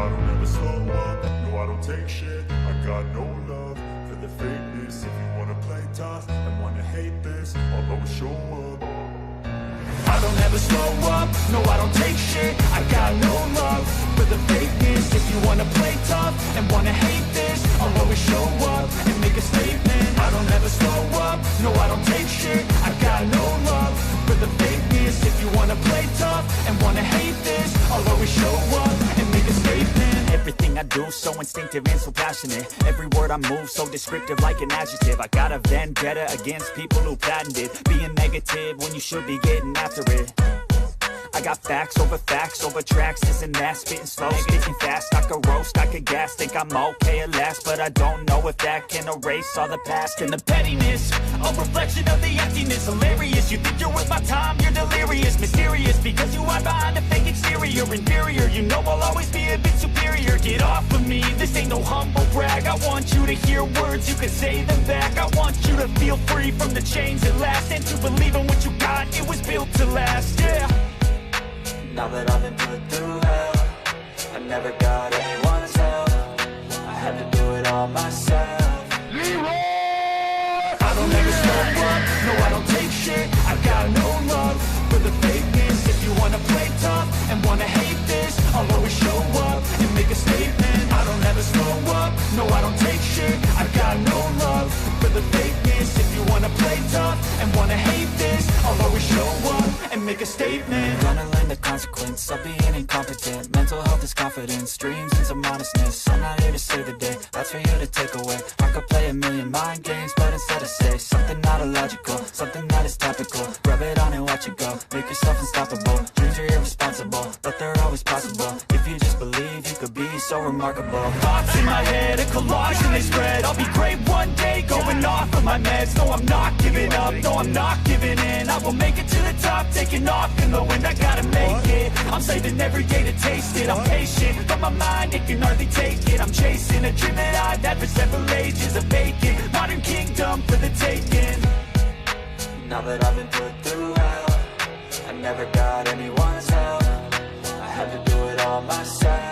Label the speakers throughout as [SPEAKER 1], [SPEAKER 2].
[SPEAKER 1] don't ever slow up, no I don't take shit. I got no love for the fakeness. If you wanna play tough and wanna hate this, I'll always show up. I don't ever slow up, no I don't take shit. I got no love for the fakeness. If you wanna play tough and wanna hate this, I'll always show up and make a statement. I don't ever slow up, no I don't take shit. I got no love for the fakeness. If you wanna play tough and wanna hate this, I'll always show up and make a statement.
[SPEAKER 2] Everything I do so instinctive and so passionate. Every word I move so descriptive like an adjective. I got a vendetta against people who patented being negative when you should be getting after it. I got facts over tracks, this and that. Spitting slow, spitting fast. I could roast, I could gas. Think I'm okay at last, but I don't know if that can erase all the past. And the pettiness, a reflection of the emptiness. Hilarious, you think you're worth my time, you're delirious. Mysterious, because you hide behind a fake exterior. Inferior, you know I'll always be a bit superior. Get off of me, this ain't no humble brag. I want you to hear words, you can say them back. I want you to feel free from the chains at last, and to believe in what you got, it was built to last, yeah.
[SPEAKER 3] Now that I've been put through hell, I never got anyone's help. I had to do it all myself.
[SPEAKER 1] I don't ever slow up, no I don't take shit. I got no love for the fakeness. If you wanna play tough and wanna hate this, I'll always show up and make a statement. I don't ever slow up, no I don't take shit. I got no love for the fakeness. If you wanna play tough and wanna hate this, I'll always show up and make a statement.
[SPEAKER 3] Gonna learn the consequence of being incompetent. Mental health is confidence, dreams and some honestness. I'm not here to save the day, that's for you to take away. I could play a million mind games, but instead I say something not illogical, something that is topical. Rub it on and watch it go, make yourself unstoppable. Dreams are irresponsible, but they're always possible. If you just believe, you could be so remarkable.
[SPEAKER 2] Thoughts in my head, a collage and they spread. I'll be great one day, going off of my meds. No, I'm not giving up, no, I'm not giving in. I will make it to the top, taking off in the wind. I gotta make it, I'm saving every day to taste it. I'm patient, but my mind, it can hardly take it. I'm chasing a dream that I've had for several ages. A vacant, modern kingdom for the taking.
[SPEAKER 3] Now that I've been put through hell, I never got anyone's help. I had to do it all myself.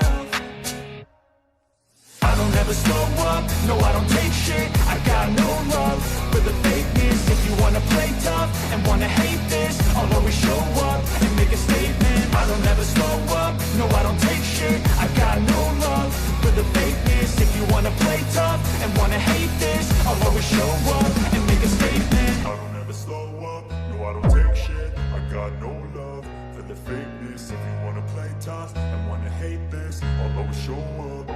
[SPEAKER 1] I don't ever slow up, no I don't take shit. I got no love for the fakeness. If you wanna play tough and wanna hate this, I'll always show up and make a statement. I don't ever slow up, no I don't take shit. I got no love for the fakeness. If you wanna play tough and wanna hate this, I'll always show up and make a statement. I don't ever slow up, no I don't take shit. I got no love for the fakeness. If you wanna play tough and wanna hate this, I'll always show up.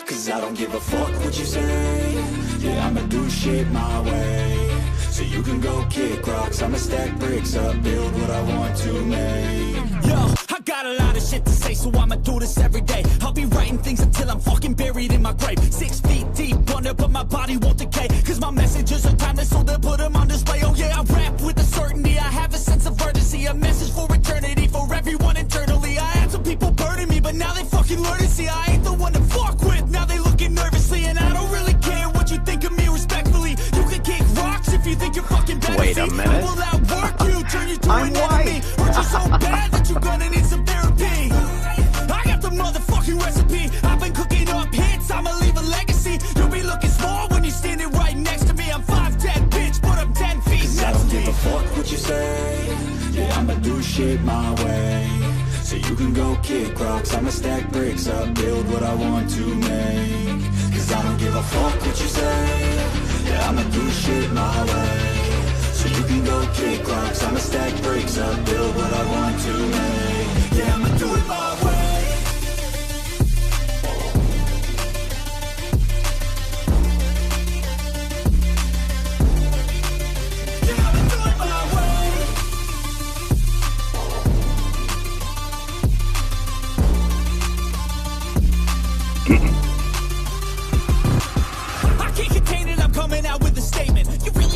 [SPEAKER 3] Cause I don't give a fuck what you say. Yeah, I'ma do shit my way. So you can go kick rocks, I'ma stack bricks up, build what I want to make.
[SPEAKER 2] Yo, I got a lot of shit to say, so I'ma do this every day. I'll be writing things until I'm fucking buried in my grave. 6 feet deep under, but my body won't decay. Cause my messages are timeless, so they'll put them on display. Oh yeah, I rap with a certainty, I have a sense of urgency. A message for eternity, for everyone internally. I had some people burning me, but now they fucking learn to see I ain't the one to fuck with. Now they looking nervously, and I don't really care what you think of me respectfully. You can kick rocks if you think you're fucking better.
[SPEAKER 4] Wait a minute.
[SPEAKER 2] I will outwork you, turn you to an enemy. Hurt you so bad that you're gonna need some therapy. I got the motherfucking recipe. I've been cooking up hits, I'ma leave a legacy. You'll be looking small when you're standing right next to me. I'm 5'10", bitch, but I'm 10 feet next to me.
[SPEAKER 3] I don't give a fuck what you say. Yeah, I'ma do shit my way. So you can go kick rocks, I'ma stack bricks up, build what I want to make. Cause I don't give a fuck what you say. Yeah, I'ma do shit my way. So you can go kick rocks, I'ma stack bricks up, build what I want to make. Yeah, I'ma do it my way.
[SPEAKER 2] I can't contain it, I'm coming out with a statement. You really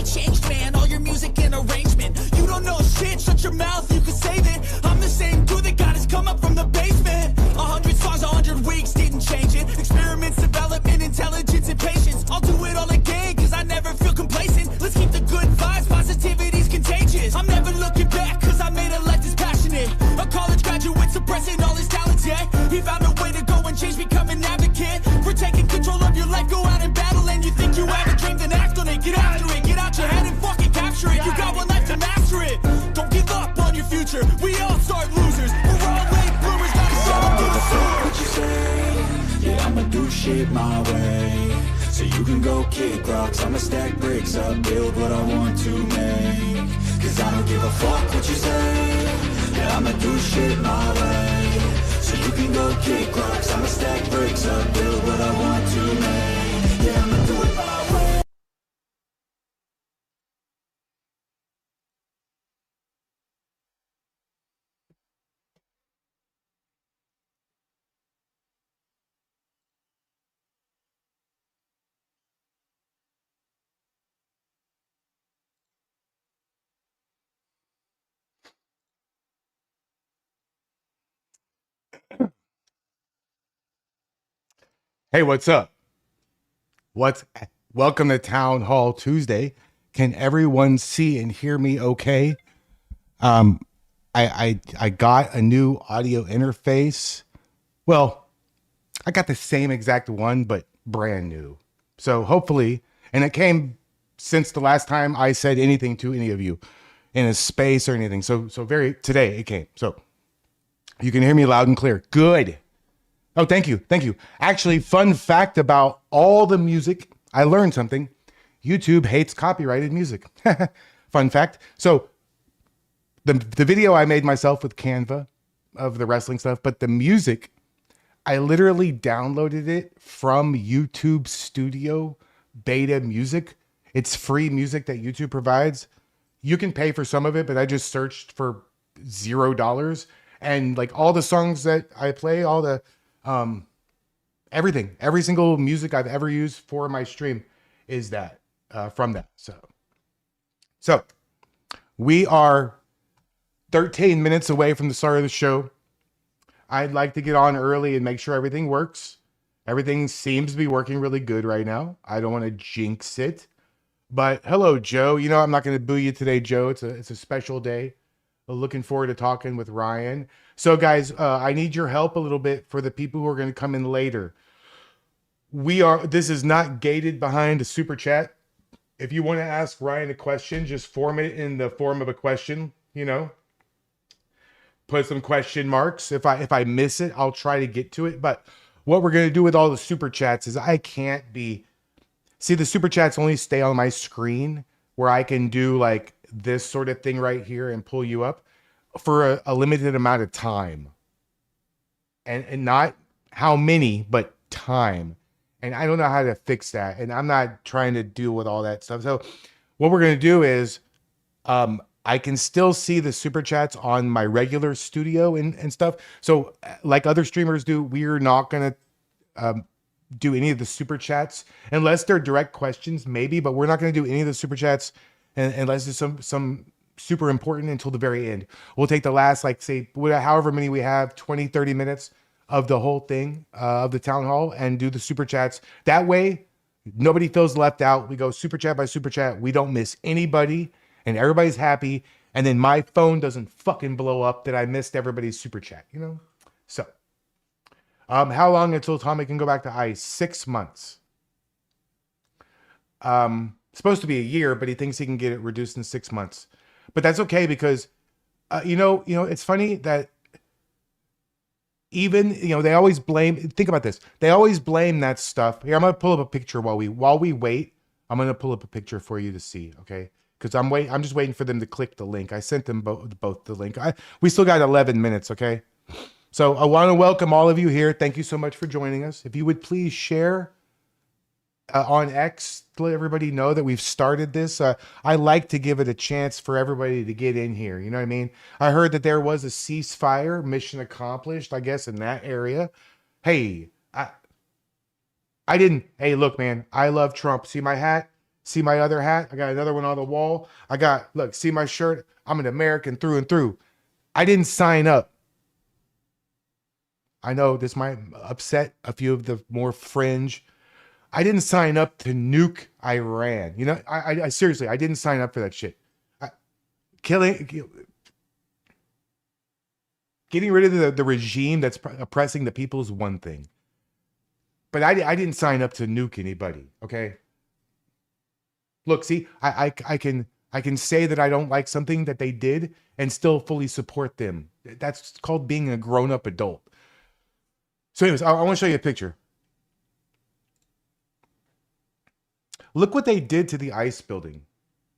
[SPEAKER 3] my way. So you can go kick rocks, I'ma stack bricks up, build what I want to make. Cause I don't give a fuck what you say, yeah, I'ma do shit my way. So you can go kick rocks, I'ma stack bricks up, build what I want to make. Yeah, I'ma do it my way.
[SPEAKER 4] Hey, what's up? Welcome to Town Hall Tuesday. Can everyone see and hear me okay? I got a new audio interface. Well, I got the same exact one, but brand new. So hopefully, and it came since the last time I said anything to any of you in a space or anything. So today it came. So you can hear me loud and clear. Good. Oh, thank you. Thank you. Actually, fun fact about all the music, I learned something. YouTube hates copyrighted music. Fun fact. So the video I made myself with Canva of the wrestling stuff, but the music, I literally downloaded it from YouTube Studio Beta Music. It's free music that YouTube provides. You can pay for some of it, but I just searched for $0. And like all the songs that I play, all the everything, every single music I've ever used for my stream is that from that. So we are 13 minutes away from the start of the show. I'd like to get on early and make sure everything works. Everything seems to be working really good right now. I don't want to jinx it, but hello, Joe. You know, I'm not going to boo you today, Joe. It's a special day. Looking forward to talking with Ryan. So guys, I need your help a little bit for the people who are going to come in later. This is not gated behind a super chat. If you want to ask Ryan a question, just form it in the form of a question, you know, put some question marks. If I miss it, I'll try to get to it. But what we're going to do with all the super chats is the super chats only stay on my screen where I can do like this sort of thing right here and pull you up for a limited amount of time, and not how many, but time. And I don't know how to fix that. And I'm not trying to deal with all that stuff. So what we're going to do is, I can still see the super chats on my regular studio and stuff. So like other streamers do, we're not going to, do any of the super chats unless they're direct questions, maybe, but we're not going to do any of the super chats unless it's some super important until the very end. We'll take the last, like say, however many we have, 20, 30 minutes of the whole thing, of the town hall, and do the super chats. That way, nobody feels left out. We go super chat by super chat. We don't miss anybody and everybody's happy. And then my phone doesn't fucking blow up that I missed everybody's super chat, you know? So, how long until Tommy can go back to ice? 6 months. Supposed to be a year, but he thinks he can get it reduced in 6 months. But that's okay because, you know, it's funny that even, they always blame, think about this. They always blame that stuff. Here, I'm going to pull up a picture while we wait. I'm going to pull up a picture for you to see. Okay. Cause I'm just waiting for them to click the link. I sent them both the link. We still got 11 minutes. Okay. So I want to welcome all of you here. Thank you so much for joining us. If you would please share on X to let everybody know that we've started this. I like to give it a chance for everybody to get in here. You know what I mean? I heard that there was a ceasefire, mission accomplished, I guess, in that area. Hey, I didn't. Hey, look, man, I love Trump. See my hat? See my other hat? I got another one on the wall. Look, see my shirt? I'm an American through and through. I didn't sign up. I know this might upset a few of the more fringe. I didn't sign up to nuke Iran. You know, I seriously, I didn't sign up for that shit. Getting rid of the regime that's oppressing the people is one thing. But I didn't sign up to nuke anybody, okay? Look, see, I can say that I don't like something that they did and still fully support them. That's called being a grown-up adult. So anyways, I want to show you a picture. Look what they did to the ICE building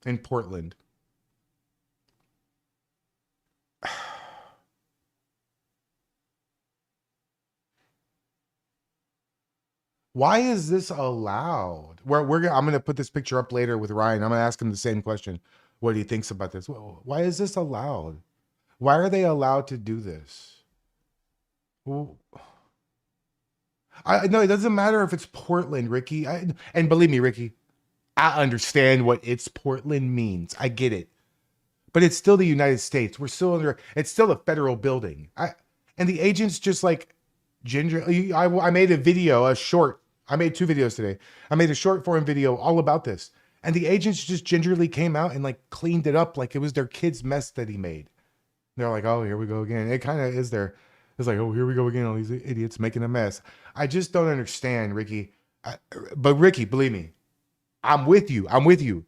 [SPEAKER 4] in Portland. Why is this allowed? I'm gonna put this picture up later with Ryan. I'm gonna ask him the same question, what he thinks about this. Why is this allowed? Why are they allowed to do this? Well, I know it doesn't matter if it's Portland, Ricky. And believe me, Ricky, I understand what it's Portland means. I get it, but it's still the United States. We're still under. It's still a federal building. And the agents just like ginger. I made a video, a short. I made 2 videos today. I made a short form video all about this. And the agents just gingerly came out and like cleaned it up like it was their kid's mess that he made. They're like, oh, here we go again. It kind of is there. It's like, oh, here we go again. All these idiots making a mess. I just don't understand, Ricky. But Ricky, believe me, I'm with you. I'm with you.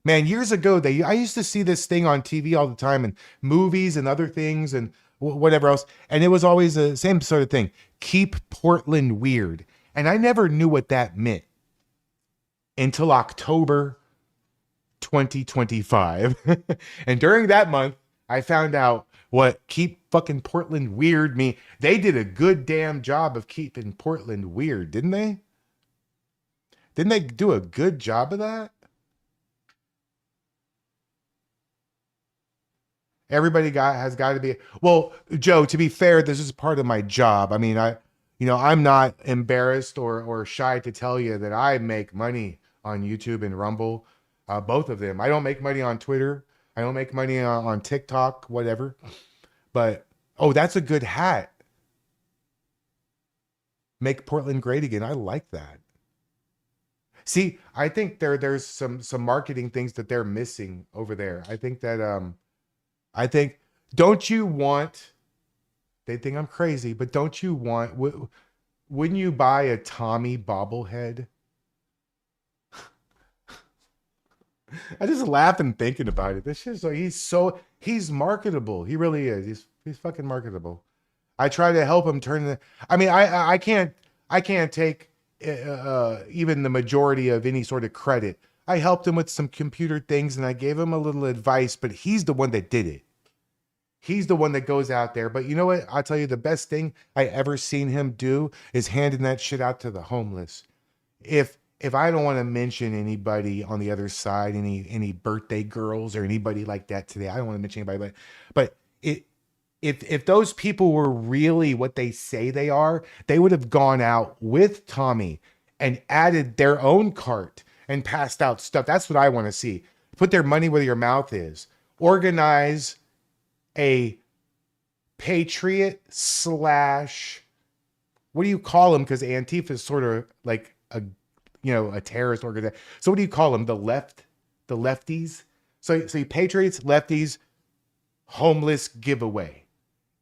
[SPEAKER 4] Man, years ago, I used to see this thing on TV all the time and movies and other things and whatever else. And it was always the same sort of thing. Keep Portland weird. And I never knew what that meant until October 2025. And during that month, I found out what keep fucking Portland weird mean. They did a good damn job of keeping Portland weird, didn't they? Didn't they do a good job of that? Everybody has got to be. Well, Joe, to be fair, this is part of my job. I mean, I'm not embarrassed or shy to tell you that I make money on YouTube and Rumble, both of them. I don't make money on Twitter. I don't make money on TikTok, whatever. But, oh, that's a good hat. Make Portland great again. I like that. See, I think there's some marketing things that they're missing over there. I think that, don't you want, they think I'm crazy, but don't you want, wouldn't you buy a Tommy bobblehead? I just laughing thinking about it. This is he's marketable. He really is. He's fucking marketable. I try to help him turn I can't take even the majority of any sort of credit. I helped him with some computer things and I gave him a little advice, but he's the one that did it. He's the one that goes out there. But you know what? I'll tell you, the best thing I ever seen him do is handing that shit out to the homeless. If I don't want to mention anybody on the other side, any birthday girls or anybody like that today, I don't want to mention anybody, but if those people were really what they say they are, they would have gone out with Tommy and added their own cart and passed out stuff. That's what I want to see. Put their money where your mouth is. Organize a patriot / what do you call them? Because Antifa is sort of like a terrorist organization. So what do you call them? The lefties. So you patriots, lefties, homeless giveaway,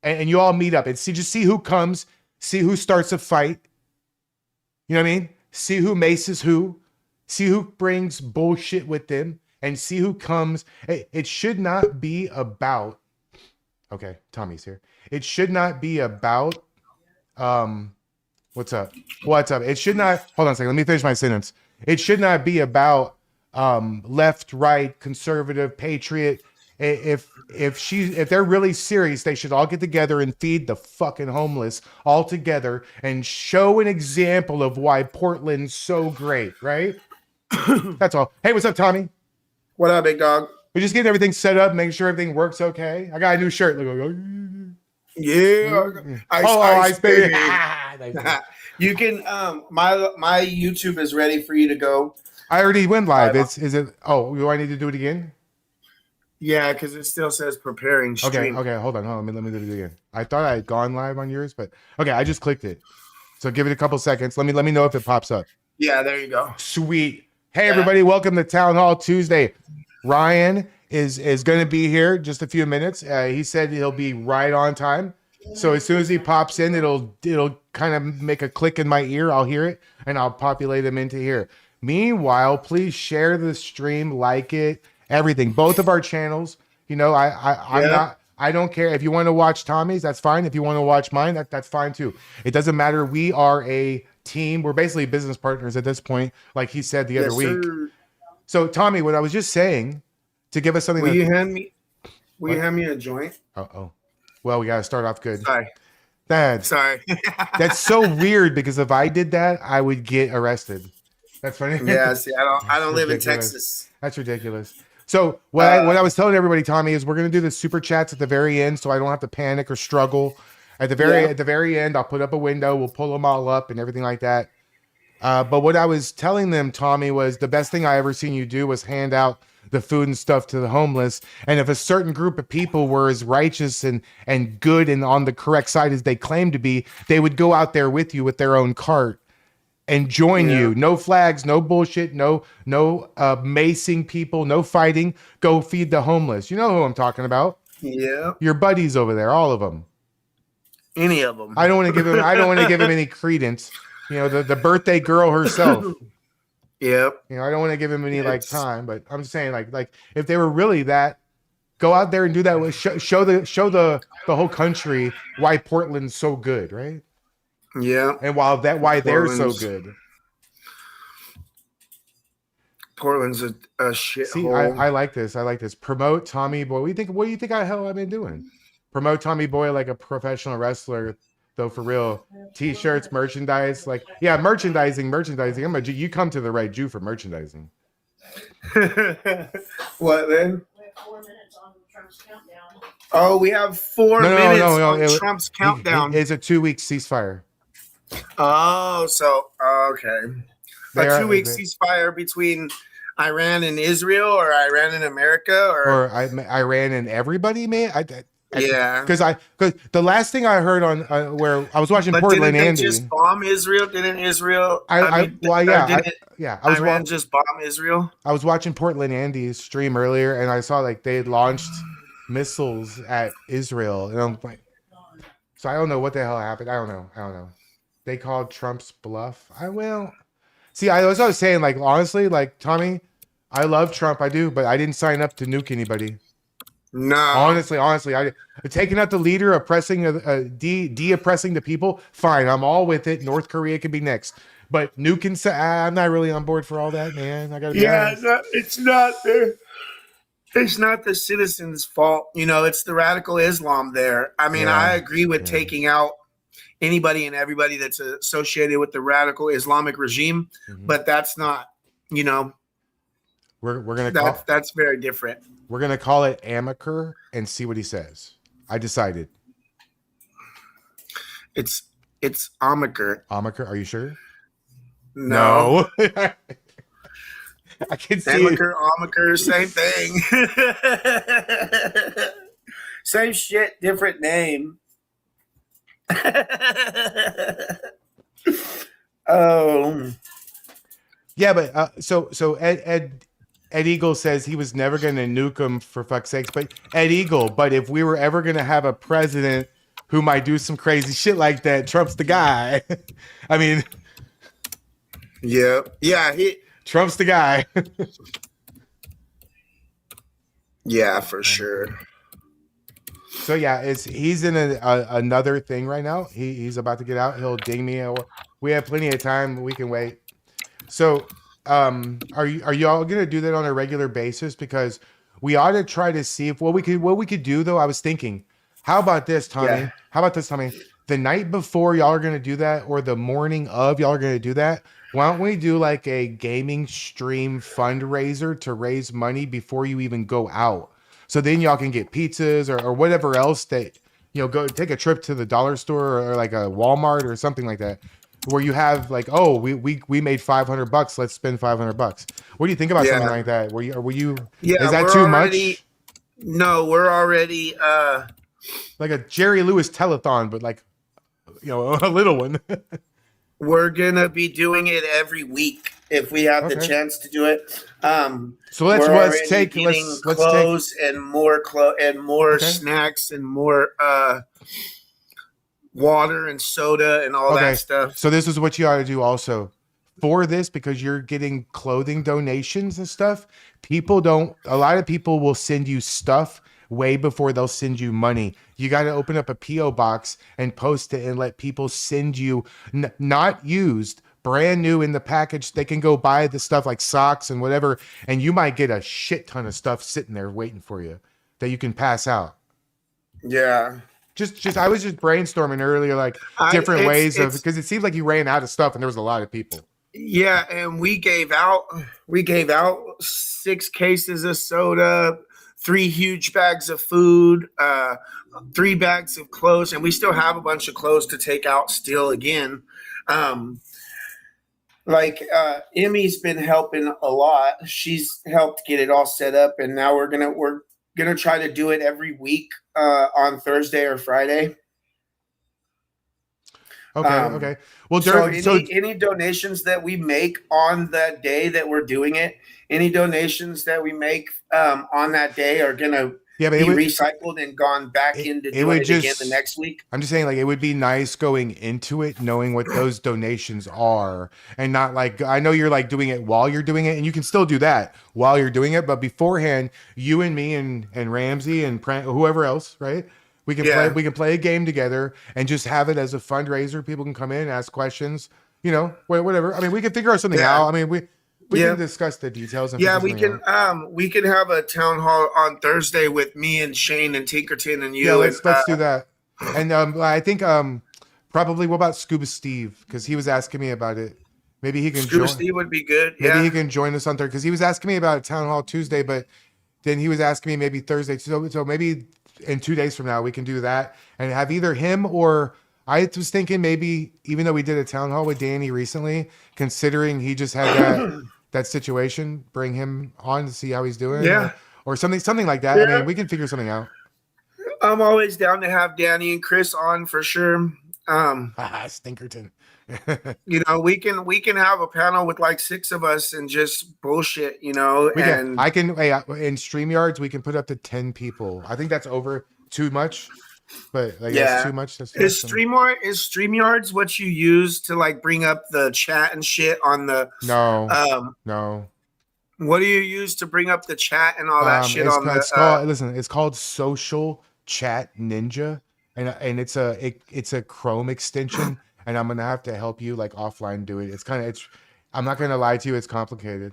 [SPEAKER 4] and you all meet up and see who comes, see who starts a fight. You know what I mean? See who maces who, see who brings bullshit with them, and see who comes. It should not be about. Okay, Tommy's here. It should not be about. What's up? It should not. Hold on a second. Let me finish my sentence. It should not be about left, right, conservative, patriot. If they're really serious, they should all get together and feed the fucking homeless all together and show an example of why Portland's so great, right? That's all. Hey, what's up, Tommy?
[SPEAKER 5] What up, big dog?
[SPEAKER 4] We're just getting everything set up, making sure everything works okay. I got a new shirt. Look,
[SPEAKER 5] yeah.
[SPEAKER 4] Ice baby.
[SPEAKER 5] You can my YouTube is ready for you to go.
[SPEAKER 4] I already went live. Is it? Oh, do I need to do it again?
[SPEAKER 5] Yeah, because it still says preparing stream.
[SPEAKER 4] Okay, hold on. Let me do it again. I thought I had gone live on yours, but okay, I just clicked it. So give it a couple seconds. Let me know if it pops up.
[SPEAKER 5] Yeah, there you go.
[SPEAKER 4] Sweet. Hey everybody, welcome to Townhall Tuesday. Ryan is going to be here just a few minutes. He said he'll be right on time. So as soon as he pops in, it'll kind of make a click in my ear. I'll hear it and I'll populate him into here. Meanwhile, please share the stream, like it, everything. Both of our channels. I don't care if you want to watch Tommy's, that's fine. If you want to watch mine, that's fine too. It doesn't matter. We are a team. We're basically business partners at this point, like he said the other week.
[SPEAKER 5] Sir.
[SPEAKER 4] So Tommy, what I was just saying to give us something.
[SPEAKER 5] Will you hand me a joint?
[SPEAKER 4] Oh. Well, we got to start off good.
[SPEAKER 5] Sorry.
[SPEAKER 4] That's so weird because if I did that, I would get arrested. That's funny.
[SPEAKER 5] Yeah, see, I don't live in Texas.
[SPEAKER 4] That's ridiculous. So what I was telling everybody, Tommy, is we're gonna do the super chats at the very end, so I don't have to panic or struggle. At the very end, I'll put up a window, we'll pull them all up and everything like that. But what I was telling them, Tommy, was the best thing I ever seen you do was hand out the food and stuff to the homeless. And if a certain group of people were as righteous and good and on the correct side as they claim to be, they would go out there with you with their own cart and join you. No flags, no bullshit, no macing people, no fighting. Go feed the homeless. You know who I'm talking about.
[SPEAKER 5] Yeah.
[SPEAKER 4] Your buddies over there, all of them.
[SPEAKER 5] Any of them.
[SPEAKER 4] I don't want to give him any credence. You know, the birthday girl herself.
[SPEAKER 5] Yep.
[SPEAKER 4] You know, I don't want to give him any time, but I'm just saying like if they were really that, go out there and do that. Show the whole country why Portland's so good, right?
[SPEAKER 5] Yeah.
[SPEAKER 4] And why they're so good.
[SPEAKER 5] Portland's a shit
[SPEAKER 4] See,
[SPEAKER 5] hole.
[SPEAKER 4] I like this. Promote Tommy Boy. What do you think I've been doing? Promote Tommy Boy like a professional wrestler, though, for real. T-shirts, merchandise, merchandising. You come to the right Jew for merchandising.
[SPEAKER 5] What then?
[SPEAKER 6] We have 4 minutes on Trump's countdown.
[SPEAKER 5] Oh, we have 4 minutes on Trump's countdown.
[SPEAKER 4] It's a 2-week ceasefire.
[SPEAKER 5] Oh, so okay. A 2-week
[SPEAKER 4] there-
[SPEAKER 5] ceasefire between Iran and Israel, or Iran and America,
[SPEAKER 4] or Iran and everybody, man.
[SPEAKER 5] Yeah,
[SPEAKER 4] because the last thing I heard on where I was watching Portland
[SPEAKER 5] didn't they
[SPEAKER 4] Andy
[SPEAKER 5] just bomb Israel? Didn't Israel?
[SPEAKER 4] Iran
[SPEAKER 5] just bomb Israel?
[SPEAKER 4] I was watching Portland Andy's stream earlier, and I saw like they had launched missiles at Israel, and I'm like, so I don't know what the hell happened. I don't know. They called Trump's bluff. I was saying, like, honestly, like, Tommy, I love Trump, I do, but I didn't sign up to nuke anybody.
[SPEAKER 5] No,
[SPEAKER 4] honestly, I taking out the leader, oppressing, de-oppressing the people. Fine, I'm all with it. North Korea can be next, but nuking, I'm not really on board for all that, man. I gotta be honest.
[SPEAKER 5] It's not the citizens' fault. You know, it's the radical Islam there. I mean, I agree with taking out anybody and everybody that's associated with the radical Islamic regime, but that's not. You know,
[SPEAKER 4] we're gonna
[SPEAKER 5] that's very different.
[SPEAKER 4] We're going to call it Amacher and see what he says. I decided.
[SPEAKER 5] It's Amacher.
[SPEAKER 4] Amacher, are you sure?
[SPEAKER 5] No.
[SPEAKER 4] I can see
[SPEAKER 5] Amacher, same thing. Same shit, different name. Oh.
[SPEAKER 4] Yeah, but so Ed Eagle says he was never going to nuke him for fuck's sakes. But Ed Eagle, but if we were ever going to have a president who might do some crazy shit like that, Trump's the guy. I mean,
[SPEAKER 5] yeah,
[SPEAKER 4] Trump's the guy.
[SPEAKER 5] Yeah, for sure.
[SPEAKER 4] So yeah, he's in another thing right now. He's about to get out. He'll ding me. We have plenty of time. We can wait. So. Are y'all gonna do that on a regular basis? Because we ought to try to see if what we could do though. I was thinking, how about this, Tommy?
[SPEAKER 5] Yeah.
[SPEAKER 4] How about this, Tommy? The night before y'all are gonna do that, or the morning of y'all are gonna do that. Why don't we do like a gaming stream fundraiser to raise money before you even go out? So then y'all can get pizzas or whatever else that go take a trip to the dollar store or like a Walmart or something like that. Where you have like, oh, we made $500. Let's spend $500. What do you think about something like that? Were you?
[SPEAKER 5] Yeah,
[SPEAKER 4] is that too much?
[SPEAKER 5] No, we're already
[SPEAKER 4] like a Jerry Lewis telethon, but like a little one.
[SPEAKER 5] We're gonna be doing it every week if we have the chance to do it.
[SPEAKER 4] So let's take
[SPEAKER 5] clothes and more snacks and more water and soda and all that stuff.
[SPEAKER 4] So this is what you ought to do also for this, because you're getting clothing donations and stuff. A lot of people will send you stuff, way before they'll send you money. You got to open up a PO box and post it and let people send you not used, brand new in the package. They can go buy the stuff like socks and whatever, and you might get a shit ton of stuff sitting there waiting for you that you can pass out.
[SPEAKER 5] Yeah.
[SPEAKER 4] I was just brainstorming earlier, like different ways of, because it seemed like you ran out of stuff and there was a lot of people.
[SPEAKER 5] Yeah, and we gave out 6 cases of soda, 3 huge bags of food, 3 bags of clothes, and we still have a bunch of clothes to take out still again. Emmy's been helping a lot. She's helped get it all set up, and now we're gonna try to do it every week on Thursday or Friday.
[SPEAKER 4] Okay. Well,
[SPEAKER 5] any donations that we make on that day that we're doing it, any donations that we make on that day are gonna be recycled and gone back into doing it again the next week.
[SPEAKER 4] I'm just saying, like, it would be nice going into it knowing what those donations are, and not like, I know you're like doing it while you're doing it, and you can still do that while you're doing it, but beforehand, you and me and Ramsey and whoever else, right? We can play a game together and just have it as a fundraiser. People can come in, ask questions, whatever. I mean, we can figure out something out. I mean, we can discuss the details. And
[SPEAKER 5] we can have a town hall on Thursday with me and Shane and Tinkerton and you.
[SPEAKER 4] Yeah, let's do that. And I think probably, what about Scuba Steve? Because he was asking me about it. Maybe he can
[SPEAKER 5] Scuba Steve would be good.
[SPEAKER 4] Maybe he can join us on Thursday, because he was asking me about town hall Tuesday, but then he was asking me maybe Thursday. So maybe in 2 days from now we can do that and have either him, or I was thinking maybe, even though we did a town hall with Danny recently, considering he just had that situation, bring him on to see how he's doing. Or something like that. I mean, we can figure something out.
[SPEAKER 5] I'm always down to have Danny and Chris on for sure.
[SPEAKER 4] Stinkerton.
[SPEAKER 5] We can have a panel with like 6 of us and just bullshit, in
[SPEAKER 4] StreamYards we can put up to 10 people. I think that's too much, but that's too much.
[SPEAKER 5] Is StreamYards what you use to like bring up the chat and shit on the
[SPEAKER 4] no.
[SPEAKER 5] What do you use to bring up the chat and all that shit
[SPEAKER 4] it's called Social Chat Ninja, and it's a Chrome extension. And I'm gonna have to help you like offline do it. I'm not gonna lie to you, it's complicated.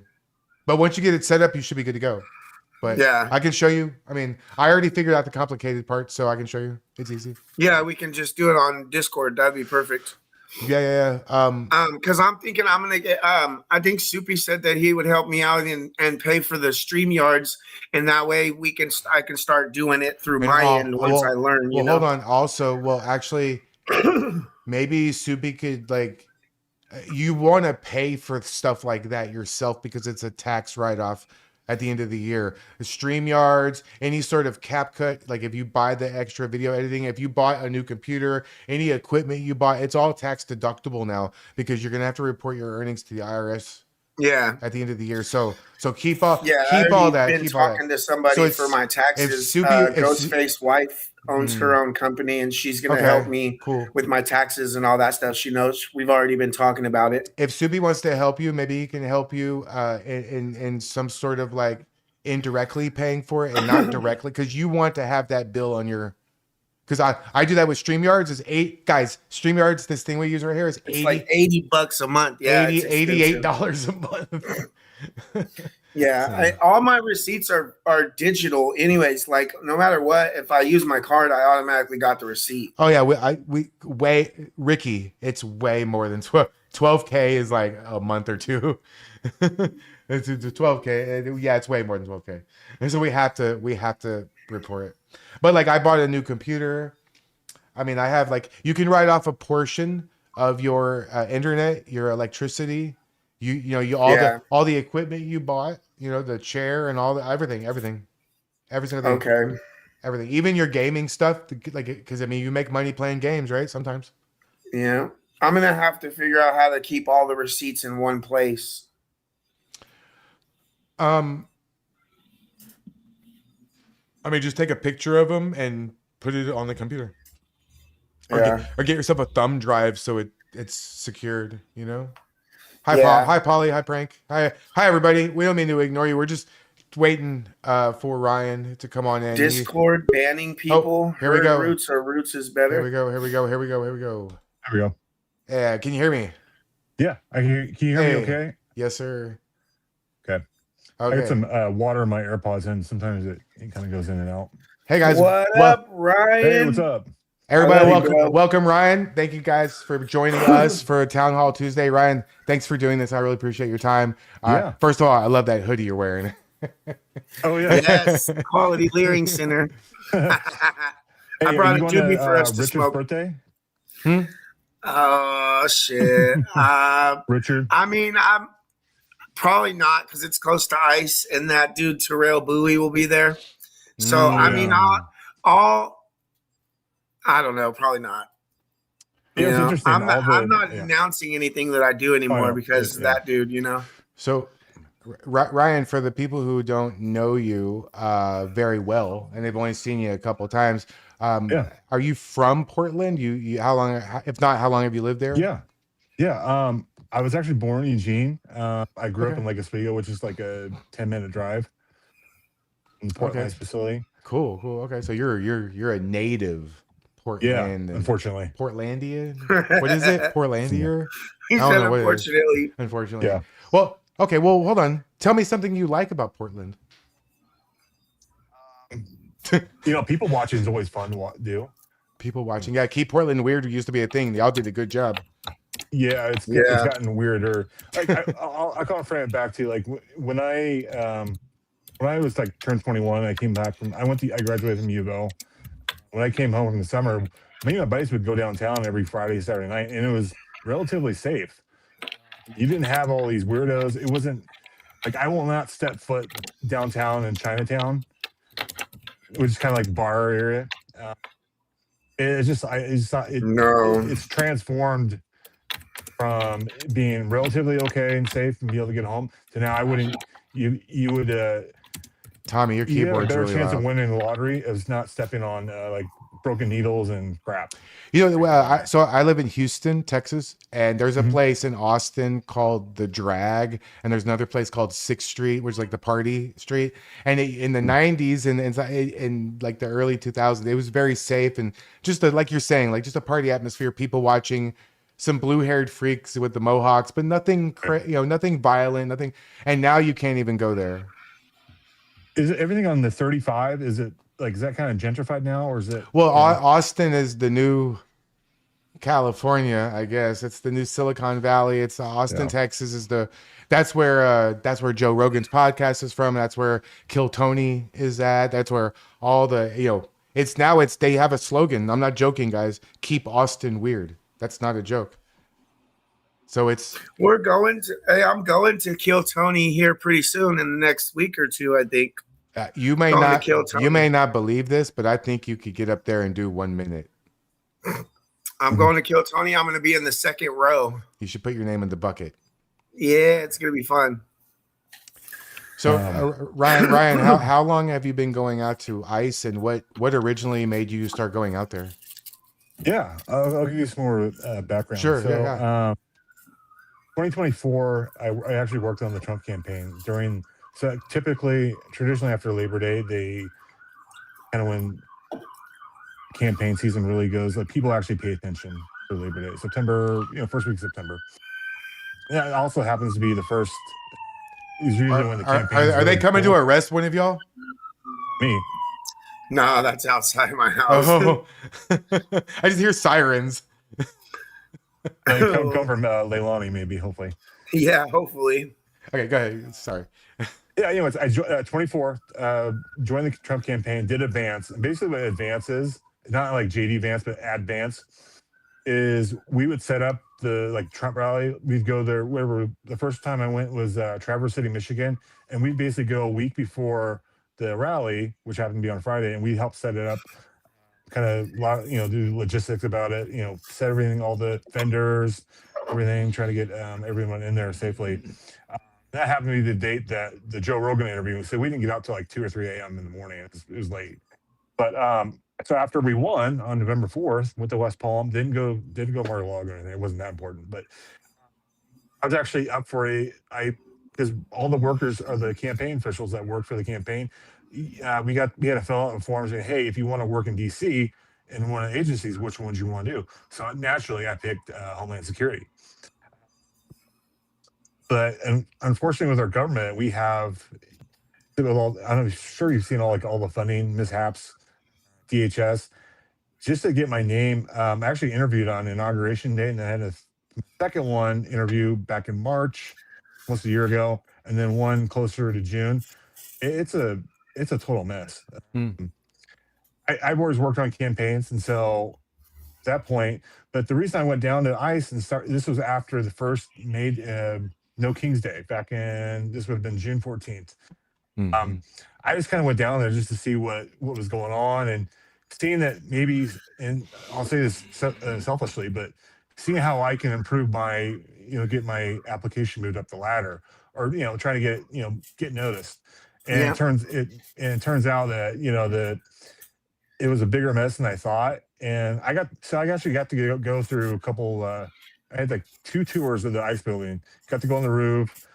[SPEAKER 4] But once you get it set up, you should be good to go. But I can show you. I mean, I already figured out the complicated part, so I can show you. It's easy.
[SPEAKER 5] Yeah, we can just do it on Discord. That'd be perfect.
[SPEAKER 4] Yeah.
[SPEAKER 5] Because I'm thinking I'm gonna get. I think Soupy said that he would help me out and pay for the StreamYards, and that way I can start doing it through my end once I learn.
[SPEAKER 4] Hold on. Also, actually. Maybe Soupy could, like, you want to pay for stuff like that yourself because it's a tax write-off at the end of the year. The StreamYards, any sort of CapCut, like if you buy the extra video editing, if you bought a new computer, any equipment you bought, it's all tax deductible now because you're going to have to report your earnings to the IRS.
[SPEAKER 5] Yeah.
[SPEAKER 4] At the end of the year. So keep all that.
[SPEAKER 5] I've been talking to somebody for my taxes. Ghostface wife owns her own company, and she's going to help me with my taxes and all that stuff. She knows we've already been talking about it.
[SPEAKER 4] If Soupy wants to help you, maybe he can help you in some sort of like indirectly paying for it and not directly, because you want to have that bill on your. Because I do that with StreamYards. It's StreamYards, this thing we use right here is
[SPEAKER 5] like $80 a month. Yeah,
[SPEAKER 4] $88 a month.
[SPEAKER 5] All my receipts are digital, anyways. Like no matter what, if I use my card, I automatically got the receipt.
[SPEAKER 4] Oh yeah, Ricky, it's way more than 12K is like a month or two. It's 12K. Yeah, it's way more than 12K, and so we have to report it. But like I bought a new computer. I mean, I have like, you can write off a portion of your internet, your electricity, all the equipment you bought, the chair and all the everything, every single thing.
[SPEAKER 5] Okay.
[SPEAKER 4] Everything, even your gaming stuff, like, because I mean, you make money playing games, right? Sometimes.
[SPEAKER 5] Yeah, I'm gonna have to figure out how to keep all the receipts in one place.
[SPEAKER 4] I mean, just take a picture of them and put it on the computer. Or get yourself a thumb drive so it's secured, Hi, Polly. Hi, Prank. Hi, everybody. We don't mean to ignore you. We're just waiting for Ryan to come on in.
[SPEAKER 5] Discord banning people.
[SPEAKER 4] Here we go.
[SPEAKER 5] Roots or Roots is better.
[SPEAKER 4] Here we go. Here we go. Here we go. Here we go.
[SPEAKER 7] There we go.
[SPEAKER 4] Yeah, can you hear me?
[SPEAKER 7] Yeah, I hear. Can you hear me? Okay.
[SPEAKER 4] Yes, sir.
[SPEAKER 7] Okay.
[SPEAKER 4] Okay.
[SPEAKER 7] I got some water in my AirPods, and sometimes it kind of goes in and out.
[SPEAKER 4] Hey guys,
[SPEAKER 5] what up, Ryan?
[SPEAKER 7] Hey, what's up?
[SPEAKER 4] Everybody, welcome Ryan. Thank you guys for joining us for Townhall Tuesday. Ryan, thanks for doing this. I really appreciate your time.
[SPEAKER 7] Yeah.
[SPEAKER 4] First of all, I love that hoodie you're wearing.
[SPEAKER 7] Oh yeah.
[SPEAKER 5] Yes, Quality Leering Center.
[SPEAKER 7] Hey,
[SPEAKER 5] I brought a Dubby for us to
[SPEAKER 7] Richard's
[SPEAKER 5] smoke.
[SPEAKER 7] birthday?
[SPEAKER 5] Oh shit.
[SPEAKER 7] Richard?
[SPEAKER 5] I mean, I'm probably not because it's close to ice, and that dude Terrell Bowie will be there. So I mean, I don't know, probably not.
[SPEAKER 7] Yeah, it's interesting.
[SPEAKER 5] I'm not announcing anything that I do anymore because that dude,
[SPEAKER 4] So, Ryan, for the people who don't know you very well, and they've only seen you a couple times, are you from Portland? You how long? If not, how long have you lived there?
[SPEAKER 7] Yeah. I was actually born in Eugene. I grew up in Lake Oswego, which is like a 10-minute drive from the Portland facility.
[SPEAKER 4] Cool. Okay, so you're a native Portland.
[SPEAKER 7] Yeah, unfortunately.
[SPEAKER 4] Portlandian? What is it? Portlandier?
[SPEAKER 5] He said unfortunately.
[SPEAKER 4] Unfortunately.
[SPEAKER 7] Yeah.
[SPEAKER 4] Well, okay. Well, hold on. Tell me something you like about Portland.
[SPEAKER 7] People watching is always fun to do.
[SPEAKER 4] People watching. Yeah, Keep Portland Weird used to be a thing. Y'all did a good job.
[SPEAKER 7] Yeah, it's gotten weirder. Like I'll kind of frame it back to like when I was like turned 21, I came back I graduated from U of L. When I came home in the summer, me and my buddies would go downtown every Friday, Saturday night, and it was relatively safe. You didn't have all these weirdos. It wasn't like I will not step foot downtown in Chinatown, which is kind of like bar area. It's transformed from being relatively okay and safe and be able to get home to now. I wouldn't. You would.
[SPEAKER 4] Tommy, your keyboard's
[SPEAKER 7] have a better
[SPEAKER 4] really
[SPEAKER 7] chance
[SPEAKER 4] loud.
[SPEAKER 7] of winning the lottery is not stepping on like broken needles and crap.
[SPEAKER 4] So I live in Houston, Texas, and there's a place in Austin called The Drag, and there's another place called 6th Street, which is like the party street. And in the 90s and in like the early 2000s, it was very safe and just like you're saying, like just a party atmosphere, people watching some blue-haired freaks with the mohawks, but nothing, nothing violent, nothing. And now you can't even go there.
[SPEAKER 7] Is it everything on the 35? Is it like, is that kind of gentrified now, or is it?
[SPEAKER 4] Well, Austin is the new California, I guess. It's the new Silicon Valley. It's Austin, Texas is that's where Joe Rogan's podcast is from. That's where Kill Tony is at. That's where all the, they have a slogan. I'm not joking, guys. Keep Austin weird. That's not a joke. So
[SPEAKER 5] I'm going to Kill Tony here pretty soon in the next week or two, I think.
[SPEAKER 4] You may not believe this, but I think you could get up there and do 1 minute.
[SPEAKER 5] I'm going to Kill Tony. I'm going to be in the second row.
[SPEAKER 4] You should put your name in the bucket.
[SPEAKER 5] Yeah, it's going to be fun.
[SPEAKER 4] So Ryan, how long have you been going out to ice, and what originally made you start going out there?
[SPEAKER 7] Yeah, I'll give you some more background.
[SPEAKER 4] Sure.
[SPEAKER 7] So, 2024, I actually worked on the Trump campaign traditionally after Labor Day, they kind of when campaign season really goes, like people actually pay attention for Labor Day, September, first week of September. Yeah, it also happens to be the first. Is usually when the campaign.
[SPEAKER 4] Are they coming to arrest one of y'all?
[SPEAKER 7] Me.
[SPEAKER 5] No, that's outside my house.
[SPEAKER 4] Oh, I just hear sirens.
[SPEAKER 7] Come from Leilani, maybe, hopefully.
[SPEAKER 5] Yeah, hopefully.
[SPEAKER 4] Okay, go ahead. Sorry.
[SPEAKER 7] Yeah, anyways, I 24 joined the Trump campaign, did advance. And basically, what advance is, not like JD Vance, but advance, is we would set up the Trump rally. We'd go there. The first time I went was Traverse City, Michigan, and we'd basically go a week before the rally, which happened to be on Friday, and we helped set it up. Kind of, do logistics about it. Set everything, all the vendors, everything, trying to get everyone in there safely. That happened to be the date that the Joe Rogan interview. So we didn't get out till like 2 or 3 a.m. in the morning. It was late. But so after we won on November 4th, went to West Palm, didn't go Mar-a-Lago or anything. It wasn't that important. But I was actually up for I because all the workers are the campaign officials that work for the campaign. We had to fill out a form saying, hey, if you want to work in DC in one of the agencies, which ones you want to do. So naturally, I picked Homeland Security. But unfortunately, with our government, we have, I'm sure you've seen all the funding mishaps, DHS. Just to get my name, I actually interviewed on Inauguration Day, and I had a second one interview back in March, almost a year ago, and then one closer to June. It's a total mess. I've always worked on campaigns, and so at that point, but the reason I went down to ICE and this was after the first No King's Day back in, this would have been June 14th. I just kind of went down there just to see what was going on, and seeing that maybe, and I'll say this selfishly, but seeing how I can improve my, get my application moved up the ladder, or trying to get noticed. And it turns out that that it was a bigger mess than I thought. And I actually got to go through a couple. I had like 2 tours of the ICE building. Got to go on the roof,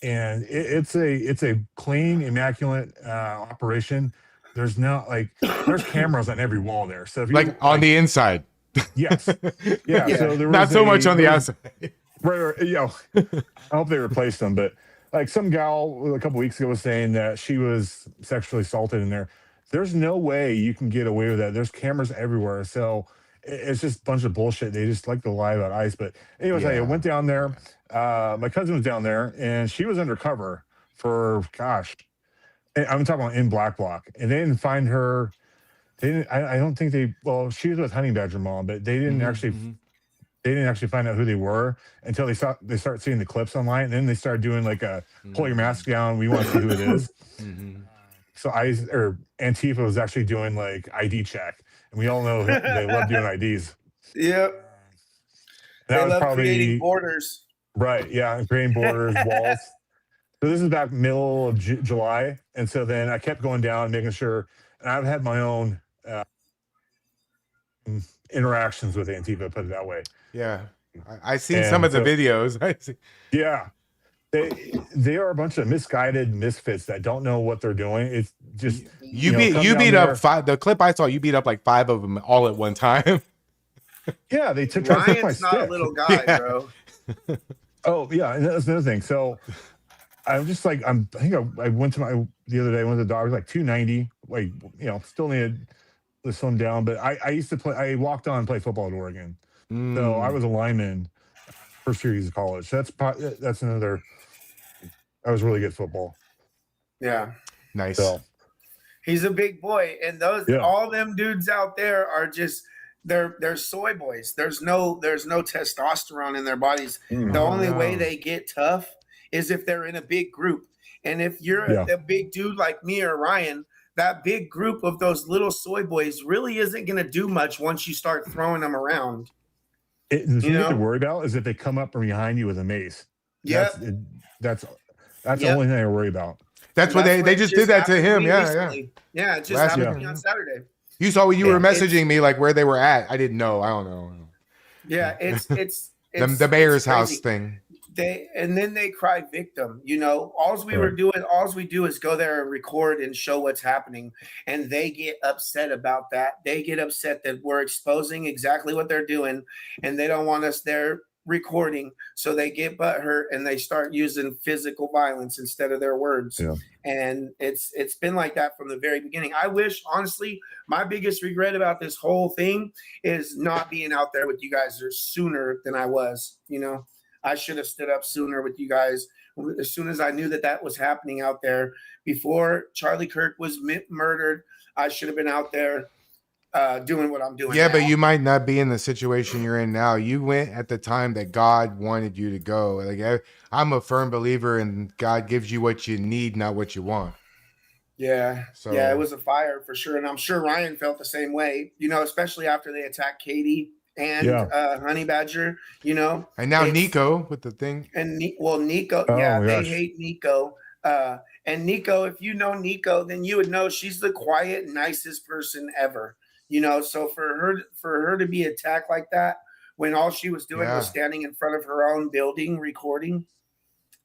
[SPEAKER 7] and it's a clean, immaculate operation. There's there's cameras on every wall there. So if you
[SPEAKER 4] on the inside,
[SPEAKER 7] yes, yeah. So there was
[SPEAKER 4] not so much on the outside.
[SPEAKER 7] Right. I hope they replaced them, but like some gal a couple weeks ago was saying that she was sexually assaulted in there. There's no way you can get away with that. There's cameras everywhere. So it's just a bunch of bullshit. They just like to lie about ICE. But anyways, I went down there. My cousin was down there, and she was undercover for, gosh, I'm talking about in Black Bloc. And they didn't find her. They didn't. I don't think they. Well, she was with Honey Badger Mom, but they didn't actually. They didn't actually find out who they were until they started seeing the clips online, and then they started doing like a pull your mask down. We want to see who it is. So Antifa was actually doing like ID check, and we all know they love doing IDs.
[SPEAKER 5] Yep.
[SPEAKER 7] That
[SPEAKER 5] they
[SPEAKER 7] was
[SPEAKER 5] love creating borders.
[SPEAKER 7] Right. Yeah, creating borders, walls. So this is back middle of July, and so then I kept going down, making sure, and I've had my own interactions with Antifa, put it that way.
[SPEAKER 4] Yeah, I seen some of the videos.
[SPEAKER 7] Yeah, they are a bunch of misguided misfits that don't know what they're doing. It's just
[SPEAKER 4] you beat up 5. The clip I saw, you beat up like 5 of them all at one time.
[SPEAKER 7] Yeah, they took
[SPEAKER 5] Ryan's
[SPEAKER 7] my
[SPEAKER 5] not
[SPEAKER 7] stick.
[SPEAKER 5] a little guy, bro.
[SPEAKER 7] Oh yeah, and that's another thing. So I'm just like I think I went to the other day. Went to the dog, like 290. Like still needed to slim down, but I used to play. I walked on and play football at Oregon. So I was a lineman first few years of college. That's another. I was really good at football.
[SPEAKER 5] Yeah,
[SPEAKER 4] nice.
[SPEAKER 7] So,
[SPEAKER 5] he's a big boy, and all them dudes out there are just they're soy boys. There's no testosterone in their bodies. The only way they get tough is if they're in a big group, and if you're a big dude like me or Ryan, that big group of those little soy boys really isn't going to do much once you start throwing them around.
[SPEAKER 7] The thing you have to worry about is if they come up from behind you with a mace.
[SPEAKER 5] Yeah,
[SPEAKER 7] that's the only thing I worry about.
[SPEAKER 4] That's what they just did that to him.
[SPEAKER 5] Yeah, it just happened to me on Saturday.
[SPEAKER 4] You saw when you were messaging me like where they were at. I didn't know. I don't know.
[SPEAKER 5] Yeah, it's
[SPEAKER 4] the mayor's house thing.
[SPEAKER 5] And then they cry victim. All we do is go there and record and show what's happening, and they get upset about that. They get upset that we're exposing exactly what they're doing, and they don't want us there recording, so they get butthurt and they start using physical violence instead of their words. And it's been like that from the very beginning. I wish, honestly, my biggest regret about this whole thing is not being out there with you guys sooner than I was. I should have stood up sooner with you guys as soon as I knew that was happening out there. Before Charlie Kirk was murdered, I should have been out there doing what I'm doing.
[SPEAKER 4] Yeah,
[SPEAKER 5] now.
[SPEAKER 4] But you might not be in the situation you're in now. You went at the time that God wanted you to go. Like I'm a firm believer in God gives you what you need, not what you want.
[SPEAKER 5] Yeah. So yeah, it was a fire for sure. And I'm sure Ryan felt the same way, especially after they attacked Katie and Honey Badger,
[SPEAKER 4] And now Nico with the thing.
[SPEAKER 5] And Nico, they hate Nico. And Nico, if you know Nico, then you would know she's the quiet, nicest person ever. So for her to be attacked like that when all she was doing was standing in front of her own building recording,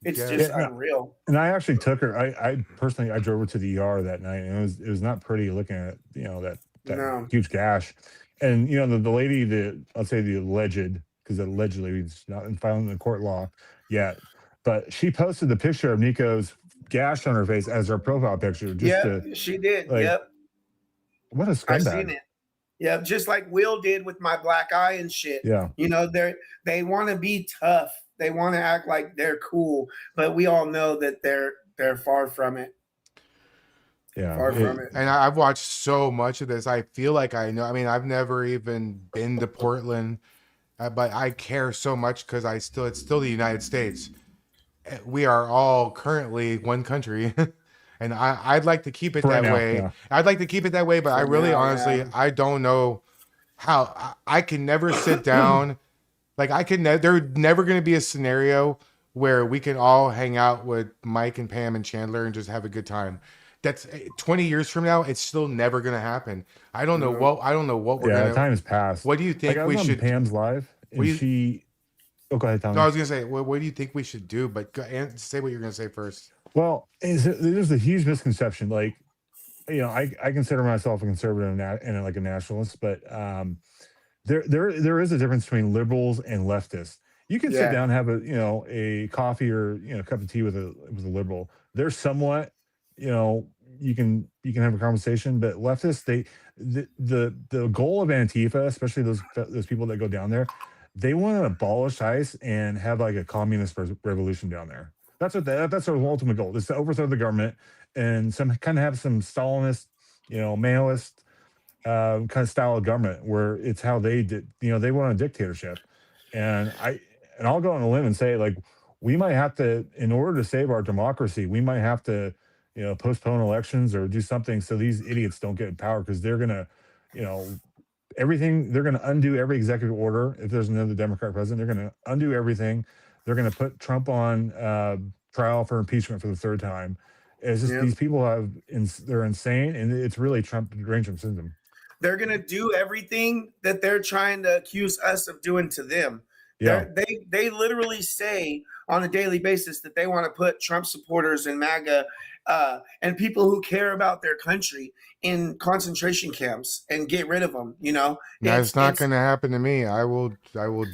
[SPEAKER 5] It's
[SPEAKER 4] Yeah.
[SPEAKER 5] just
[SPEAKER 7] Yeah, no,
[SPEAKER 5] unreal.
[SPEAKER 7] and I actually took her. I personally I drove her to the ER that night, and it was not pretty looking at that
[SPEAKER 5] No.
[SPEAKER 7] huge gash, and the lady that I'll say the alleged, because allegedly it's not in filing in the court law yet, but she posted the picture of Nico's gash on her face as her profile picture just
[SPEAKER 5] Yep,
[SPEAKER 7] to
[SPEAKER 5] she did.
[SPEAKER 7] like
[SPEAKER 5] Yep,
[SPEAKER 7] what a
[SPEAKER 5] I seen
[SPEAKER 7] scumbag.
[SPEAKER 5] it. Yep, just like Will did with my black eye and shit.
[SPEAKER 7] Yeah,
[SPEAKER 5] They want to be tough. They want to act like they're cool, but we all know that they're far from it.
[SPEAKER 7] yeah.
[SPEAKER 5] Far from it.
[SPEAKER 4] And I've watched so much of this. I feel like I know. I mean, I've never even been to Portland, but I care so much because it's still the United States. We are all currently one country, and I'd like to keep it
[SPEAKER 7] For right
[SPEAKER 4] that
[SPEAKER 7] now,
[SPEAKER 4] way.
[SPEAKER 7] yeah.
[SPEAKER 4] I'd like to keep it that way, but I
[SPEAKER 5] For
[SPEAKER 4] really,
[SPEAKER 5] now,
[SPEAKER 4] honestly,
[SPEAKER 5] yeah.
[SPEAKER 4] I don't know how. I can never sit down. Like I could. There's never going to be a scenario where we can all hang out with Mike and Pam and Chandler and just have a good time. That's 20 years from now. It's still never going to happen. I don't know what. I don't know what we're
[SPEAKER 7] Yeah,
[SPEAKER 4] gonna.
[SPEAKER 7] time has passed.
[SPEAKER 4] What do you think
[SPEAKER 7] I
[SPEAKER 4] we
[SPEAKER 7] was on
[SPEAKER 4] should?
[SPEAKER 7] Pam's live,
[SPEAKER 4] What
[SPEAKER 7] and
[SPEAKER 4] do you-
[SPEAKER 7] she. Oh, go ahead, Tommy.
[SPEAKER 4] No, I was gonna say. What do you think we should do? But say what you're gonna say first.
[SPEAKER 7] Well, there's a huge misconception. Like, I consider myself a conservative and like a nationalist, but there is a difference between liberals and leftists. You can sit
[SPEAKER 5] Yeah.
[SPEAKER 7] down and have a coffee or a cup of tea with a liberal. They're somewhat you can have a conversation, but leftists the goal of Antifa, especially those people that go down there, they want to abolish ICE and have like a communist revolution down there. That's their ultimate goal, is to overthrow the government and have some Stalinist, Maoist kind of style of government where it's how they did. They want a dictatorship, and I'll go on a limb and say, like, we might have to, in order to save our democracy, we might have to postpone elections or do something so these idiots don't get in power, because they're gonna everything. They're going to undo every executive order. If there's another Democrat president, they're going to undo everything. They're going to put Trump on trial for impeachment for the third time. It's just these people they're insane, and it's really Trump derangement syndrome.
[SPEAKER 5] They're gonna do everything that they're trying to accuse us of doing to them.
[SPEAKER 7] Yeah.
[SPEAKER 5] They literally say on a daily basis that they want to put Trump supporters and MAGA and people who care about their country in concentration camps and get rid of them.
[SPEAKER 4] That's not going to happen to me. I will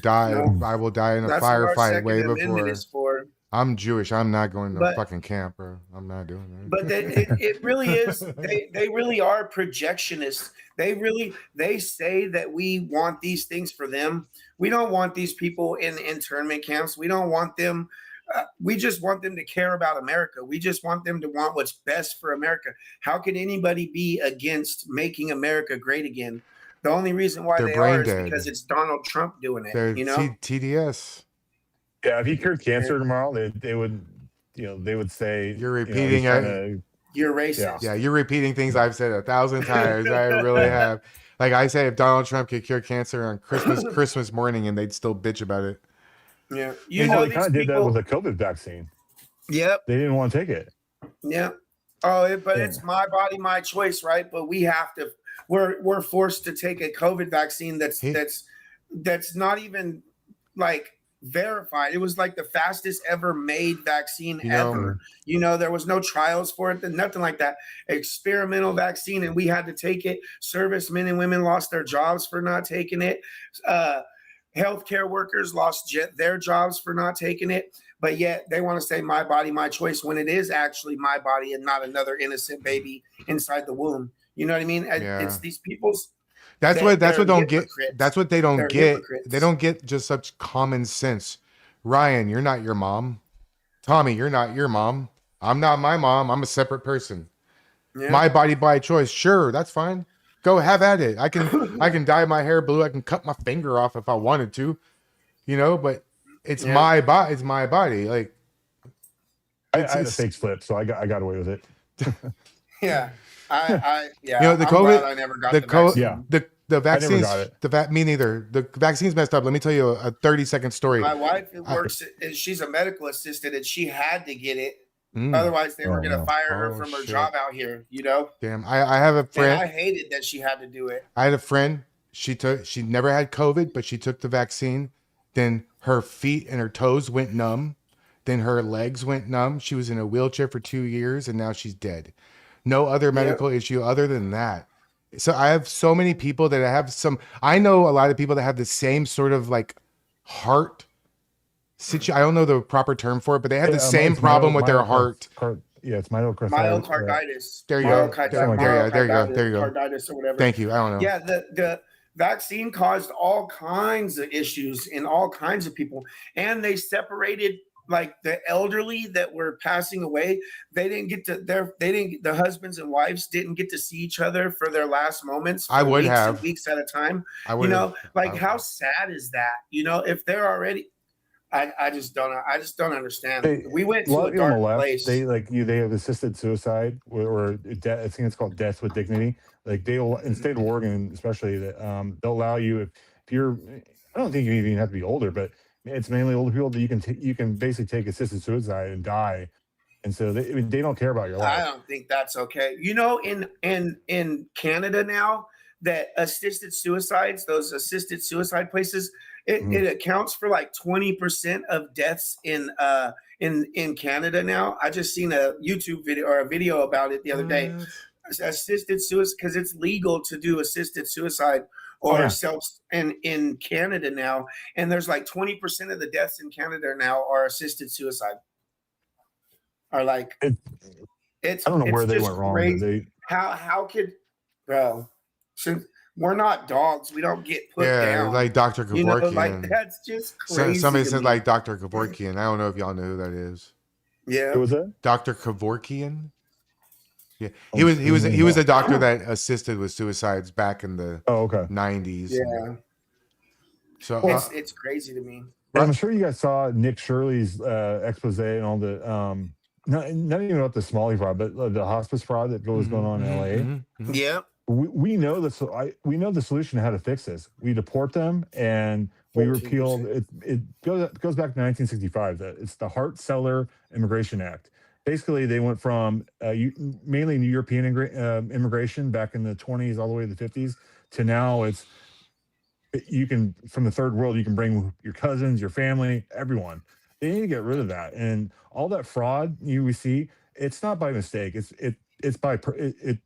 [SPEAKER 4] die.
[SPEAKER 5] No.
[SPEAKER 4] I will die in a
[SPEAKER 5] That's what our
[SPEAKER 4] firefight
[SPEAKER 5] Second
[SPEAKER 4] way
[SPEAKER 5] Amendment
[SPEAKER 4] before.
[SPEAKER 5] is for.
[SPEAKER 4] I'm Jewish. I'm not going to
[SPEAKER 5] But-
[SPEAKER 4] fucking camp, bro. I'm not doing that.
[SPEAKER 5] But it really is. They really are projectionists. They say that we want these things for them. We don't want these people in internment camps. We don't want them. We just want them to care about America. We just want them to want what's best for America. How could anybody be against making America great again? The only reason why
[SPEAKER 4] They're
[SPEAKER 5] they
[SPEAKER 4] brain
[SPEAKER 5] are is
[SPEAKER 4] dead.
[SPEAKER 5] because it's Donald Trump doing it.
[SPEAKER 4] They're TDS.
[SPEAKER 7] Yeah, if he cured cancer tomorrow, they would say
[SPEAKER 4] You're repeating it.
[SPEAKER 5] You're racist.
[SPEAKER 4] Yeah, you're repeating things I've said 1,000 times. I really have. Like I say, if Donald Trump could cure cancer on Christmas morning, and they'd still bitch about it.
[SPEAKER 5] Yeah.
[SPEAKER 7] They kind of did that with the COVID vaccine.
[SPEAKER 5] Yep.
[SPEAKER 7] They didn't want to take it.
[SPEAKER 5] Yeah. But it's my body, my choice, right? But we have to. We're forced to take a COVID vaccine that's not even like verified. It was like the fastest ever made vaccine ever. There was no trials for it, nothing like that. Experimental vaccine, and we had to take it. Servicemen and women lost their jobs for not taking it. Healthcare workers lost their jobs for not taking it. But yet they want to say my body, my choice, when it is actually my body and not another innocent baby inside the womb. You know what I mean?
[SPEAKER 4] Yeah.
[SPEAKER 5] It's these people's.
[SPEAKER 4] That's what
[SPEAKER 5] they're
[SPEAKER 4] don't get.
[SPEAKER 5] hypocrites.
[SPEAKER 4] That's what they don't
[SPEAKER 5] They're
[SPEAKER 4] get.
[SPEAKER 5] hypocrites.
[SPEAKER 4] They don't get just such common sense. Ryan, you're not your mom. Tommy, you're not your mom. I'm not my mom. I'm a separate person.
[SPEAKER 5] Yeah.
[SPEAKER 4] My body by choice. Sure, that's fine. Go have at it. I can dye my hair blue. I can cut my finger off if I wanted to. But it's my body. It's my body. Like
[SPEAKER 7] I had a fake slip, so I got away with it.
[SPEAKER 5] Yeah. The
[SPEAKER 4] the
[SPEAKER 5] I'm
[SPEAKER 4] COVID,
[SPEAKER 5] glad I never got the vaccine.
[SPEAKER 7] Yeah.
[SPEAKER 4] the vaccines.
[SPEAKER 7] got it.
[SPEAKER 4] Me neither. The vaccine's messed up. Let me tell you a 30-second story.
[SPEAKER 5] My wife works. She's a medical assistant, and she had to get it. Otherwise, they were going to fire her from her job out here.
[SPEAKER 4] Damn. I have a
[SPEAKER 5] And
[SPEAKER 4] friend.
[SPEAKER 5] I hated that she had to do it.
[SPEAKER 4] I had a friend. She never had COVID, but she took the vaccine. Then her feet and her toes went numb. Then her legs went numb. She was in a wheelchair for 2 years, and now she's dead. No other medical issue other than that. So I have so many people that have some. I know a lot of people that have the same sort of like heart situation. I don't know the proper term for it, but they have the same problem with their heart.
[SPEAKER 7] It's myocarditis.
[SPEAKER 5] Myocarditis.
[SPEAKER 4] There you go. There you go.
[SPEAKER 5] Myocarditis or whatever.
[SPEAKER 4] Thank you. I don't know.
[SPEAKER 5] Yeah, the vaccine caused all kinds of issues in all kinds of people, and they separated like the elderly that were passing away. They didn't get to the husbands and wives didn't get to see each other for their last moments.
[SPEAKER 4] I would
[SPEAKER 5] weeks
[SPEAKER 4] have
[SPEAKER 5] and weeks at a time.
[SPEAKER 4] I would.
[SPEAKER 5] How sad is that? If they're already. I just don't understand. We went to a dark place.
[SPEAKER 7] They have assisted suicide or I think it's called death with dignity. Like they'll in state of Oregon, especially that they'll allow you if you're. I don't think you even have to be older, but it's mainly older people that you can basically take assisted suicide and die, and so they don't care about your life.
[SPEAKER 5] I don't think that's okay. In Canada now, that assisted suicides, those assisted suicide places. It accounts for like 20% of deaths in Canada now. I just seen a YouTube video or a video about it the other day. Assisted suicide, because it's legal to do assisted suicide or in Canada now, and there's like 20% of the deaths in Canada now are assisted suicide. Are like it's.
[SPEAKER 7] I don't know where they went wrong.
[SPEAKER 5] How could, bro? We're not dogs. We don't get put down.
[SPEAKER 4] Like Dr. Kevorkian.
[SPEAKER 5] Like that's just crazy.
[SPEAKER 4] Somebody said like Dr. Kevorkian. I don't know if y'all know who that is.
[SPEAKER 5] Yeah.
[SPEAKER 7] Who was that?
[SPEAKER 4] Dr. Kevorkian. Yeah. He was a doctor that assisted with suicides back in the 90s.
[SPEAKER 5] Yeah.
[SPEAKER 4] So
[SPEAKER 5] it's crazy to me.
[SPEAKER 7] I'm sure you guys saw Nick Shirley's expose and all the not even about the Smalley fraud, but the hospice fraud that was going on in LA.
[SPEAKER 5] Yeah.
[SPEAKER 7] We know the solution to how to fix this. We deport them and we repealed it. It goes back to 1965. It's the Hart-Celler Immigration Act. Basically, they went from mainly European immigration back in the 20s all the way to the 50s to now you can, from the third world, you can bring your cousins, your family, everyone. They need to get rid of that. And all that fraud we see, it's not by mistake. It's by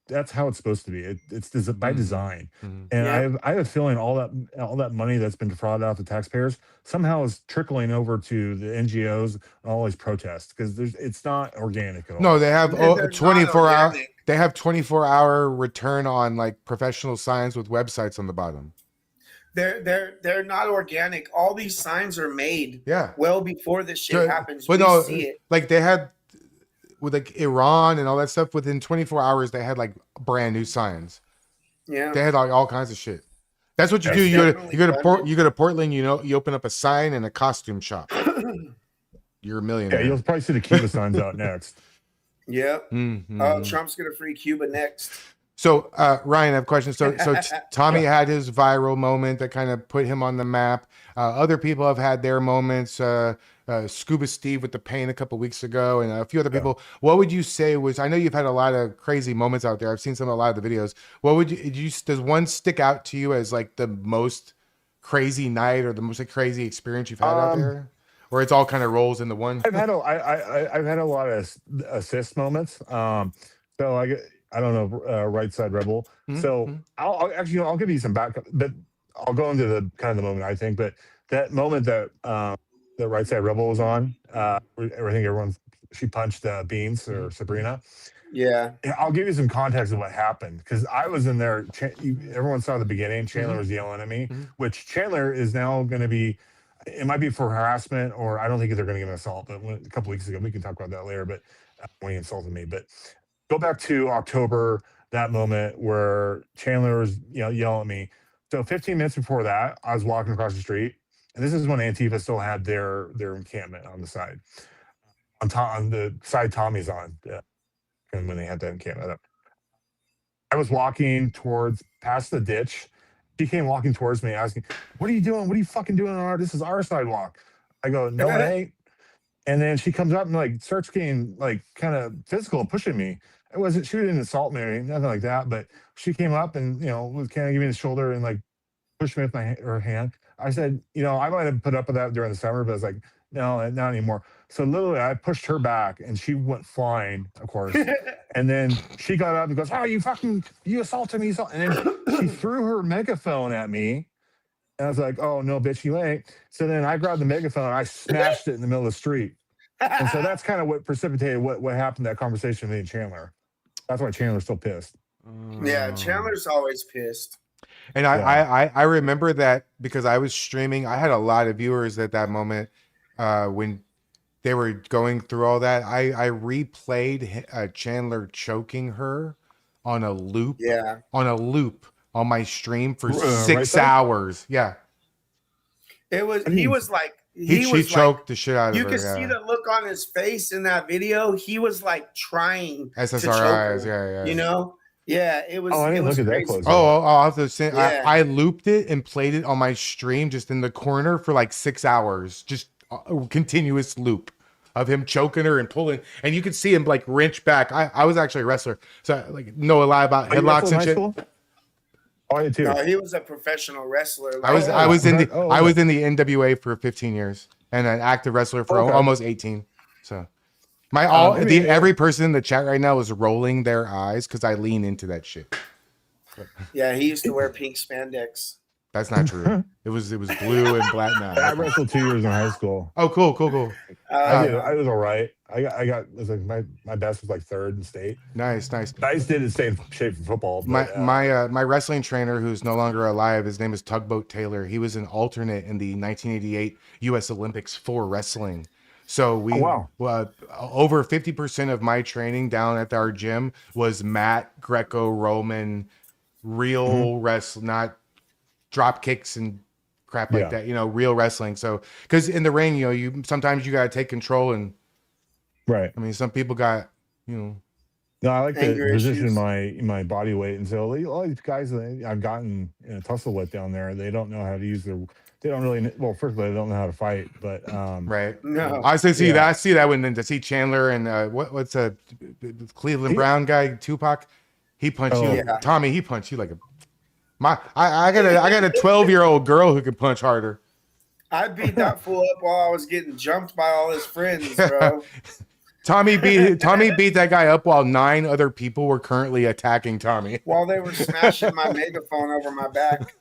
[SPEAKER 7] that's how it's supposed to be. It's by design. And I have a feeling all that money that's been defrauded out to taxpayers somehow is trickling over to the NGOs and all these protests because it's not organic at all.
[SPEAKER 4] No, they have 24 hour. They have 24-hour return on like professional signs with websites on the bottom.
[SPEAKER 5] They're not organic. All these signs are made well before this shit happens.
[SPEAKER 4] But
[SPEAKER 5] we see it.
[SPEAKER 4] Like they had with like Iran and all that stuff, within 24 hours, they had like brand new signs.
[SPEAKER 5] Yeah.
[SPEAKER 4] They had like all kinds of shit. That's what you do. You go to Portland, you open up a sign and a costume shop. You're a millionaire.
[SPEAKER 7] Yeah, you'll probably see the Cuba signs out next.
[SPEAKER 5] Yep. Trump's going to free Cuba next.
[SPEAKER 4] So, Ryan, I have a question. So Tommy had his viral moment that kind of put him on the map. Other people have had their moments. Scuba Steve with the pain a couple weeks ago, and a few other people. What would you say was? I know you've had a lot of crazy moments out there. I've seen a lot of the videos. What would does one stick out to you as like the most crazy night or the most crazy experience you've had out there, or it's all kind of rolls into one?
[SPEAKER 7] I've had a lot of assist moments. So I don't know, Right Side Rebel. So I'll give you some backup, but I'll go into the kind of the moment I think. But that moment that the Right Side Rebel was on, I think she punched Beans or Sabrina.
[SPEAKER 5] Yeah.
[SPEAKER 7] I'll give you some context of what happened because I was in there. Everyone saw the beginning. Chandler was yelling at me, which Chandler is now going to be. It might be for harassment, or I don't think they're going to get an assault. But a couple weeks ago, we can talk about that later. But when he insulted me, but. Go back to October, that moment where Chandler was yelling at me. So 15 minutes before that, I was walking across the street, and this is when Antifa still had their encampment on the side, on the side Tommy's on, and when they had that encampment up. I was walking past the ditch. She came walking towards me, asking, "What are you doing? What are you fucking doing this is our sidewalk?" I go, "No, it ain't." And then she comes up and like starts getting like kind of physical, pushing me. She didn't assault me or anything, nothing like that, but she came up and was kind of giving me the shoulder and like pushed me with her hand. I said, I might have put up with that during the summer, but I was like, no, not anymore. So literally, I pushed her back, and she went flying, of course. And then she got up and goes, "Oh, you assaulted me!" And then she threw her megaphone at me, and I was like, "Oh no, bitch, you ain't." So then I grabbed the megaphone, and I smashed it in the middle of the street. And so that's kind of what precipitated what happened, that conversation with me and Chandler. That's why Chandler's still pissed.
[SPEAKER 5] Yeah, Chandler's always pissed.
[SPEAKER 4] And I remember that because I was streaming. I had a lot of viewers at that moment when they were going through all that. I replayed Chandler choking her on a loop.
[SPEAKER 5] Yeah.
[SPEAKER 4] On my stream for
[SPEAKER 7] Right
[SPEAKER 4] 6 hours. Yeah.
[SPEAKER 5] It was. He was like.
[SPEAKER 4] He choked the shit out of her.
[SPEAKER 5] You could see the look on his face in that video. He was like trying to choke
[SPEAKER 4] SSRIs.
[SPEAKER 5] her,
[SPEAKER 4] Yeah.
[SPEAKER 5] you know. Yeah, it was.
[SPEAKER 7] Oh, I didn't look at that close.
[SPEAKER 4] I'll have to say,
[SPEAKER 5] Yeah.
[SPEAKER 4] I looped it and played it on my stream just in the corner for like 6 hours, just a continuous loop of him choking her and pulling, and you could see him like wrench back. I was actually a wrestler, so I like know a lot about headlocks and shit.
[SPEAKER 7] Oh, I did too.
[SPEAKER 5] No, he was a professional wrestler.
[SPEAKER 4] I was in the NWA for 15 years and an active wrestler for almost 18. So every person in the chat right now is rolling their eyes because I lean into that shit.
[SPEAKER 5] Yeah, he used to wear pink spandex.
[SPEAKER 4] That's not true. It was blue and black now.
[SPEAKER 7] I wrestled 2 years in high school.
[SPEAKER 4] Oh, cool.
[SPEAKER 7] I was all right. I was like my best was like third in state.
[SPEAKER 4] Nice.
[SPEAKER 7] I just didn't stay in shape for football. But,
[SPEAKER 4] my wrestling trainer, who's no longer alive, his name is Tugboat Taylor. He was an alternate in the 1988 U.S. Olympics for wrestling. So over 50% of my training down at our gym was mat, Greco-Roman, real wrestling, not drop kicks and crap like that. You know, real wrestling. So because in the ring, you sometimes you got to take control and.
[SPEAKER 7] Right.
[SPEAKER 4] I mean, some people got,
[SPEAKER 7] No, I like to position my body weight, and so all these guys that I've gotten in a tussle with down there, they don't know how to use they don't really. Well, first of all, they don't know how to fight, but
[SPEAKER 4] right.
[SPEAKER 5] No,
[SPEAKER 4] I see that. I see that when to see Chandler and what's a Cleveland Brown guy, Tupac. He punched you, Tommy. He punched you like I got a 12-year-old girl who can punch harder.
[SPEAKER 5] I beat that fool up while I was getting jumped by all his friends, bro.
[SPEAKER 4] Tommy beat that guy up while 9 other people were currently attacking Tommy.
[SPEAKER 5] While they were smashing my megaphone over my back.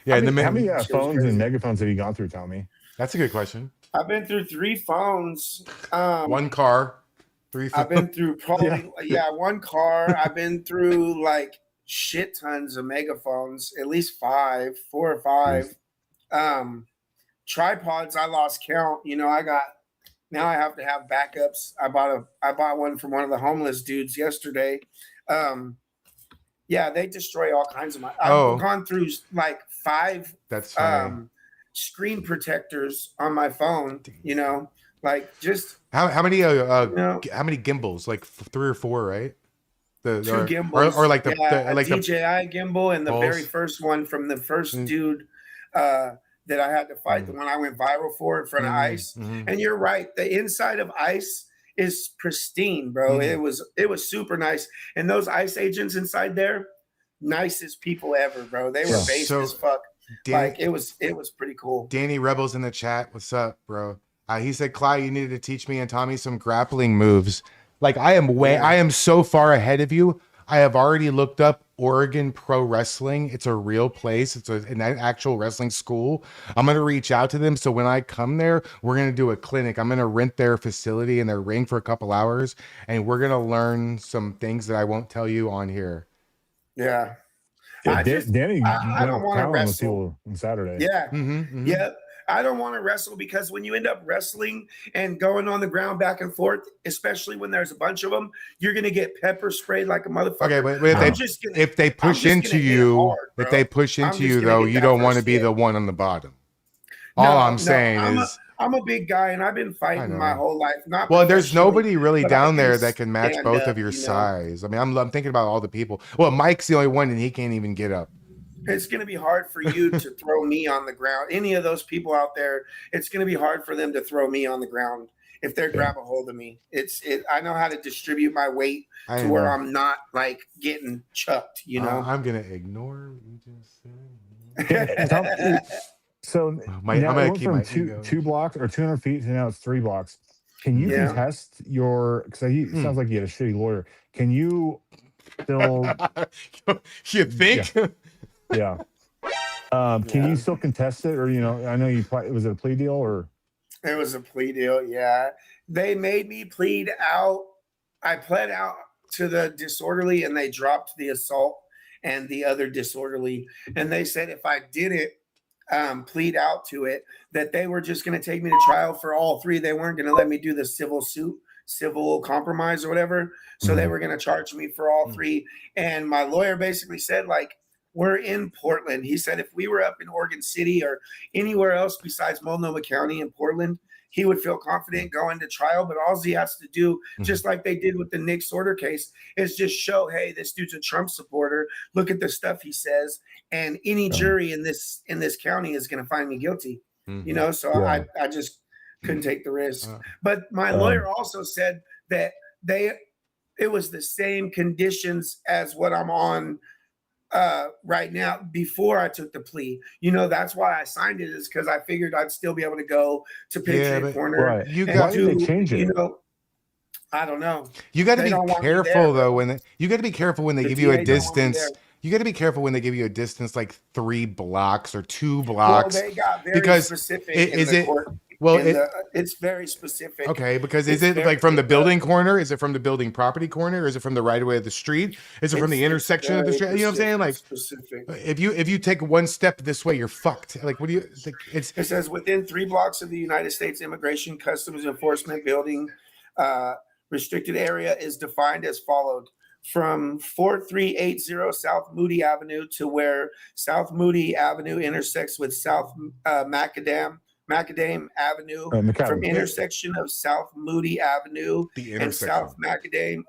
[SPEAKER 4] Yeah,
[SPEAKER 7] how many phones and megaphones have you gone through, Tommy?
[SPEAKER 4] That's a good question.
[SPEAKER 5] I've been through 3 phones.
[SPEAKER 4] 1 car, 3 phones.
[SPEAKER 5] I've been through probably 1 car. I've been through like shit tons of megaphones, at least 4 or 5. Tripods, I lost count. Now I have to have backups. I bought one from one of the homeless dudes yesterday. They destroy all kinds of my. I've gone through like 5.
[SPEAKER 4] That's funny.
[SPEAKER 5] Screen protectors on my phone. Like just
[SPEAKER 4] how many gimbals? Like 3 or 4, right?
[SPEAKER 5] 2 gimbals,
[SPEAKER 4] or like
[SPEAKER 5] a DJI gimbal, and the very first one from the first dude. That I had to fight, the one I went viral for in front of ICE. And you're right, the inside of ICE is pristine, bro. It was super nice. And those ICE agents inside there, nicest people ever, bro. They were based as fuck. It was pretty cool.
[SPEAKER 4] Danny Rebels in the chat. What's up, bro? He said, Clyde, you needed to teach me and Tommy some grappling moves. Like I am so far ahead of you. I have already looked up Oregon Pro Wrestling. It's a real place. It's an actual wrestling school. I'm going to reach out to them. So when I come there, we're going to do a clinic. I'm going to rent their facility and their ring for a couple hours. And we're going to learn some things that I won't tell you on here.
[SPEAKER 5] Yeah.
[SPEAKER 7] Danny,
[SPEAKER 5] I don't want to wrestle
[SPEAKER 7] on Saturday.
[SPEAKER 5] Yeah. Yeah. I don't want to wrestle because when you end up wrestling and going on the ground back and forth, especially when there's a bunch of them, you're going to get pepper sprayed like a motherfucker.
[SPEAKER 4] Okay, but if they push into you, though, you don't want to be the one on the bottom. All I'm saying is
[SPEAKER 5] I'm a big guy and I've been fighting my whole life.
[SPEAKER 4] There's nobody really down there that can match both of your size. I mean, I'm thinking about all the people. Well, Mike's the only one and he can't even get up.
[SPEAKER 5] It's going to be hard for you to throw me on the ground. Any of those people out there, it's going to be hard for them to throw me on the ground if they grab a hold of me. I know how to distribute my weight to where I'm not like getting chucked,
[SPEAKER 4] I'm going to ignore what you just said.
[SPEAKER 7] So
[SPEAKER 4] I'm
[SPEAKER 7] now it
[SPEAKER 4] gonna
[SPEAKER 7] went
[SPEAKER 4] keep
[SPEAKER 7] from
[SPEAKER 4] my
[SPEAKER 7] two
[SPEAKER 4] ego.
[SPEAKER 7] two blocks or 200 feet to now it's 3 blocks. Can you
[SPEAKER 5] Yeah.
[SPEAKER 7] contest your? Because it sounds like you had a shitty lawyer. Can you still?
[SPEAKER 4] You
[SPEAKER 7] Yeah,
[SPEAKER 4] think?
[SPEAKER 7] yeah. Can you still contest it, or I know was it a plea deal or?
[SPEAKER 5] It was a plea deal. Yeah. They made me plead out. I pled out to the disorderly and they dropped the assault and the other disorderly. And they said if I didn't plead out to it, that they were just going to take me to trial for all three. They weren't going to let me do the civil suit, civil compromise or whatever. So they were going to charge me for all three. And my lawyer basically said, like, we're in Portland. He said if we were up in Oregon City or anywhere else besides Multnomah County in Portland, he would feel confident going to trial. But all he has to do, just like they did with the Nick Sorter case, is just show, hey, this dude's a Trump supporter. Look at the stuff he says, and any jury in this county is going to find me guilty. So
[SPEAKER 7] Yeah.
[SPEAKER 5] I just couldn't take the risk. But my lawyer also said that it was the same conditions as what I'm on right now before I took the plea. That's why I signed it, is because I figured I'd still be able to go to Patriot Corner.
[SPEAKER 7] Right.
[SPEAKER 5] And
[SPEAKER 7] Why did they change it?
[SPEAKER 5] I don't know.
[SPEAKER 4] You got to
[SPEAKER 5] They
[SPEAKER 4] be
[SPEAKER 5] don't want me
[SPEAKER 4] careful
[SPEAKER 5] there,
[SPEAKER 4] though
[SPEAKER 5] bro.
[SPEAKER 4] you got to be careful when they
[SPEAKER 5] The
[SPEAKER 4] give you a
[SPEAKER 5] DA don't want me
[SPEAKER 4] distance.
[SPEAKER 5] there.
[SPEAKER 4] You got to be careful when they give you a distance like 3 blocks or 2
[SPEAKER 5] Well,
[SPEAKER 4] blocks.
[SPEAKER 5] they got very
[SPEAKER 4] because
[SPEAKER 5] specific
[SPEAKER 4] is
[SPEAKER 5] in the
[SPEAKER 4] it
[SPEAKER 5] court.
[SPEAKER 4] well
[SPEAKER 5] It's very specific.
[SPEAKER 4] okay, because is
[SPEAKER 5] It's
[SPEAKER 4] it like from the
[SPEAKER 5] very-
[SPEAKER 4] building corner? Is it from the building property corner? Or is it from the right of way of the street? Is it from the
[SPEAKER 5] It's
[SPEAKER 4] intersection of the
[SPEAKER 5] very
[SPEAKER 4] street? You know what I'm saying? Like
[SPEAKER 5] specific.
[SPEAKER 4] if you take one step this way, you're fucked. Like what do you like, it's
[SPEAKER 5] It says within 3 blocks of the United States Immigration Customs Enforcement building, restricted area is defined as followed: from 4380 South Moody Avenue to where South Moody Avenue intersects with South Macadam Avenue,
[SPEAKER 7] Macadam.
[SPEAKER 5] from intersection of South Moody Avenue
[SPEAKER 4] the
[SPEAKER 5] and
[SPEAKER 4] intersection.
[SPEAKER 5] South Macadam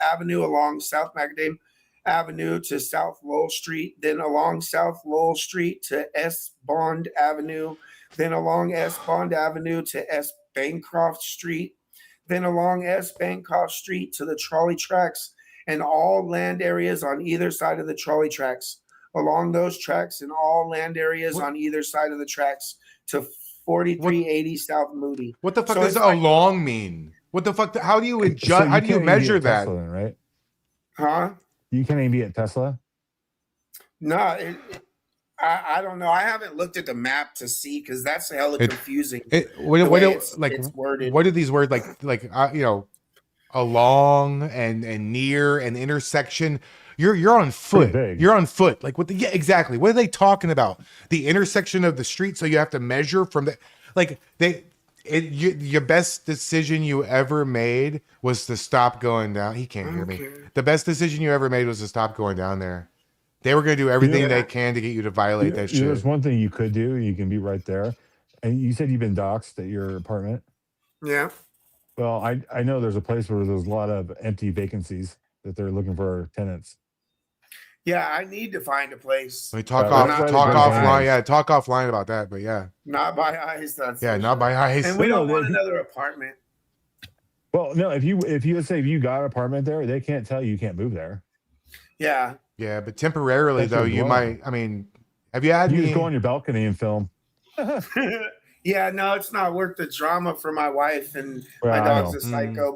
[SPEAKER 5] Avenue along South Macadam Avenue to South Lowell Street, then along South Lowell Street to S Bond Avenue, then along S Bond Avenue to S Bancroft Street, then along S Bancroft Street to the trolley tracks and all land areas on either side of the trolley tracks, along those tracks and all land areas on either side of the tracks to 4380 South Moody.
[SPEAKER 4] What the fuck
[SPEAKER 5] So
[SPEAKER 4] does
[SPEAKER 5] it's like-
[SPEAKER 4] along mean? What the fuck? How do you adjust?
[SPEAKER 7] So
[SPEAKER 4] how do you
[SPEAKER 7] can't even be
[SPEAKER 4] measure
[SPEAKER 7] at
[SPEAKER 4] that?
[SPEAKER 7] Tesla then, right?
[SPEAKER 5] Huh?
[SPEAKER 7] You can't even be at Tesla.
[SPEAKER 5] No, I don't know. I haven't looked at the map to see because that's hella confusing.
[SPEAKER 4] What
[SPEAKER 5] the way
[SPEAKER 4] it's
[SPEAKER 5] worded.
[SPEAKER 4] what are these words like along and near and intersection? You're on foot.
[SPEAKER 7] big.
[SPEAKER 4] You're on foot. Like yeah, exactly. What are they talking about? The intersection of the street. So you have to measure from your best decision you ever made was to stop going down. He can't hear me. The best decision you ever made was to stop going down there. They were going to do everything they can to get you to violate that shit.
[SPEAKER 7] There's one thing you could do. You can be right there. And you said you've been doxxed at your apartment.
[SPEAKER 5] Yeah.
[SPEAKER 7] Well, I know there's a place where there's a lot of empty vacancies that they're looking for tenants.
[SPEAKER 5] Yeah, I need to find a place.
[SPEAKER 4] We talk
[SPEAKER 7] That's why they bring
[SPEAKER 4] offline.
[SPEAKER 7] eyes.
[SPEAKER 4] Yeah, talk offline about that. But yeah,
[SPEAKER 5] Not by eyes. That's
[SPEAKER 4] yeah,
[SPEAKER 5] for
[SPEAKER 4] not
[SPEAKER 5] sure.
[SPEAKER 4] by eyes.
[SPEAKER 5] And we
[SPEAKER 7] Well,
[SPEAKER 5] don't
[SPEAKER 7] no,
[SPEAKER 5] want
[SPEAKER 7] they-
[SPEAKER 5] another apartment.
[SPEAKER 7] Well, no, if you got an apartment there, they can't tell you can't move there.
[SPEAKER 5] Yeah.
[SPEAKER 4] Yeah, but temporarily
[SPEAKER 7] That's
[SPEAKER 4] though,
[SPEAKER 7] your
[SPEAKER 4] you
[SPEAKER 7] dwelling.
[SPEAKER 4] might. I mean, have you had
[SPEAKER 7] You
[SPEAKER 4] any?
[SPEAKER 7] just go on your balcony and film.
[SPEAKER 5] Yeah, no, it's not worth the drama for my wife and
[SPEAKER 7] Well,
[SPEAKER 5] my
[SPEAKER 7] I
[SPEAKER 5] dog's
[SPEAKER 7] know.
[SPEAKER 5] a psycho,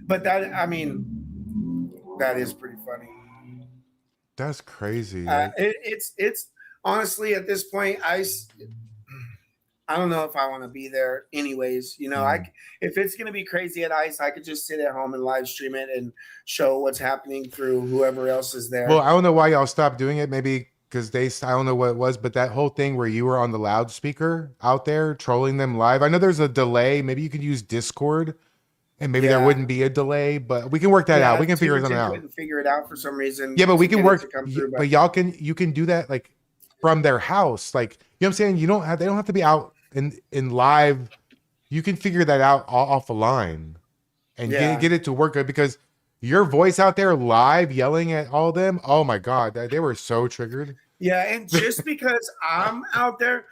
[SPEAKER 5] but that, I mean, that is pretty funny.
[SPEAKER 4] That's crazy.
[SPEAKER 5] It's honestly at this point, I don't know if I want to be there anyways. If it's going to be crazy at ICE, I could just sit at home and live stream it and show what's happening through whoever else is there.
[SPEAKER 4] Well, I don't know why y'all stopped doing it. Maybe because I don't know what it was, but that whole thing where you were on the loudspeaker out there trolling them live. I know there's a delay. Maybe you could use Discord and maybe there wouldn't be a delay, but we can work that out. We can figure something out.
[SPEAKER 5] Couldn't figure it out for some reason.
[SPEAKER 4] Yeah, but we
[SPEAKER 5] to
[SPEAKER 4] can
[SPEAKER 5] get it
[SPEAKER 4] work.
[SPEAKER 5] to come through,
[SPEAKER 4] But you can do that like from their house. Like, you know what I'm saying? They don't have to be out in live. You can figure that out off a line and get it to work good, because your voice out there live yelling at all them. Oh my God. They were so triggered.
[SPEAKER 5] Yeah. And just because I'm out there,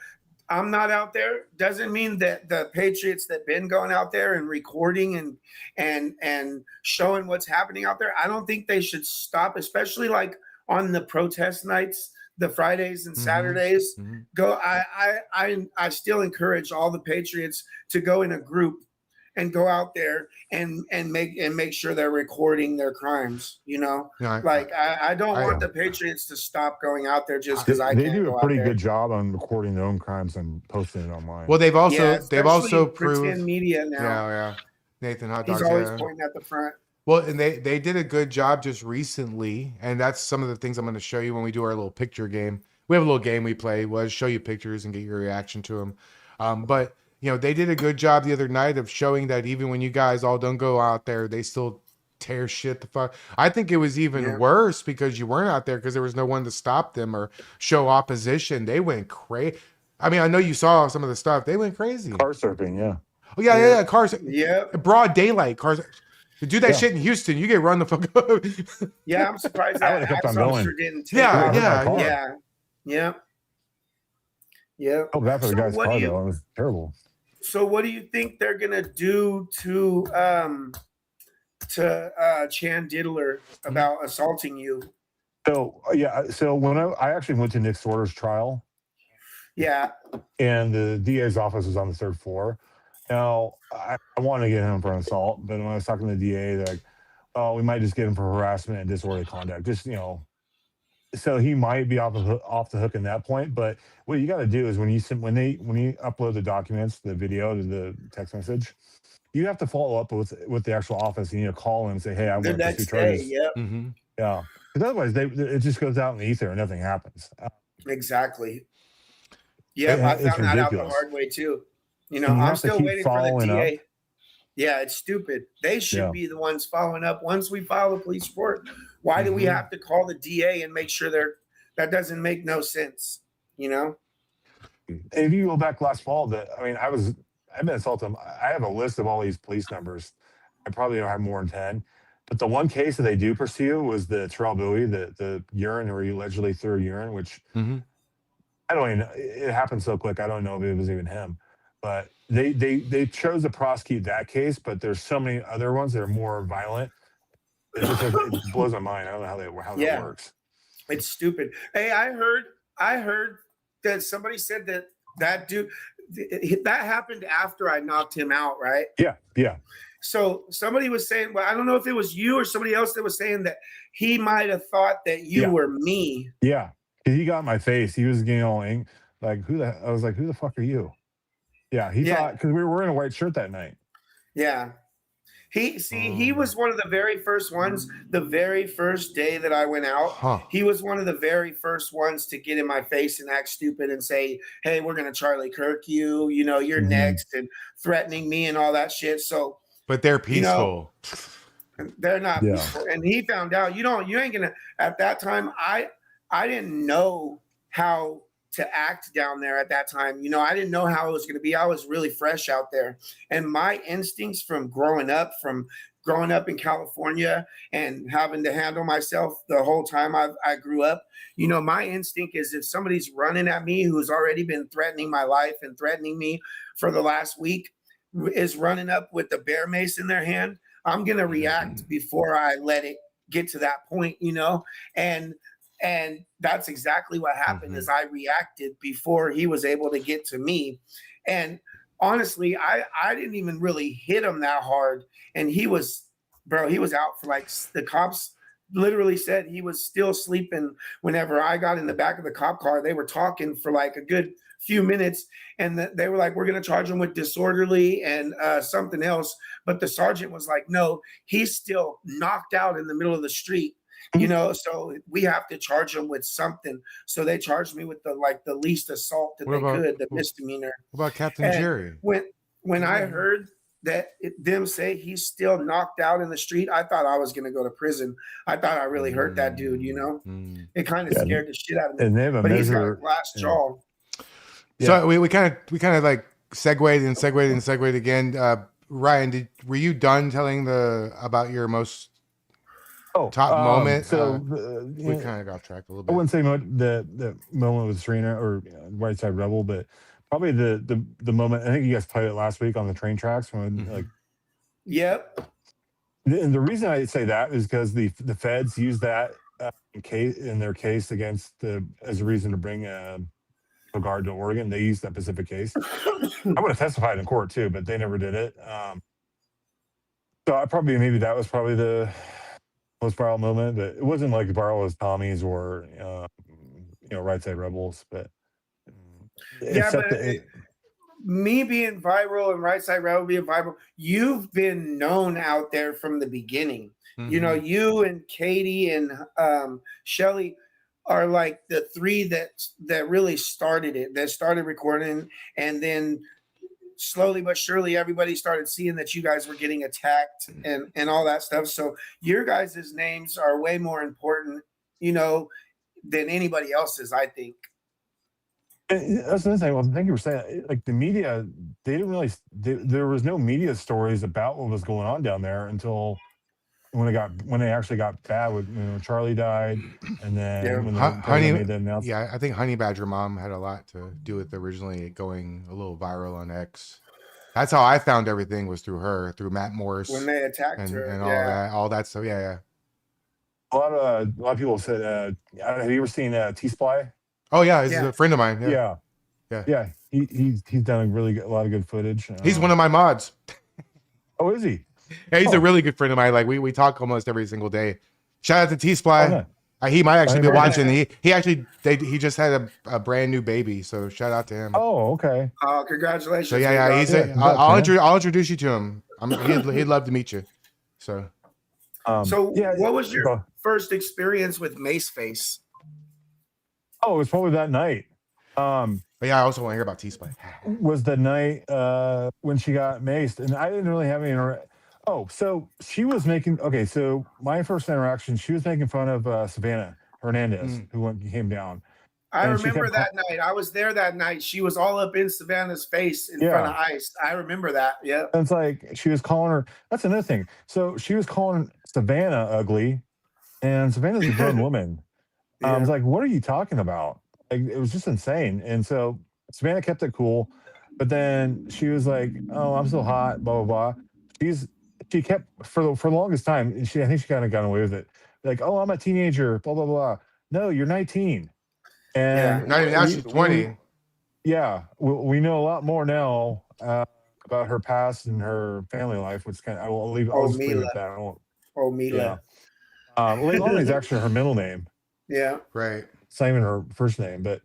[SPEAKER 5] I'm not out there, doesn't mean that the Patriots that been going out there and recording and showing what's happening out there, I don't think they should stop, especially like on the protest nights the Fridays and
[SPEAKER 4] Mhm.
[SPEAKER 5] Saturdays,
[SPEAKER 4] Mhm.
[SPEAKER 5] go. I still encourage all the Patriots to go in a group and go out there and make sure they're recording their crimes. You know,
[SPEAKER 4] Yeah,
[SPEAKER 5] like I don't
[SPEAKER 4] I,
[SPEAKER 5] want the Patriots to stop going out there just
[SPEAKER 7] They,
[SPEAKER 5] because I
[SPEAKER 7] they
[SPEAKER 5] can't
[SPEAKER 7] do a
[SPEAKER 5] go out
[SPEAKER 7] pretty
[SPEAKER 5] there.
[SPEAKER 7] good job on recording their own crimes and posting it online.
[SPEAKER 4] well, they've
[SPEAKER 5] Yeah,
[SPEAKER 4] also
[SPEAKER 5] especially
[SPEAKER 4] proved.
[SPEAKER 5] pretend media now.
[SPEAKER 4] Yeah. Nathan Hot
[SPEAKER 5] He's
[SPEAKER 4] Dogs.
[SPEAKER 5] always
[SPEAKER 4] Yeah.
[SPEAKER 5] pointing at the front.
[SPEAKER 4] Well, and they did a good job just recently, and that's some of the things I'm going to show you when we do our little picture game. We have a little game we play, was show you pictures and get your reaction to them. But you know, they did a good job the other night of showing that even when you guys all don't go out there, they still tear shit the fuck. I think it was even worse because you weren't out there because there was no one to stop them or show opposition. They went crazy. I mean, I know you saw some of the stuff. They went crazy.
[SPEAKER 7] Car surfing, yeah.
[SPEAKER 4] Oh yeah. Cars.
[SPEAKER 5] Yeah.
[SPEAKER 4] Broad daylight cars. To do that shit in Houston, you get run the fuck up.
[SPEAKER 5] Yeah, I'm surprised
[SPEAKER 7] I
[SPEAKER 5] that
[SPEAKER 7] would've kept on
[SPEAKER 5] Axel
[SPEAKER 7] going.
[SPEAKER 5] sure didn't take
[SPEAKER 4] Yeah,
[SPEAKER 5] off.
[SPEAKER 7] Yeah.
[SPEAKER 5] Yeah.
[SPEAKER 7] Oh, bad for the guy's
[SPEAKER 5] what
[SPEAKER 7] car
[SPEAKER 5] do you-
[SPEAKER 7] though. It was terrible.
[SPEAKER 5] So what do you think they're gonna do to Chan Diddler about assaulting you?
[SPEAKER 7] So so when I actually went to Nick Sorter's trial,
[SPEAKER 5] Yeah.
[SPEAKER 7] and the DA's office was on the 3rd floor. Now I wanted to get him for an assault, but when I was talking to the DA, they're like, "Oh, we might just get him for harassment and disorderly conduct." Just so he might be off the hook in that point. But what you got to do is when you upload the documents, the video to the text message, you have to follow up with the actual office. You need to call them and say, "Hey, I
[SPEAKER 5] The
[SPEAKER 7] want to pursue
[SPEAKER 5] next day.
[SPEAKER 7] charges."
[SPEAKER 5] Yep.
[SPEAKER 4] Mm-hmm.
[SPEAKER 7] Yeah, because otherwise it just goes out in the ether and nothing happens.
[SPEAKER 5] Exactly. Yeah, I
[SPEAKER 7] It's
[SPEAKER 5] found that out the
[SPEAKER 7] ridiculous.
[SPEAKER 5] hard way too.
[SPEAKER 7] And you
[SPEAKER 5] I'm
[SPEAKER 7] have to
[SPEAKER 5] still
[SPEAKER 7] keep
[SPEAKER 5] waiting for the
[SPEAKER 7] following up.
[SPEAKER 5] DA. Yeah, it's stupid. They should be the ones following up once we file a police report. Why do we have to call the DA and make sure that doesn't make no sense, you know?
[SPEAKER 7] And if you go back last fall, I've been assaulted. I have a list of all these police numbers. I probably don't have more than 10. But the one case that they do pursue was the Terrell Bowie, the urine where he allegedly threw urine, which I don't even know. It happened so quick. I don't know if it was even him. But they chose to prosecute that case, but there's so many other ones that are more violent. It blows my mind. I don't know how that works.
[SPEAKER 5] It's stupid. Hey, I heard that somebody said that dude that happened after I knocked him out, right?
[SPEAKER 7] Yeah.
[SPEAKER 5] So somebody was saying, well, I don't know if it was you or somebody else that was saying that he might have thought that you were me.
[SPEAKER 7] Yeah. He got in my face. He was getting all angry. Like, I was like, who the fuck are you? Yeah. He thought, because we were wearing a white shirt that night.
[SPEAKER 5] Yeah. He was one of the very first ones, the very first day that I went out. He was one of the very first ones to get in my face and act stupid and say, hey, we're going to Charlie Kirk you, you're next, and threatening me and all that shit. So,
[SPEAKER 4] but they're peaceful.
[SPEAKER 5] They're not peaceful. And he found out, you ain't going to, at that time, I didn't know how to act down there at that time. I didn't know how it was going to be. I was really fresh out there. And my instincts from growing up in California and having to handle myself the whole time I grew up, my instinct is if somebody's running at me who's already been threatening my life and threatening me for the last week is running up with the bear mace in their hand, I'm going to react before I let it get to that point, and that's exactly what happened is I reacted before he was able to get to me. And honestly, I didn't even really hit him that hard. And he was out for the cops literally said he was still sleeping whenever I got in the back of the cop car. They were talking for like a good few minutes and they were like, we're going to charge him with disorderly and something else. But the sergeant was like, no, he's still knocked out in the middle of the street. So we have to charge them with something. So they charged me with the least assault that the misdemeanor.
[SPEAKER 4] What about Captain Jerry?
[SPEAKER 5] When I heard that them say he's still knocked out in the street, I thought I was going to go to prison. I thought I really hurt that dude. It kind of scared the shit out of me.
[SPEAKER 7] And they have a
[SPEAKER 5] but he's got
[SPEAKER 7] measure.
[SPEAKER 5] a glass jaw.
[SPEAKER 4] So we kind of like segued again. Ryan, were you done telling about your most top moment?
[SPEAKER 7] So
[SPEAKER 4] we kind of got track a little bit.
[SPEAKER 7] I wouldn't say the moment with Serena or Right Side Rebel, but probably the moment. I think you guys played it last week on the train tracks when
[SPEAKER 5] Yep.
[SPEAKER 7] And the reason I say that is because the feds use that in their case against as a reason to bring Bogard to Oregon. They used that specific case. I would have testified in court too, but they never did it. So maybe that was probably the most viral moment, but it wasn't like viral as Tommy's or Right Side Rebels. But
[SPEAKER 5] yeah, but me being viral and Right Side Rebel being viral, you've been known out there from the beginning. Mm-hmm. You know, you and Katie and Shelly are like the three that really started it, that started recording, and then slowly but surely everybody started seeing that you guys were getting attacked and all that stuff. So your guys' names are way more important, than anybody else's, I think.
[SPEAKER 7] And that's another thing. Well, thank you for saying, like, the media, they didn't really, there was no media stories about what was going on down there until when they actually got bad with, Charlie died, and then when
[SPEAKER 4] Honey
[SPEAKER 7] made the announcement.
[SPEAKER 4] Yeah, I think Honey Badger Mom had a lot to do with originally going a little viral on X. That's how I found everything, was through her, through Matt Morse
[SPEAKER 5] when they attacked her
[SPEAKER 4] and all that. So yeah.
[SPEAKER 7] A lot of people said, have you ever seen T-Sply?
[SPEAKER 4] Oh yeah, he's a friend of mine.
[SPEAKER 7] Yeah. He's done a lot of good footage.
[SPEAKER 4] He's one of my mods.
[SPEAKER 7] Oh, is he?
[SPEAKER 4] Yeah, he's a really good friend of mine. Like we talk almost every single day. Shout out to T-Sply. He might actually be watching. He just had a brand new baby, so shout out to him.
[SPEAKER 7] Oh, okay.
[SPEAKER 5] Oh, congratulations.
[SPEAKER 4] So yeah. I'll introduce you to him. He'd love to meet you. So.
[SPEAKER 5] What was your first experience with Maceface?
[SPEAKER 7] Oh, it was probably that night.
[SPEAKER 4] But yeah, I also want to hear about T-Spy.
[SPEAKER 7] Was the night when she got maced, and I didn't really have any. So she was making. Okay, so my first interaction, she was making fun of Savannah Hernandez, who came down.
[SPEAKER 5] I remember that night. I was there that night. She was all up in Savannah's face in front of Ice. I remember that. Yeah.
[SPEAKER 7] And it's like she was calling her. That's another thing. So she was calling Savannah ugly, and Savannah's a grown woman. I was like, what are you talking about? Like, it was just insane. And so Savannah kept it cool, but then she was like, oh, I'm so hot, blah, blah, blah. She kept, for the longest time, I think she kind of got away with it. Like, oh, I'm a teenager, blah, blah, blah. No, you're 19. And
[SPEAKER 4] now she's 20.
[SPEAKER 7] We know a lot more now about her past and her family life, which I'll leave with that.
[SPEAKER 5] Mila.
[SPEAKER 7] Leilani is actually her middle name.
[SPEAKER 4] Yeah. Right.
[SPEAKER 7] It's not even her first name, but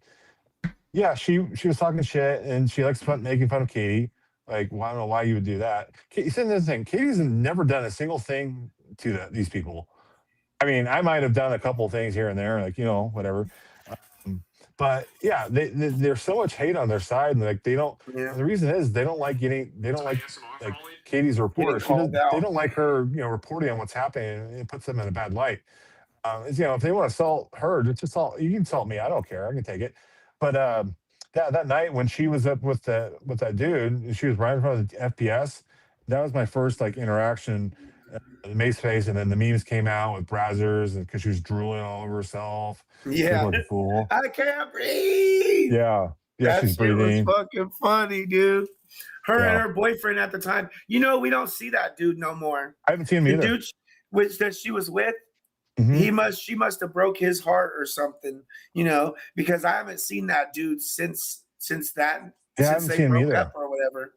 [SPEAKER 7] yeah, she was talking shit, and she likes making fun of Katie. Like, well, I don't know why you would do that. Saying this thing, Katie's never done a single thing to these people. I mean, I might have done a couple things here and there, like, whatever. But yeah, there's so much hate on their side, and like they don't. Yeah. The reason is they don't like Katie's reporter. They don't like her, reporting on what's happening. It puts them in a bad light. If they want to assault her, just assault. You can assault me. I don't care. I can take it. But that night when she was up with that dude, and she was right in front of the FPS. That was my first interaction. Maceface, and then the memes came out with Brazzers, and because she was drooling all over herself.
[SPEAKER 5] Yeah,
[SPEAKER 7] like a fool.
[SPEAKER 5] I can't breathe.
[SPEAKER 7] Yeah,
[SPEAKER 5] she's breathing. Was fucking funny, dude. Her and her boyfriend at the time. We don't see that dude no more.
[SPEAKER 7] I haven't seen him either.
[SPEAKER 5] The dude that she was with.
[SPEAKER 7] Mm-hmm.
[SPEAKER 5] She must have broke his heart or something, because I haven't seen that dude since that.
[SPEAKER 7] Yeah, I haven't seen him either.
[SPEAKER 5] Or whatever.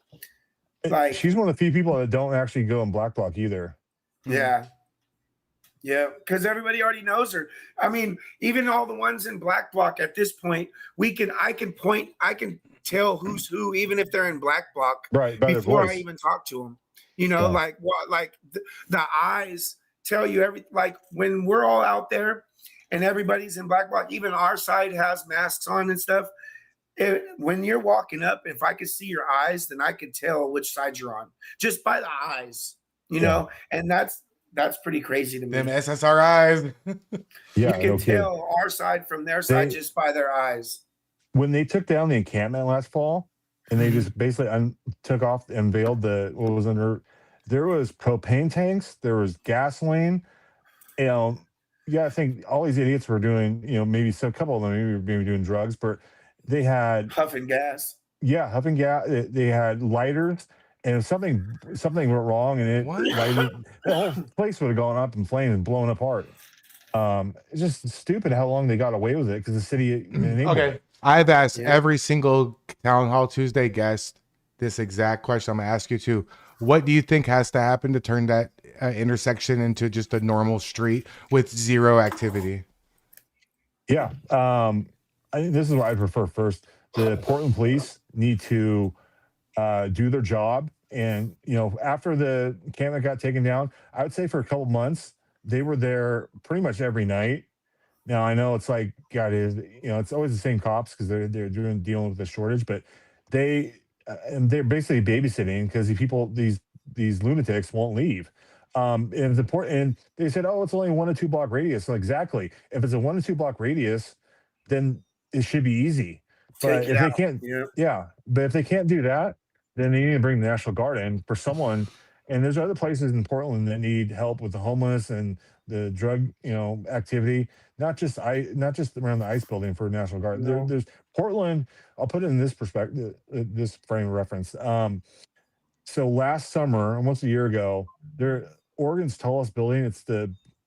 [SPEAKER 7] Like, she's one of the few people that don't actually go in Black Bloc either.
[SPEAKER 5] Yeah. Yeah, because everybody already knows her. I mean, even all the ones in Black Bloc at this point, I can tell who's who, even if they're in Black Bloc,
[SPEAKER 7] right?
[SPEAKER 5] Before I even talk to them, like what, like the eyes tell you everything. Like when we're all out there and everybody's in Black Bloc, even our side has masks on and stuff. When you're walking up, if I could see your eyes, then I could tell which side you're on just by the eyes, know, and that's pretty crazy to me.
[SPEAKER 4] Them SSR eyes.
[SPEAKER 7] Yeah,
[SPEAKER 5] you can tell our side from their side just by their eyes.
[SPEAKER 7] When they took down the encampment last fall, and they just basically unveiled what was under. There was propane tanks. There was gasoline. I think all these idiots were doing. Maybe a couple of them maybe doing drugs, but they had
[SPEAKER 5] huffing gas.
[SPEAKER 7] Yeah, huffing gas. They had lighters. And if something went wrong, and the whole place would have gone up in flames and blown apart. It's just stupid how long they got away with it because the city enabled
[SPEAKER 4] Okay.
[SPEAKER 7] it.
[SPEAKER 4] I've asked
[SPEAKER 5] Yeah.
[SPEAKER 4] every single Town Hall Tuesday guest this exact question. I'm going to ask you too. What do you think has to happen to turn that intersection into just a normal street with zero activity?
[SPEAKER 7] Yeah. I think this is what I prefer first. The Portland police need to do their job. And, after the camera got taken down, I would say for a couple months, they were there pretty much every night. Now I know it's like God is, it's always the same cops because they're dealing with the shortage, but and they're basically babysitting because these lunatics won't leave. And the port and they said, oh, it's only 1 to 2 block radius. So exactly, if it's a 1 to 2 block radius, then it should be easy. But
[SPEAKER 5] Take it
[SPEAKER 7] if they
[SPEAKER 5] out.
[SPEAKER 7] can't,
[SPEAKER 5] Yeah.
[SPEAKER 7] but if they can't do that, then they need to bring the National Guard in for someone. And there's other places in Portland that need help with the homeless and the drug, activity. Not just around the ice building for National Guard.
[SPEAKER 5] No.
[SPEAKER 7] There's Portland. I'll put it in this perspective, this frame of reference. So last summer, almost a year ago, Oregon's tallest building. It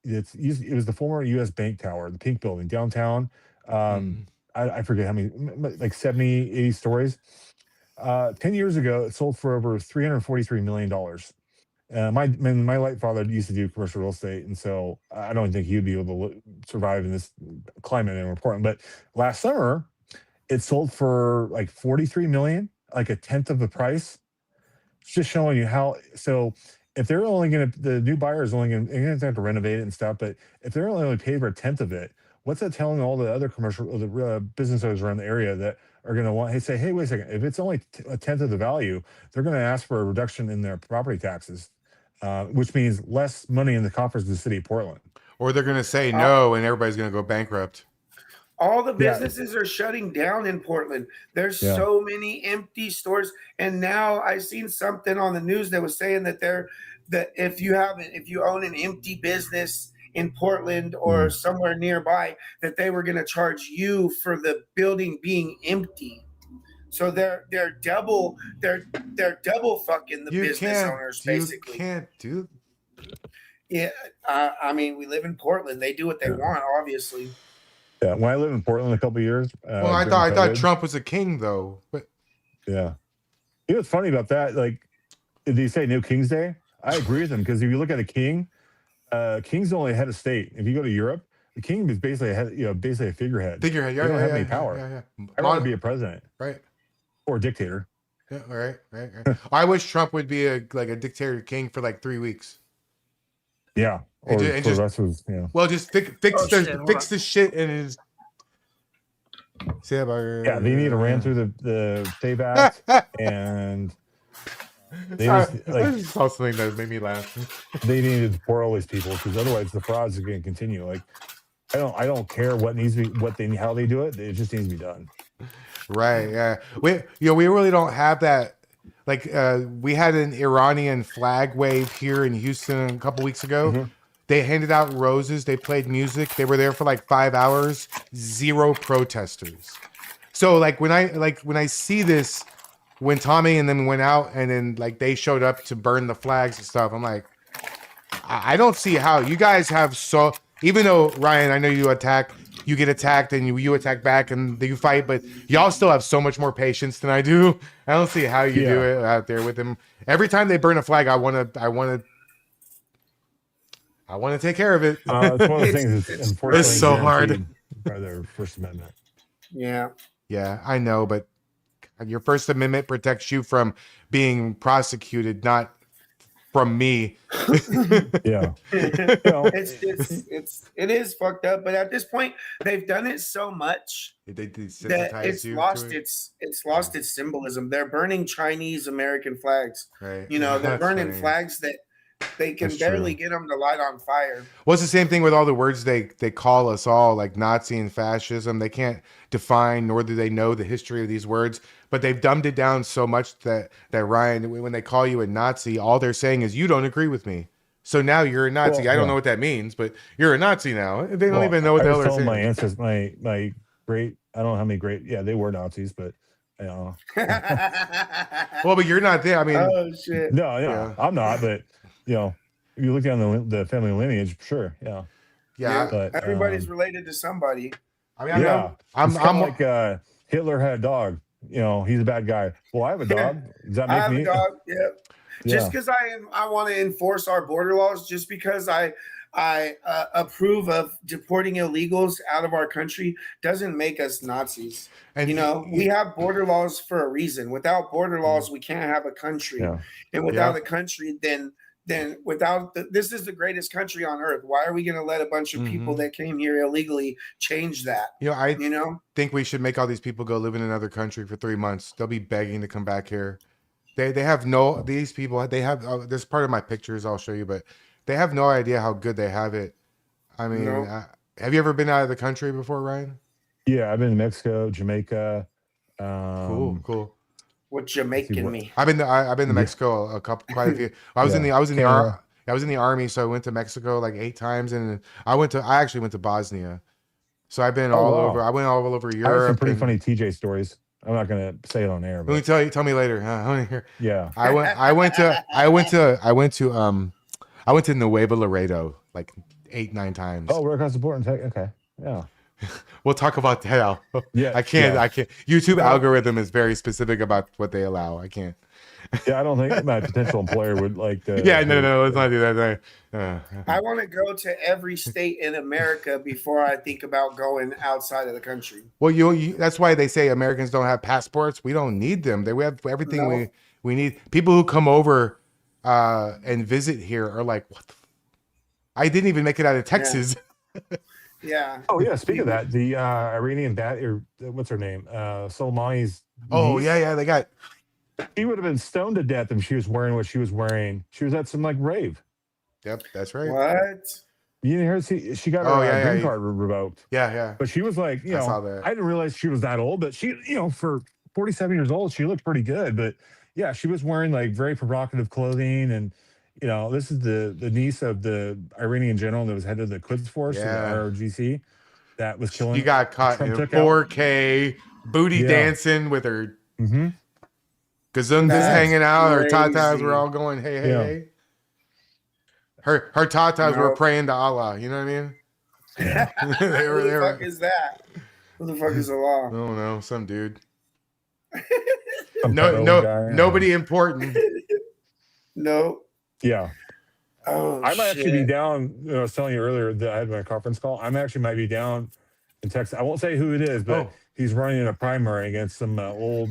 [SPEAKER 7] was the former U.S. Bank Tower, the Pink Building downtown. I forget how many, like 70, 80 stories. 10 years ago, it sold for over $343 million. My late father used to do commercial real estate, and so I don't think he'd be able to survive in this climate in Portland. But last summer, it sold for like 43 million, like a tenth of the price. It's just showing you how. So if they're only the new buyer is only going to have to renovate it and stuff, but if they're only paid for a tenth of it, what's that telling all the other commercial or the business owners around the area that are going to say, hey, wait a second, if it's only a tenth of the value, they're going to ask for a reduction in their property taxes, which means less money in the coffers of the city of Portland.
[SPEAKER 4] Or they're going to say no and everybody's going to go bankrupt.
[SPEAKER 5] All the businesses are shutting down in Portland. There's so many empty stores. And now I seen something on the news that was saying that if you own an empty business in Portland or somewhere nearby, that they were going to charge you for the building being empty. So they're double fucking the business owners basically.
[SPEAKER 4] You can't do.
[SPEAKER 5] Yeah, I mean, we live in Portland. They do what they want, obviously.
[SPEAKER 7] Yeah, when I lived in Portland a couple of years.
[SPEAKER 4] Well, I thought Trump was a king, though. But
[SPEAKER 7] yeah, what's funny about that? Like, did you say no King's Day? I agree with him because if you look at a king, king's only head of state. If you go to Europe, the king is basically basically a figurehead.
[SPEAKER 4] Figurehead, yeah,
[SPEAKER 7] they don't have any
[SPEAKER 4] yeah,
[SPEAKER 7] power.
[SPEAKER 4] Yeah.
[SPEAKER 7] I want to be a president,
[SPEAKER 4] right,
[SPEAKER 7] or a dictator.
[SPEAKER 4] Yeah, right. I wish Trump would be a dictator king for like 3 weeks.
[SPEAKER 7] Yeah. Or
[SPEAKER 4] and just,
[SPEAKER 7] that's was,
[SPEAKER 4] well, just fix the shit in his.
[SPEAKER 7] Yeah, they need to ran through the Save Act, and they
[SPEAKER 4] I just saw something that made me laugh.
[SPEAKER 7] They need to deport all these people because otherwise the frauds are going to continue. Like, I don't care what needs to be, how they do it. It just needs to be done.
[SPEAKER 4] Right. Yeah. We really don't have that. Like, we had an Iranian flag wave here in Houston a couple weeks ago. Mm-hmm. They handed out roses. They played music. They were there for like 5 hours. 0 protesters. So like when I see this, when Tommy and them went out and then like they showed up to burn the flags and stuff, I'm like, I don't see how you guys have even though Ryan, I know you get attacked and you attack back and you fight, but y'all still have so much more patience than I do. I don't see how you do it out there with them. Every time they burn a flag, I want to take care of it.
[SPEAKER 7] It's one of the things that's unfortunately
[SPEAKER 4] it's so hard
[SPEAKER 7] by their First Amendment.
[SPEAKER 4] Yeah, I know, but your First Amendment protects you from being prosecuted, not from me.
[SPEAKER 7] Yeah.
[SPEAKER 5] It is fucked up, but at this point they've done it so much that it's lost its symbolism. They're burning Chinese American flags.
[SPEAKER 4] Right.
[SPEAKER 5] They're burning flags that they can barely get them to light on fire.
[SPEAKER 4] Well, it's the same thing with all the words they call us all, like Nazi and fascism. They can't define, nor do they know the history of these words, but they've dumbed it down so much that Ryan, when they call you a Nazi, all they're saying is you don't agree with me. So now you're a Nazi. Well, I don't know what that means, but you're a Nazi now. They don't even know what the hell they're saying.
[SPEAKER 7] My ancestors, my great, I don't know how many great, they were Nazis, but
[SPEAKER 4] well, but you're not there. I mean,
[SPEAKER 5] oh shit.
[SPEAKER 7] No, I'm not, but if you look down the family lineage, sure, yeah.
[SPEAKER 4] Yeah,
[SPEAKER 7] But
[SPEAKER 5] everybody's related to somebody.
[SPEAKER 4] I mean,
[SPEAKER 7] yeah,
[SPEAKER 4] I'm
[SPEAKER 7] it's kind of like Hitler had a dog. He's a bad guy. Well, I have a dog. Does that
[SPEAKER 5] I
[SPEAKER 7] make
[SPEAKER 5] have
[SPEAKER 7] me?
[SPEAKER 5] a dog. Yeah. Just
[SPEAKER 7] Yeah.
[SPEAKER 5] because I want to enforce our border laws, just because I approve of deporting illegals out of our country, doesn't make us Nazis.
[SPEAKER 4] and
[SPEAKER 5] We have border laws for a reason. Without border laws, we can't have a country,
[SPEAKER 7] Yeah.
[SPEAKER 5] and without a country, then this is the greatest country on earth. Why are we going to let a bunch of people that came here illegally change that?
[SPEAKER 4] I think we should make all these people go live in another country for 3 months. They'll be begging to come back here. They have these people, they have this part of my pictures I'll show you, but they have no idea how good they have it. I mean, have you ever been out of the country before, Ryan?
[SPEAKER 7] Yeah, I've been to Mexico, Jamaica.
[SPEAKER 4] Cool.
[SPEAKER 5] What Jamaican me?
[SPEAKER 4] I've been to Mexico quite a few. I was in the army, so I went to Mexico like 8 times, and I actually went to Bosnia. So I've been all over. I went all over Europe.
[SPEAKER 7] I have some pretty funny TJ stories. I'm not gonna say it on air. But...
[SPEAKER 4] Let me tell me later. Huh?
[SPEAKER 7] Yeah.
[SPEAKER 4] I went to Nuevo Laredo like 8-9 times.
[SPEAKER 7] Oh, we're across the border. Okay. Yeah.
[SPEAKER 4] We'll talk about that.
[SPEAKER 7] Yeah.
[SPEAKER 4] I can't. YouTube algorithm is very specific about what they allow. I can't.
[SPEAKER 7] Yeah, I don't think my potential employer would like to.
[SPEAKER 4] Yeah, no, let's not do that.
[SPEAKER 5] I want to go to every state in America before I think about going outside of the country.
[SPEAKER 4] Well, that's why they say Americans don't have passports. We don't need them. We have everything we need. People who come over and visit here are like, what the I didn't even make it out of Texas.
[SPEAKER 5] Yeah.
[SPEAKER 7] Oh, yeah. Speaking of that, the Iranian what's her name? Soleimani's
[SPEAKER 4] niece. Yeah. They got...
[SPEAKER 7] She would have been stoned to death if she was wearing what she was wearing. She was at some rave.
[SPEAKER 4] Yep, that's right.
[SPEAKER 5] What?
[SPEAKER 7] You didn't hear she got her green card revoked.
[SPEAKER 4] Yeah.
[SPEAKER 7] But she was like, I saw that. I didn't realize she was that old, but she, for 47 years old, she looked pretty good. But yeah, she was wearing very provocative clothing. And, this is the niece of the Iranian general that was head of the Quds Force, the ROGC, that was killing.
[SPEAKER 4] She got caught in 4K, booty dancing with her gazungas hanging out. Her tatas were all going, hey. Her tatas were praying to Allah. You know what I mean?
[SPEAKER 5] Yeah. Who the fuck is that? Who the fuck is Allah?
[SPEAKER 4] I don't know. Some dude. Nobody important.
[SPEAKER 5] No.
[SPEAKER 7] Yeah.
[SPEAKER 5] Oh,
[SPEAKER 7] I might actually be down. I was telling you earlier that I had my conference call. I might be down in Texas. I won't say who it is, but he's running in a primary against some old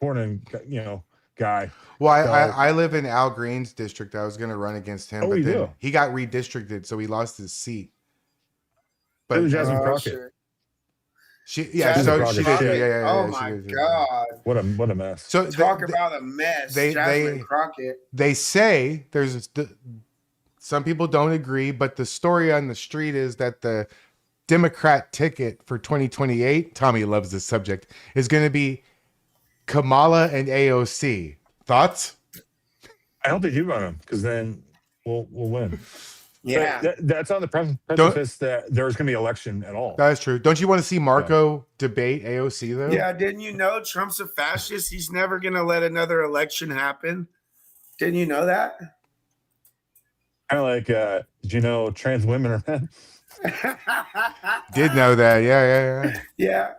[SPEAKER 7] corn guy.
[SPEAKER 4] Well, I live in Al Green's district. I was going to run against him, but then he got redistricted, so he lost his seat. But
[SPEAKER 7] it was Jasmine Crockett.
[SPEAKER 4] She did.
[SPEAKER 5] Oh my God!
[SPEAKER 7] What a mess.
[SPEAKER 5] So talk about a mess. Jasmine Crockett.
[SPEAKER 4] They say some people don't agree, but the story on the street is that the Democrat ticket for 2028, Tommy loves this subject, is going to be Kamala and AOC. Thoughts?
[SPEAKER 7] I hope they do run them, because then we'll win.
[SPEAKER 5] Yeah,
[SPEAKER 7] that's on the precipice that there's going to be election at all.
[SPEAKER 4] That's true. Don't you want to see Marco debate AOC though?
[SPEAKER 5] Yeah, didn't you know Trump's a fascist? He's never going to let another election happen. Didn't you know that?
[SPEAKER 7] Kind of like, did you know trans women are men?
[SPEAKER 4] Did know that? Yeah.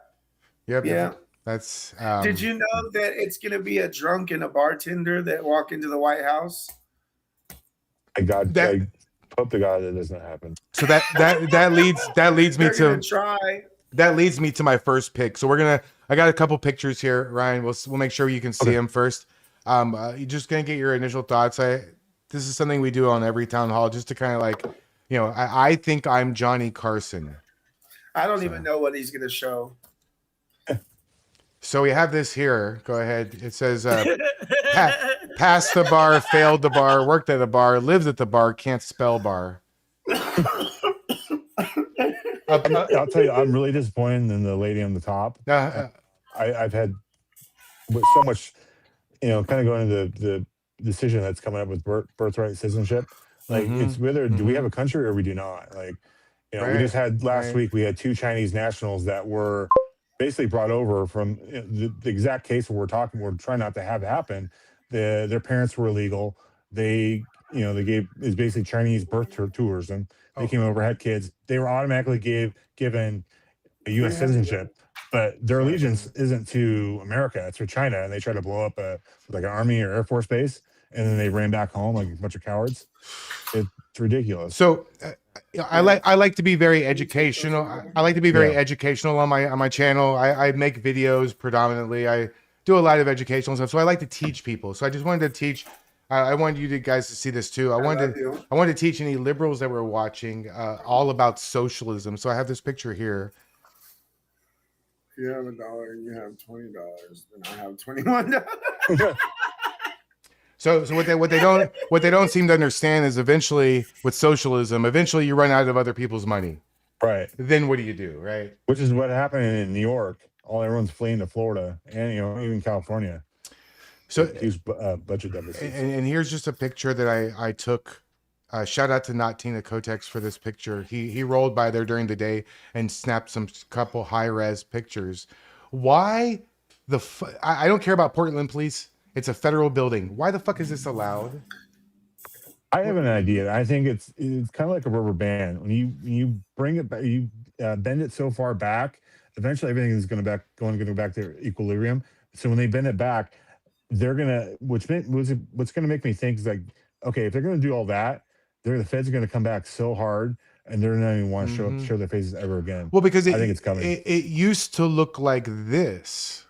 [SPEAKER 5] Yep.
[SPEAKER 4] Yeah. That's.
[SPEAKER 5] Did you know that it's going to be a drunk and a bartender that walk into the White House?
[SPEAKER 7] I hope to God that doesn't happen.
[SPEAKER 4] So that leads me to
[SPEAKER 5] try.
[SPEAKER 4] That leads me to my first pick. So I got a couple pictures here, Ryan. We'll make sure you can see them first. You're just gonna get your initial thoughts. This is something we do on every town hall, just to kind of I think I'm Johnny Carson.
[SPEAKER 5] I don't even know what he's gonna show.
[SPEAKER 4] So we have this here. Go ahead. It says, passed the bar, failed the bar, worked at a bar, lives at the bar, can't spell bar.
[SPEAKER 7] I'll tell you, I'm really disappointed in the lady on the top. I've had so much, kind of going into the decision that's coming up with birthright citizenship. It's whether do we have a country or we do not. We just had last week, we had 2 Chinese nationals that were basically brought over from the exact case we're trying not to have happen. Their parents were illegal. They they gave is basically Chinese birth tourism. They
[SPEAKER 4] Oh.
[SPEAKER 7] came over, had kids. They were automatically given a U.S. citizenship, but their allegiance isn't to America; it's to China. And they tried to blow up like an army or air force base, and then they ran back home like a bunch of cowards. It's ridiculous.
[SPEAKER 4] So I like to be very educational. I like to be very educational on my channel. I make videos predominantly. I do a lot of educational stuff. So I like to teach people. So I just wanted to teach. I wanted you guys to see this too. I wanted to teach any liberals that were watching all about socialism. So I have this picture here.
[SPEAKER 5] If you have $1 and you have $20, then I have $21.
[SPEAKER 4] So what they don't seem to understand is eventually with socialism, eventually you run out of other people's money.
[SPEAKER 7] Right.
[SPEAKER 4] Then what do you do, right?
[SPEAKER 7] Which is what happened in New York. Everyone's fleeing to Florida and even California.
[SPEAKER 4] So
[SPEAKER 7] huge budget deficits.
[SPEAKER 4] And here's just a picture that I took. Shout out to Not Tina Kotex for this picture. He rolled by there during the day and snapped some couple high res pictures. Why I don't care about Portland police. It's a federal building. Why the fuck is this allowed?
[SPEAKER 7] I have an idea. I think it's kind of like a rubber band. When you bring it back, you bend it so far back, eventually everything is going to go back to equilibrium. So when they bend it back, they're gonna what's going to make me think is like, okay, if they're going to do all that, the feds are going to come back so hard, and they're not even want to show their faces ever again.
[SPEAKER 4] Well, because
[SPEAKER 7] I think it's coming.
[SPEAKER 4] It used to look like this.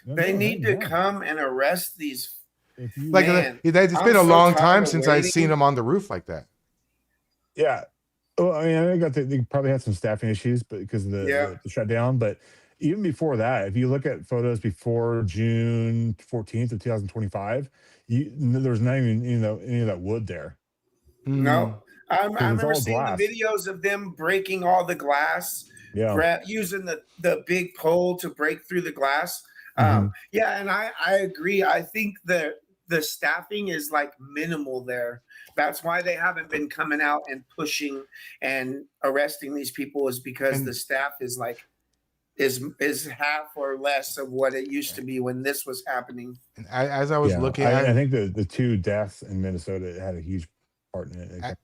[SPEAKER 5] They need to come and arrest these.
[SPEAKER 4] It's been a long time since I've seen them on the roof like that.
[SPEAKER 7] Yeah. Well, I mean, they probably had some staffing issues, but because of the shutdown. But even before that, if you look at photos before June 14th of 2025, there was not even any of that wood there.
[SPEAKER 5] No, I remember seeing the videos of them breaking all the glass. Yeah, using the big pole to break through the glass. Yeah, and I agree. I think that the staffing is like minimal there. That's why they haven't been coming out and pushing and arresting these people, is because the staff is half or less of what it used to be when this was happening.
[SPEAKER 4] And as I was looking,
[SPEAKER 7] I think the 2 deaths in Minnesota had a huge part in it.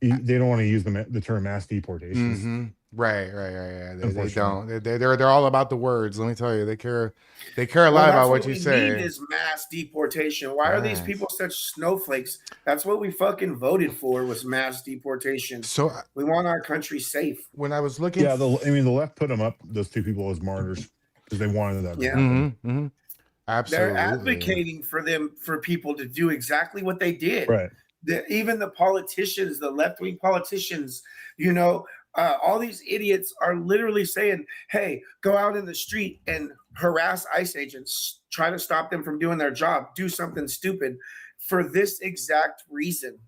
[SPEAKER 7] They don't want to use the term mass deportations.
[SPEAKER 4] Right. They don't. They're all about the words. Let me tell you, they care a lot about what you say.
[SPEAKER 5] Need is mass deportation. Why are these people such snowflakes? That's what we fucking voted for, was mass deportation.
[SPEAKER 4] So
[SPEAKER 5] we want our country safe.
[SPEAKER 4] When I was looking,
[SPEAKER 7] the left put them up, those 2 people, as martyrs because they wanted that.
[SPEAKER 4] Yeah, absolutely.
[SPEAKER 5] They're advocating for people to do exactly what they did.
[SPEAKER 7] Right.
[SPEAKER 5] Even the politicians, the left-wing politicians, all these idiots are literally saying, hey, go out in the street and harass ICE agents, try to stop them from doing their job, do something stupid for this exact reason.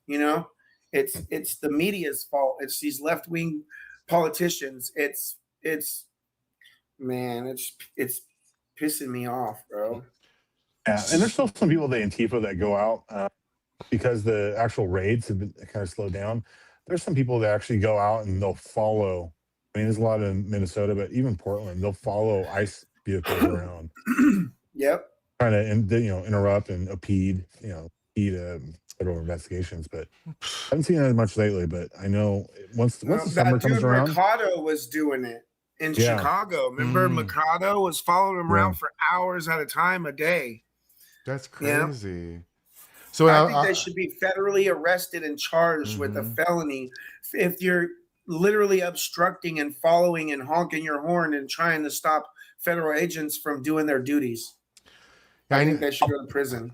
[SPEAKER 5] It's the media's fault. It's these left-wing politicians. It's pissing me off, bro.
[SPEAKER 7] Yeah, and there's still some people, the Antifa, that go out because the actual raids have been kind of slowed down. There's some people that actually go out and they'll follow. I mean, there's a lot in Minnesota, but even Portland, they'll follow ICE vehicles around.
[SPEAKER 5] Yep.
[SPEAKER 7] Trying to interrupt and impede federal investigations. But I haven't seen that much lately. But I know once the summer comes around,
[SPEAKER 5] Mercado was doing it in Chicago. Remember, Mercado was following him around for hours at a time a day.
[SPEAKER 4] That's crazy.
[SPEAKER 5] Yeah.
[SPEAKER 4] So
[SPEAKER 5] I think they should be federally arrested and charged with a felony if you're literally obstructing and following and honking your horn and trying to stop federal agents from doing their duties. I think they should go to prison.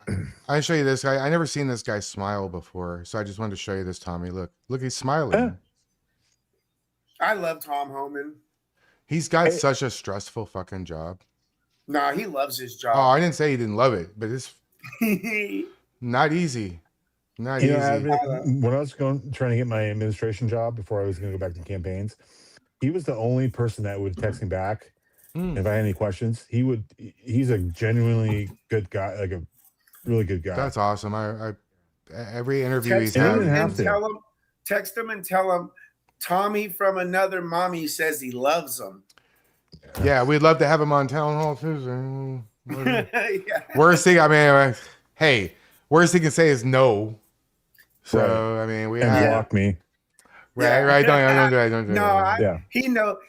[SPEAKER 4] I'll show you this guy. I never seen this guy smile before, so I just wanted to show you this, Tommy. Look, he's smiling.
[SPEAKER 5] I love Tom Homan.
[SPEAKER 4] He's got such a stressful fucking job.
[SPEAKER 5] Nah, he loves his job.
[SPEAKER 4] Oh, I didn't say he didn't love it, but it's not easy. Not easy.
[SPEAKER 7] When I was trying to get my administration job before I was going to go back to campaigns, he was the only person that would text me back if I had any questions. He's a genuinely good guy, like a really good guy.
[SPEAKER 4] That's awesome. I every interview he's had.
[SPEAKER 5] Text him and tell him Tommy from Another Mommy says he loves him.
[SPEAKER 4] Yeah, we'd love to have him on Townhall too. Worst thing, worst he can say is no. So I mean, we
[SPEAKER 7] And
[SPEAKER 4] have
[SPEAKER 7] block me.
[SPEAKER 4] right. Don't do that. Don't do that.
[SPEAKER 7] Yeah.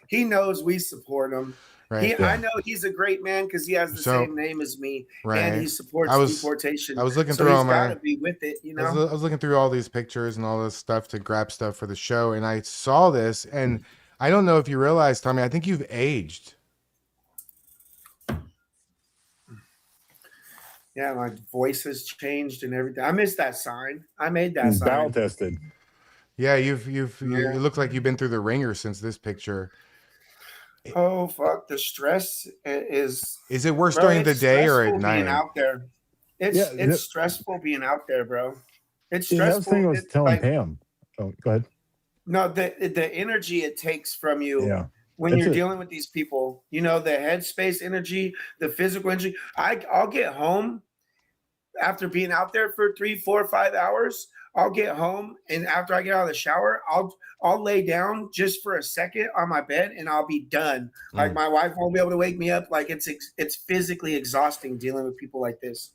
[SPEAKER 5] He knows we support him.
[SPEAKER 4] Right.
[SPEAKER 5] I know he's a great man because he has the
[SPEAKER 4] So-
[SPEAKER 5] same name as me,
[SPEAKER 4] Right.
[SPEAKER 5] and he supports deportation.
[SPEAKER 4] I was looking
[SPEAKER 5] so
[SPEAKER 4] through
[SPEAKER 5] he's
[SPEAKER 4] all
[SPEAKER 5] got
[SPEAKER 4] my.
[SPEAKER 5] to be with it, you
[SPEAKER 4] I
[SPEAKER 5] know.
[SPEAKER 4] was looking through all these pictures and all this stuff to grab stuff for the show, and I saw this, and I don't know if you realize, Tommy. I think you've aged.
[SPEAKER 5] Yeah, my voice has changed and everything. I missed that sign. I made that
[SPEAKER 7] He's battle
[SPEAKER 5] sign.
[SPEAKER 7] tested.
[SPEAKER 4] Yeah, you
[SPEAKER 5] Yeah.
[SPEAKER 4] it looks like you've been through the ringer since this picture.
[SPEAKER 5] Oh fuck! The stress is.
[SPEAKER 4] Is it worse
[SPEAKER 5] Bro,
[SPEAKER 4] during the
[SPEAKER 5] it's
[SPEAKER 4] day or
[SPEAKER 5] stressful
[SPEAKER 4] at night?
[SPEAKER 5] being out there. It's stressful being out there, bro. It's
[SPEAKER 7] Yeah, that was the thing I
[SPEAKER 5] stressful.
[SPEAKER 7] was
[SPEAKER 5] It's
[SPEAKER 7] telling
[SPEAKER 5] like,
[SPEAKER 7] Pam. Oh, go ahead.
[SPEAKER 5] no, the energy it takes from you
[SPEAKER 7] Yeah.
[SPEAKER 5] when
[SPEAKER 7] That's
[SPEAKER 5] you're
[SPEAKER 7] it.
[SPEAKER 5] dealing with these people, you know, the headspace energy, the physical energy. I'll get home after being out there for 3, 4, 5 hours. I'll get home, and after I get out of the shower, I'll lay down just for a second on my bed, and I'll be done. Like my wife won't be able to wake me up. Like it's physically exhausting dealing with people like this.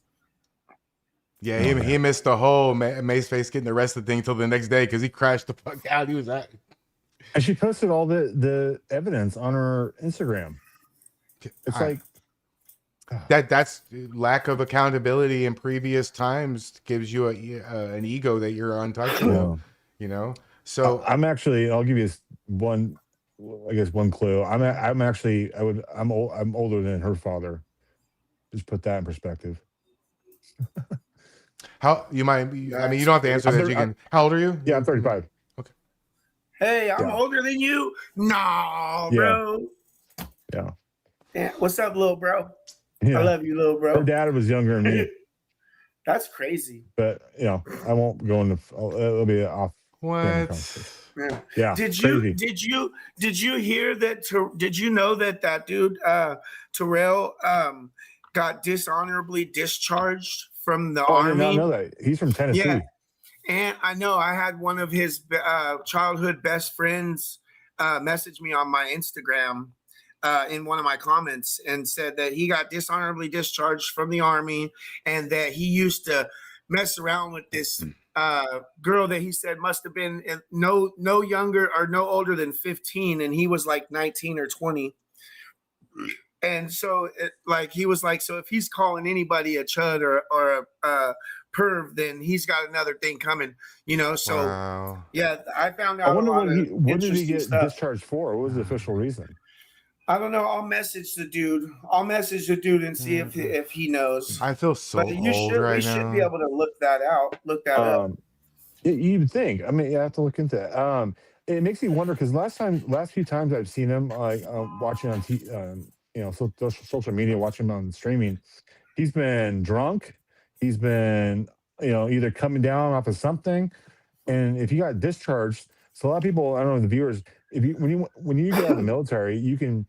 [SPEAKER 4] Yeah, he missed the whole Mace Face getting arrested thing till the next day because he crashed the fuck out. He was at.
[SPEAKER 7] And she posted all the evidence on her Instagram. It's like
[SPEAKER 4] that's lack of accountability in previous times gives you an ego that you're untouchable. You know, so
[SPEAKER 7] I'm actually. I'll give you one. I guess one clue. I'm actually. I'm older than her father. Just put that in perspective.
[SPEAKER 4] how you might? I mean, you don't have to answer that. You can. How old are you?
[SPEAKER 7] Yeah, I'm 35.
[SPEAKER 4] Okay.
[SPEAKER 5] Hey, I'm older than you. No, bro.
[SPEAKER 7] Yeah.
[SPEAKER 5] Yeah. What's up, little bro?
[SPEAKER 7] Yeah.
[SPEAKER 5] I love you, little bro.
[SPEAKER 7] Her dad was younger than me,
[SPEAKER 5] That's crazy.
[SPEAKER 7] but I won't go into. It'll be off.
[SPEAKER 4] What?
[SPEAKER 7] Yeah.
[SPEAKER 5] Did
[SPEAKER 7] crazy.
[SPEAKER 5] you hear that? Did you know that dude Terrell got dishonorably discharged from the
[SPEAKER 7] I did
[SPEAKER 5] army?
[SPEAKER 7] not know that. He's from Tennessee.
[SPEAKER 5] Yeah. And I know I had one of his childhood best friends message me on my Instagram in one of my comments and said that he got dishonorably discharged from the army and that he used to mess around with this girl that he said must have been no younger or no older than 15, and he was like 19 or 20. And so he was like, so if he's calling anybody a chud or a perv, then he's got another thing coming, So
[SPEAKER 4] Wow.
[SPEAKER 5] yeah, I found out.
[SPEAKER 7] I wonder what did he get
[SPEAKER 5] stuff.
[SPEAKER 7] discharged for? What was the official reason?
[SPEAKER 5] I don't know. I'll message the dude. and see if he knows.
[SPEAKER 4] I feel so
[SPEAKER 5] But you
[SPEAKER 4] old
[SPEAKER 5] should,
[SPEAKER 4] right
[SPEAKER 5] we
[SPEAKER 4] now.
[SPEAKER 5] should be able to look that out. Look that up.
[SPEAKER 7] You'd think. I mean, you have to look into it. It makes me wonder because last few times I've seen him, like watching on social media, watching him on streaming, he's been drunk. He's been, either coming down off of something, and if you got discharged, so a lot of people, I don't know, the viewers, when you get out of the military, you can.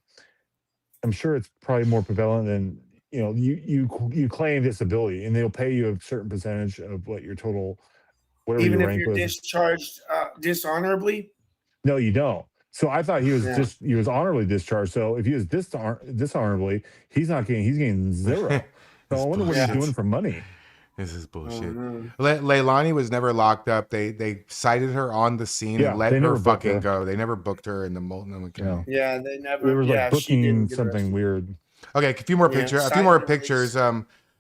[SPEAKER 7] I'm sure it's probably more prevalent than you claim disability, and they'll pay you a certain percentage of what your total. Whatever
[SPEAKER 5] Even
[SPEAKER 7] your
[SPEAKER 5] if
[SPEAKER 7] rank
[SPEAKER 5] you're
[SPEAKER 7] was.
[SPEAKER 5] discharged dishonorably?
[SPEAKER 7] No, you don't. So I thought he was honorably discharged. So if he was dishonorably, he's getting zero. So I wonder what he's doing for money.
[SPEAKER 4] This is bullshit. Leilani was never locked up. They cited her on the scene and let her fucking go. They never booked her in the Multnomah County.
[SPEAKER 5] Yeah, they never.
[SPEAKER 7] There was
[SPEAKER 5] she
[SPEAKER 7] booking
[SPEAKER 5] didn't
[SPEAKER 7] something weird.
[SPEAKER 4] Okay, a few more pictures.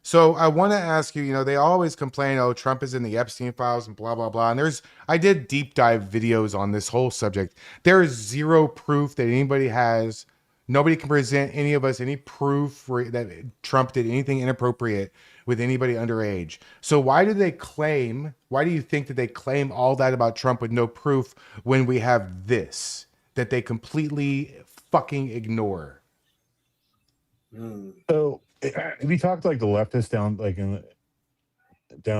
[SPEAKER 4] So I want to ask you, they always complain, oh, Trump is in the Epstein files and blah, blah, blah. And I did deep dive videos on this whole subject. There is zero proof that anybody has. Nobody can present any of us any proof that Trump did anything inappropriate with anybody underage. So why do you think that they claim all that about Trump with no proof when we have this that they completely fucking ignore?
[SPEAKER 7] So we talked like the leftists down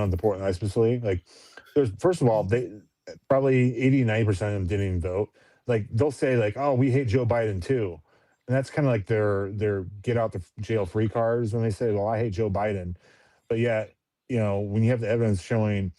[SPEAKER 7] at the Portland Ice facility. Like, there's first of all, they probably 80-90% of them didn't even vote. Like, they'll say like, "Oh, we hate Joe Biden too," and that's kind of like their get out the jail free cards when they say, "Well, I hate Joe Biden," but yet when you have the evidence showing.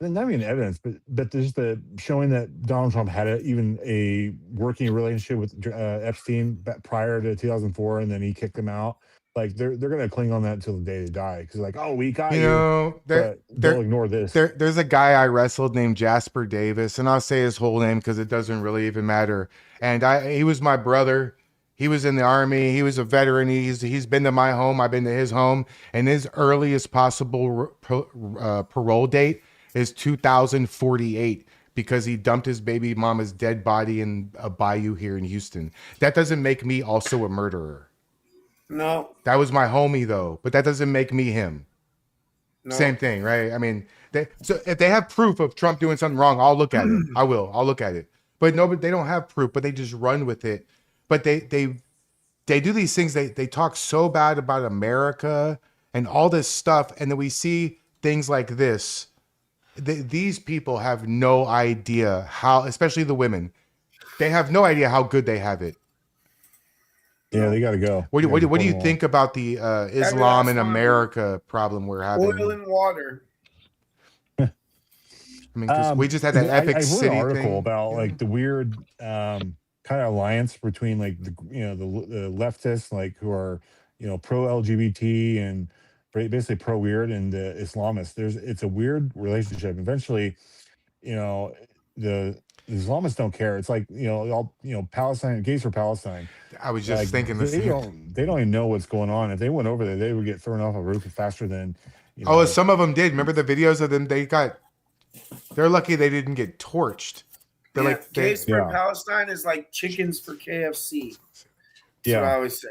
[SPEAKER 7] Not even evidence, but there's the showing that Donald Trump had even a working relationship with Epstein prior to 2004, and then he kicked him out. like they're gonna cling on that until the day they die because like, oh, we got
[SPEAKER 4] You
[SPEAKER 7] you,
[SPEAKER 4] know,
[SPEAKER 7] but they'll ignore this.
[SPEAKER 4] there's a guy I wrestled named Jasper Davis, and I'll say his whole name because it doesn't really even matter. And he was my brother. He was in the army. He was a veteran. He's been to my home. I've been to his home. And his earliest possible parole date is 2048 because he dumped his baby mama's dead body in a bayou here in Houston. That doesn't make me also a murderer.
[SPEAKER 5] No.
[SPEAKER 4] That was my homie though, but that doesn't make me him.
[SPEAKER 5] No.
[SPEAKER 4] Same thing, right? I mean, so if they have proof of Trump doing something wrong, I'll look at it. I will. I'll look at it. But no, but they don't have proof, but they just run with it. But they do these things. They talk so bad about America and all this stuff, and then we see things like this. These people have no idea how, especially the women, they have no idea how good they have it.
[SPEAKER 7] Yeah, they got to go.
[SPEAKER 4] What do you think about the Islam in America problem we're having?
[SPEAKER 5] Oil and water.
[SPEAKER 4] I mean, 'cause we just had that epic
[SPEAKER 7] I wrote
[SPEAKER 4] city
[SPEAKER 7] an article
[SPEAKER 4] thing.
[SPEAKER 7] about like the weird kind of alliance between like the leftists like who are pro LGBT and basically pro weird and the Islamists. It's a weird relationship. Eventually, the Islamists don't care. It's like all Palestine, gays for Palestine.
[SPEAKER 4] I was just thinking this.
[SPEAKER 7] They don't even know what's going on. If they went over there, they would get thrown off a roof faster than.
[SPEAKER 4] Oh, some of them did. Remember the videos of them? They're lucky they didn't get torched. They're like
[SPEAKER 5] gays for Palestine is like chickens for KFC. That's what I always say.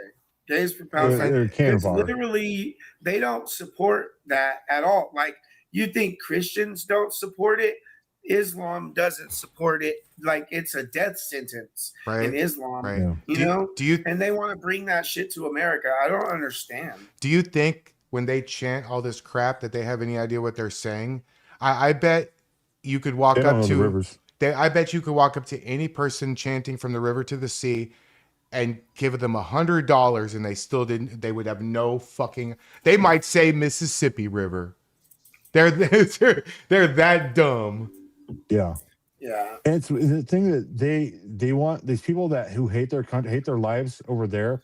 [SPEAKER 5] Gays for Palestine. It's literally they don't support that at all. Like you think Christians don't support it? Islam doesn't support it. Like it's a death sentence in Islam.
[SPEAKER 4] Right.
[SPEAKER 5] Do you? And they want to bring that shit to America. I don't understand.
[SPEAKER 4] Do you think when they chant all this crap that they have any idea what they're saying? I bet you could walk up to rivers. I bet you could walk up to any person chanting from the river to the sea and give them $100 and they still didn't. They would have no fucking. They might say Mississippi River. They're that dumb.
[SPEAKER 5] Yeah.
[SPEAKER 7] And it's the thing that they want these people who hate their country, hate their lives over there.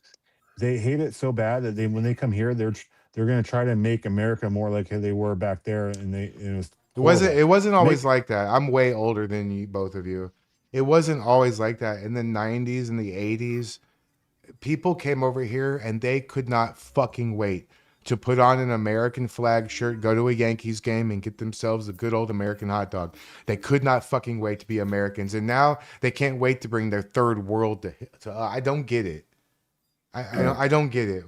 [SPEAKER 7] They hate it so bad that when they come here, they're going to try to make America more like they were back there, and it
[SPEAKER 4] wasn't always like that. I'm way older than you, both of you. It wasn't always like that. In the 90s and the 80s, people came over here and they could not fucking wait to put on an American flag shirt, go to a Yankees game, and get themselves a good old American hot dog. They could not fucking wait to be Americans. And now they can't wait to bring their third world to I don't get it. I don't get it.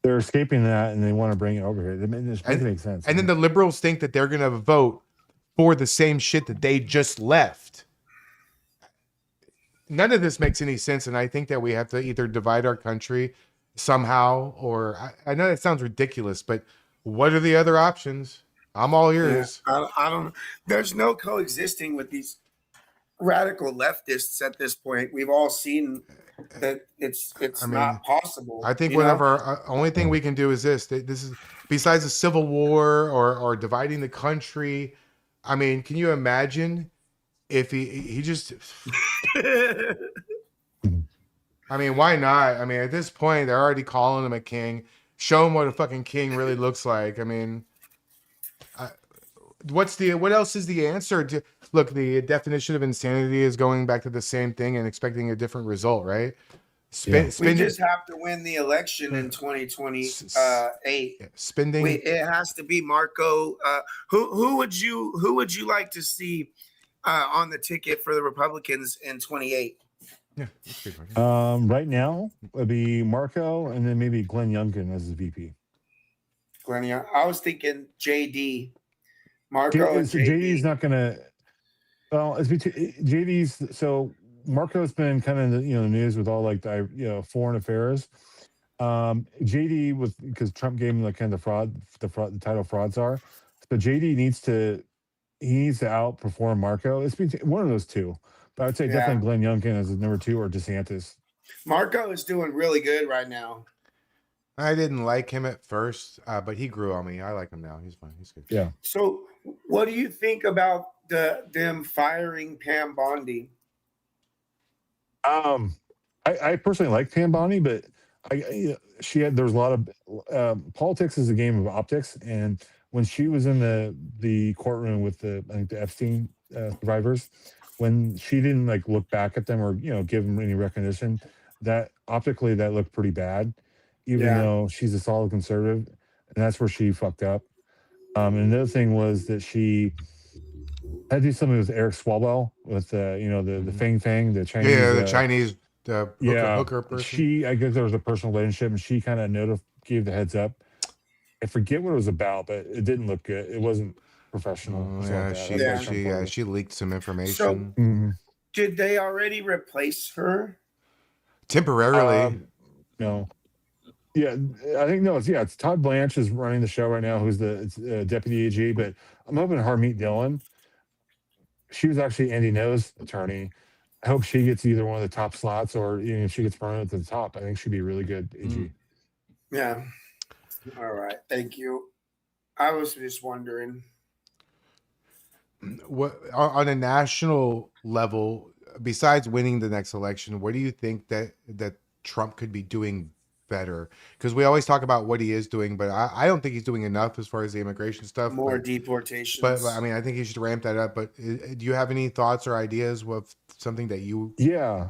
[SPEAKER 7] They're escaping that and they want to bring it over here. It doesn't make sense.
[SPEAKER 4] And then the liberals think that they're going to vote for the same shit that they just left. None of this makes any sense. And I think that we have to either divide our country somehow, or I know that sounds ridiculous, but what are the other options? I'm all ears.
[SPEAKER 5] I don't. There's no coexisting with these radical leftists at this point. We've all seen that it's not possible.
[SPEAKER 4] I think only thing we can do is this. This is besides a civil war or dividing the country. I mean, can you imagine if he just? I mean, why not? I mean, at this point, they're already calling him a king. Show him what a fucking king really looks like. I mean, what else is the answer? Look, the definition of insanity is going back to the same thing and expecting a different result, right?
[SPEAKER 5] We just have to win the election in 2028.
[SPEAKER 4] Spending.
[SPEAKER 5] It has to be Marco. Who would you like to see on the ticket for the Republicans in 28?
[SPEAKER 4] Yeah.
[SPEAKER 7] Right now it'd be Marco and then maybe Glenn Youngkin as the VP.
[SPEAKER 5] I was thinking JD. Marco and
[SPEAKER 7] JD's not gonna. Well, it's between JD's. So Marco's been kind of in the news with all like the foreign affairs. JD was because Trump gave him like kind of the title fraud czar. But JD needs to outperform Marco. It's been one of those two. But I'd say definitely Glenn Youngkin as number 2 or DeSantis.
[SPEAKER 5] Marco is doing really good right now.
[SPEAKER 4] I didn't like him at first, but he grew on me. I like him now. He's fine. He's good.
[SPEAKER 7] Yeah.
[SPEAKER 5] So what do you think about them firing Pam Bondi?
[SPEAKER 7] I personally like Pam Bondi, but There's a lot of politics is a game of optics, and when she was in the courtroom with I think the Epstein survivors, when she didn't like look back at them or give them any recognition, that optically that looked pretty bad, even
[SPEAKER 5] Yeah.
[SPEAKER 7] though she's a solid conservative, and that's where she fucked up. And another thing was that she had to do something with Eric Swalwell with the Fang Fang, the Chinese.
[SPEAKER 4] Yeah, the Chinese
[SPEAKER 7] yeah,
[SPEAKER 4] hooker person.
[SPEAKER 7] I guess there was a personal relationship, and she kind of gave the heads up. I forget what it was about, but it didn't look good. It wasn't professional.
[SPEAKER 4] Oh,
[SPEAKER 7] or
[SPEAKER 4] yeah,
[SPEAKER 7] something like that.
[SPEAKER 4] she leaked some
[SPEAKER 5] So
[SPEAKER 4] information
[SPEAKER 5] did they already replace her?
[SPEAKER 4] temporarily.
[SPEAKER 7] No. Yeah, I think no. It's Todd Blanche is running the show right now, who's the deputy AG. But I'm hoping Harmeet Dillon. She was actually Andy No's attorney. I hope she gets either one of the top slots, or if she gets promoted to the top, I think she'd be a really good AG.
[SPEAKER 5] Yeah. All right. Thank you. I was just wondering.
[SPEAKER 4] What on a national level, besides winning the next election, what do you think that Trump could be doing better? Because we always talk about what he is doing, but I don't think he's doing enough as far as the immigration stuff.
[SPEAKER 5] More deportations.
[SPEAKER 4] But I mean, I think he should ramp that up. But do you have any thoughts or ideas of something that you?
[SPEAKER 7] Yeah.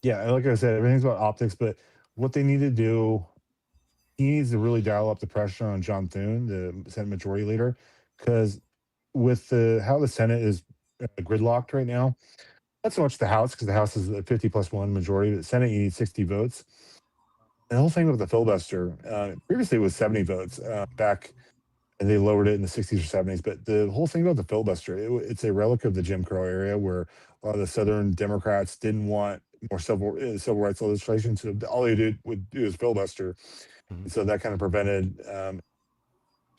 [SPEAKER 7] Yeah. Like I said, everything's about optics, but what they need to do, he needs to really dial up the pressure on John Thune, the Senate Majority Leader, because with how the Senate is gridlocked right now, not so much the House, because the House is a 50+1 majority, but the Senate, you need 60 votes. And the whole thing with the filibuster, previously it was 70 votes back, and they lowered it in the 60s or 70s. But the whole thing about the filibuster, it's a relic of the Jim Crow era, where a lot of the Southern Democrats didn't want more civil rights legislation, so all they would do is filibuster. And so that kind of prevented.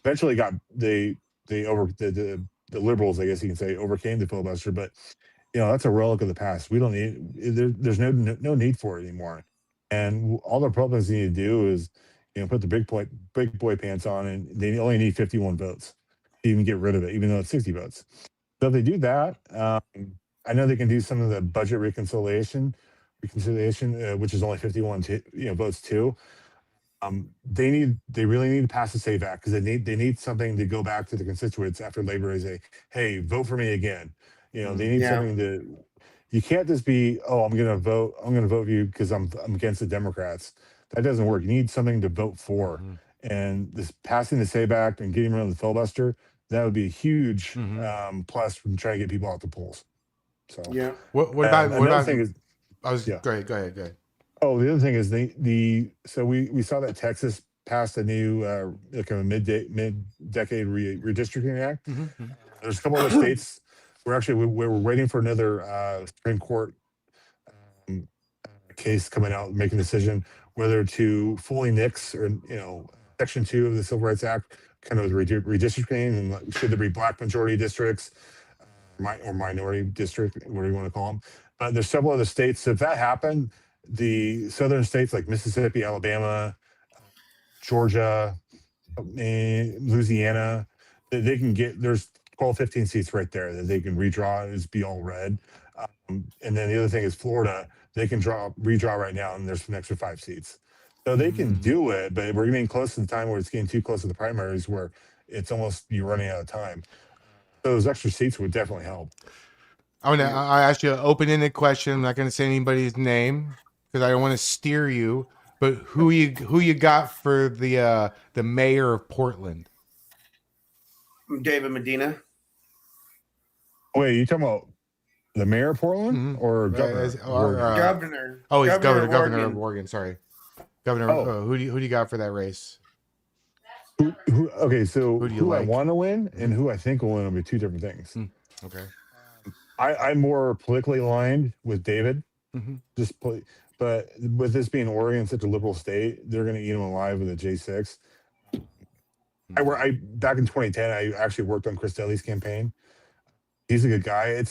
[SPEAKER 7] Eventually, got the liberals, I guess you can say, overcame the filibuster, but that's a relic of the past. We don't need there's no need for it anymore. And all the Republicans need to do is put the big boy pants on, and they only need 51 votes to even get rid of it, even though it's 60 votes. So if they do that, I know they can do some of the budget reconciliation, which is only 51 votes too. They really need to pass the SAVE Act, because they need something to go back to the constituents after Labor Day, say, hey, vote for me again. They need something to. You can't just be, I'm going to vote for you because I'm against the Democrats. That doesn't work. You need something to vote for. And this passing the SAVE Act and getting rid of the filibuster, that would be a huge plus from trying to get people out the polls. So
[SPEAKER 5] yeah.
[SPEAKER 4] What about
[SPEAKER 7] thing is,
[SPEAKER 4] go ahead.
[SPEAKER 7] Oh, the other thing is so we saw that Texas passed a new like a mid-decade redistricting act. There's a couple other states where actually we're waiting for another Supreme Court case coming out, making a decision whether to fully nix or Section 2 of the Civil Rights Act, kind of redistricting, and should there be black majority districts or minority district, whatever you want to call them. But there's several other states. So if that happened, the southern states like Mississippi, Alabama, Georgia, Louisiana, they can get, there's 12, 15 seats right there that they can redraw and be all red. And then the other thing is Florida, they can redraw right now, and there's an extra 5 seats. So they can do it, but we're getting close to the time where it's getting too close to the primaries, where it's almost you're running out of time. So those extra seats would definitely help.
[SPEAKER 4] I asked you an open-ended question. I'm not going to say anybody's name because I don't want to steer you. But who you got for the mayor of Portland?
[SPEAKER 5] David Medina.
[SPEAKER 7] Wait, you talking about the mayor of Portland or governor?
[SPEAKER 5] Governor.
[SPEAKER 4] Oh, he's governor
[SPEAKER 5] of
[SPEAKER 4] of Oregon. Sorry, governor. Who do you got for that race?
[SPEAKER 7] Okay, so who
[SPEAKER 4] like?
[SPEAKER 7] I want to win and who I think will win will be two different things.
[SPEAKER 4] Okay.
[SPEAKER 7] I'm more politically aligned with David. But with this being Oregon, such a liberal state, they're going to eat him alive with a J6. I back in 2010, I actually worked on Chris Daly's campaign. He's a good guy. It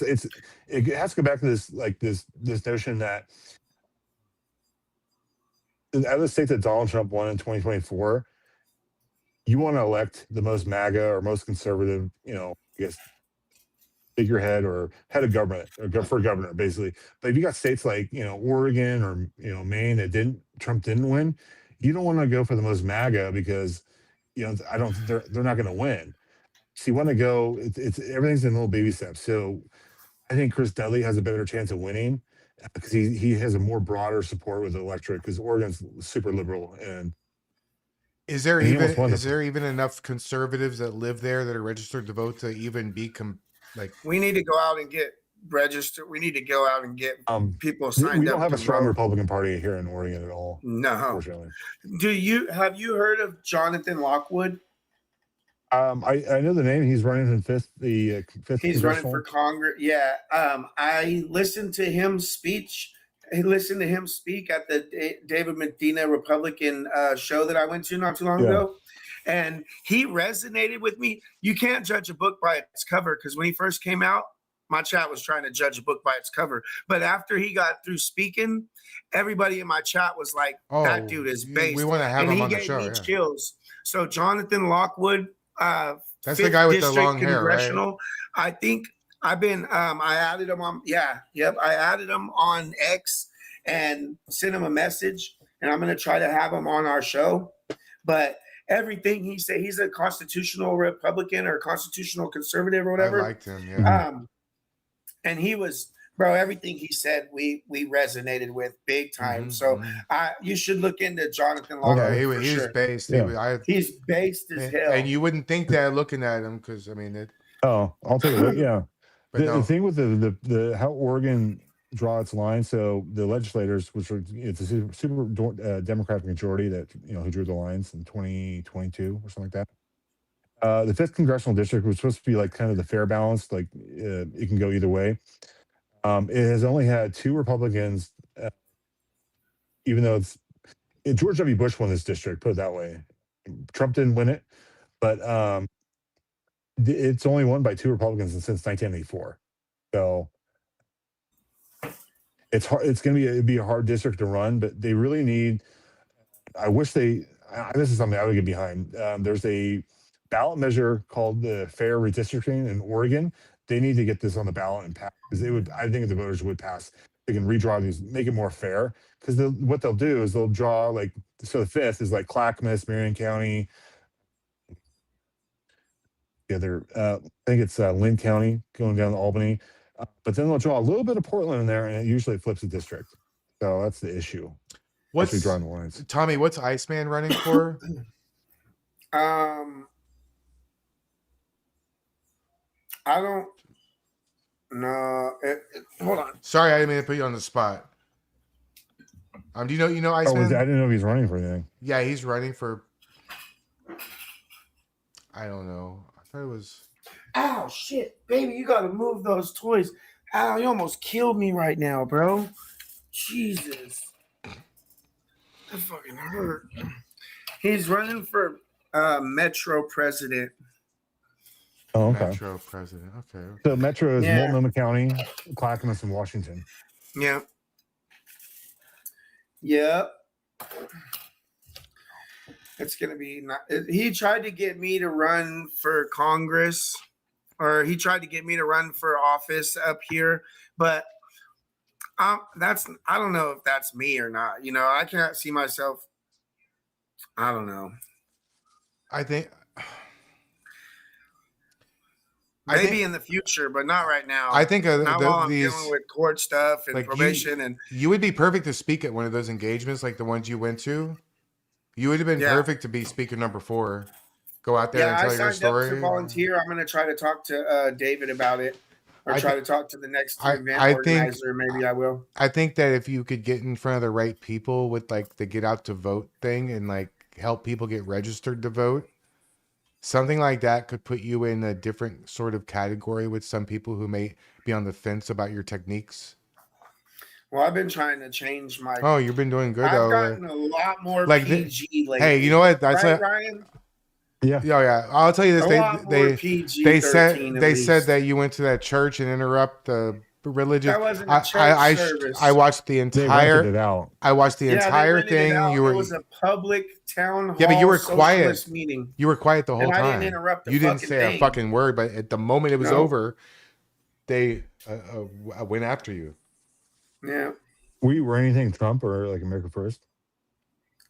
[SPEAKER 7] has to go back to this notion that out of the state that Donald Trump won in 2024, you want to elect the most MAGA or most conservative, I guess, figurehead or head of government or for governor, basically. But if you got states like Oregon or Maine that Trump didn't win, you don't want to go for the most MAGA because I don't they're not going to win. So you want to go. It's everything's in little baby steps. So I think Chris Dudley has a better chance of winning because he has a more broader support with the electorate because Oregon's super liberal and
[SPEAKER 4] Is there
[SPEAKER 7] he almost won
[SPEAKER 4] even enough conservatives that live there that are registered to vote to even be
[SPEAKER 5] We need to go out and get registered. We need to go out and get people signed up.
[SPEAKER 7] We don't have
[SPEAKER 5] to
[SPEAKER 7] a strong
[SPEAKER 5] vote.
[SPEAKER 7] Republican Party here in Oregon at all.
[SPEAKER 5] No.
[SPEAKER 7] Unfortunately.
[SPEAKER 5] Have you heard of Jonathan Lockwood?
[SPEAKER 7] I know the name. He's running in the fifth.
[SPEAKER 5] He's running for Congress. Yeah. I listened to him speech. I listened to him speak at the David Medina Republican show that I went to not too long ago. And he resonated with me. You can't judge a book by its cover because when he first came out, my chat was trying to judge a book by its cover. But after he got through speaking, everybody in my chat was like, that dude is based.
[SPEAKER 4] We want to have him on the show.
[SPEAKER 5] He gave me chills. So Jonathan Lockwood,
[SPEAKER 4] that's the guy with the long hair, right?
[SPEAKER 5] I think I've been I added him on I added him on X and sent him a message, and I'm gonna try to have him on our show. But everything he said, he's a constitutional Republican or constitutional conservative or whatever.
[SPEAKER 4] I liked him, yeah.
[SPEAKER 5] And he was, bro, everything he said we resonated with big time. So you should look into Jonathan Lockwood.
[SPEAKER 4] Okay, he was based.
[SPEAKER 5] Yeah. He's based as hell.
[SPEAKER 4] And you wouldn't think that looking at him because
[SPEAKER 7] I'll take a look. Yeah. The thing with the how Oregon draw its line, so the legislators, which are it's a super Democratic majority that who drew the lines in 2022 or something like that. The 5th congressional district was supposed to be like kind of the fair balance, like it can go either way. It has only had 2 Republicans, even though George W. Bush won this district. Put it that way. Trump didn't win it, but it's only won by 2 Republicans since 1984. So it's hard. It'd be a hard district to run, but they really need. I wish this is something I would get behind. There's a ballot measure called the Fair Redistricting in Oregon. They need to get this on the ballot and pass because I think the voters would pass. They can redraw these, make it more fair. Because what they'll do is they'll draw the 5th is like Clackamas, Marion County. The other, I think it's Lynn County going down to Albany. But then they'll draw a little bit of Portland in there, and it usually flips a district. So that's the issue.
[SPEAKER 4] What's
[SPEAKER 7] drawing the lines?
[SPEAKER 4] Tommy? What's Iceman running for?
[SPEAKER 5] I don't know. Hold on.
[SPEAKER 4] Sorry, I didn't mean to put you on the spot. Do you know Iceman?
[SPEAKER 7] I didn't know if he's running for anything.
[SPEAKER 4] Yeah, he's running for. I don't know. I thought it was.
[SPEAKER 5] Ow, shit, baby, you gotta move those toys. Ow, you almost killed me right now, bro. Jesus. That fucking hurt. He's running for Metro president.
[SPEAKER 7] Oh, okay.
[SPEAKER 4] Metro president. Okay.
[SPEAKER 7] So Metro is Multnomah County, Clackamas, and Washington.
[SPEAKER 5] Yeah. Yep. It's gonna be. He tried to get me to run for Congress, or he tried to get me to run for office up here, but I don't know if that's me or not. I can't see myself. I don't know.
[SPEAKER 4] I think
[SPEAKER 5] maybe in the future, but not right now.
[SPEAKER 4] I think
[SPEAKER 5] not while I'm dealing with court stuff and probation
[SPEAKER 4] you would be perfect to speak at one of those engagements, like the ones you went to. You would have been perfect to be speaker number 4. Go out there and tell your story.
[SPEAKER 5] I signed up to volunteer. I'm going to try to talk to David about it, or try to talk to the next event organizer. Maybe I will.
[SPEAKER 4] I think that if you could get in front of the right people with the get out to vote thing and help people get registered to vote, something like that could put you in a different sort of category with some people who may be on the fence about your techniques.
[SPEAKER 5] Well, I've been trying to change my.
[SPEAKER 4] Oh, you've been doing good.
[SPEAKER 5] I've gotten a lot more PG lately.
[SPEAKER 4] Hey, you know what? That's
[SPEAKER 5] Ryan?
[SPEAKER 4] Yeah. Oh, yeah. I'll tell you this. They said that you went to that church and interrupt the religious.
[SPEAKER 5] That wasn't a church service.
[SPEAKER 4] I watched the entire.
[SPEAKER 7] I
[SPEAKER 4] watched the entire thing.
[SPEAKER 5] It was a public town hall.
[SPEAKER 4] Yeah, but you were quiet.
[SPEAKER 5] Meeting.
[SPEAKER 4] You were quiet the whole time.
[SPEAKER 5] I didn't interrupt.
[SPEAKER 4] You didn't say a fucking word. But at the moment it was over, they went after you.
[SPEAKER 5] Yeah,
[SPEAKER 7] Were you wearing anything Trump or like America First?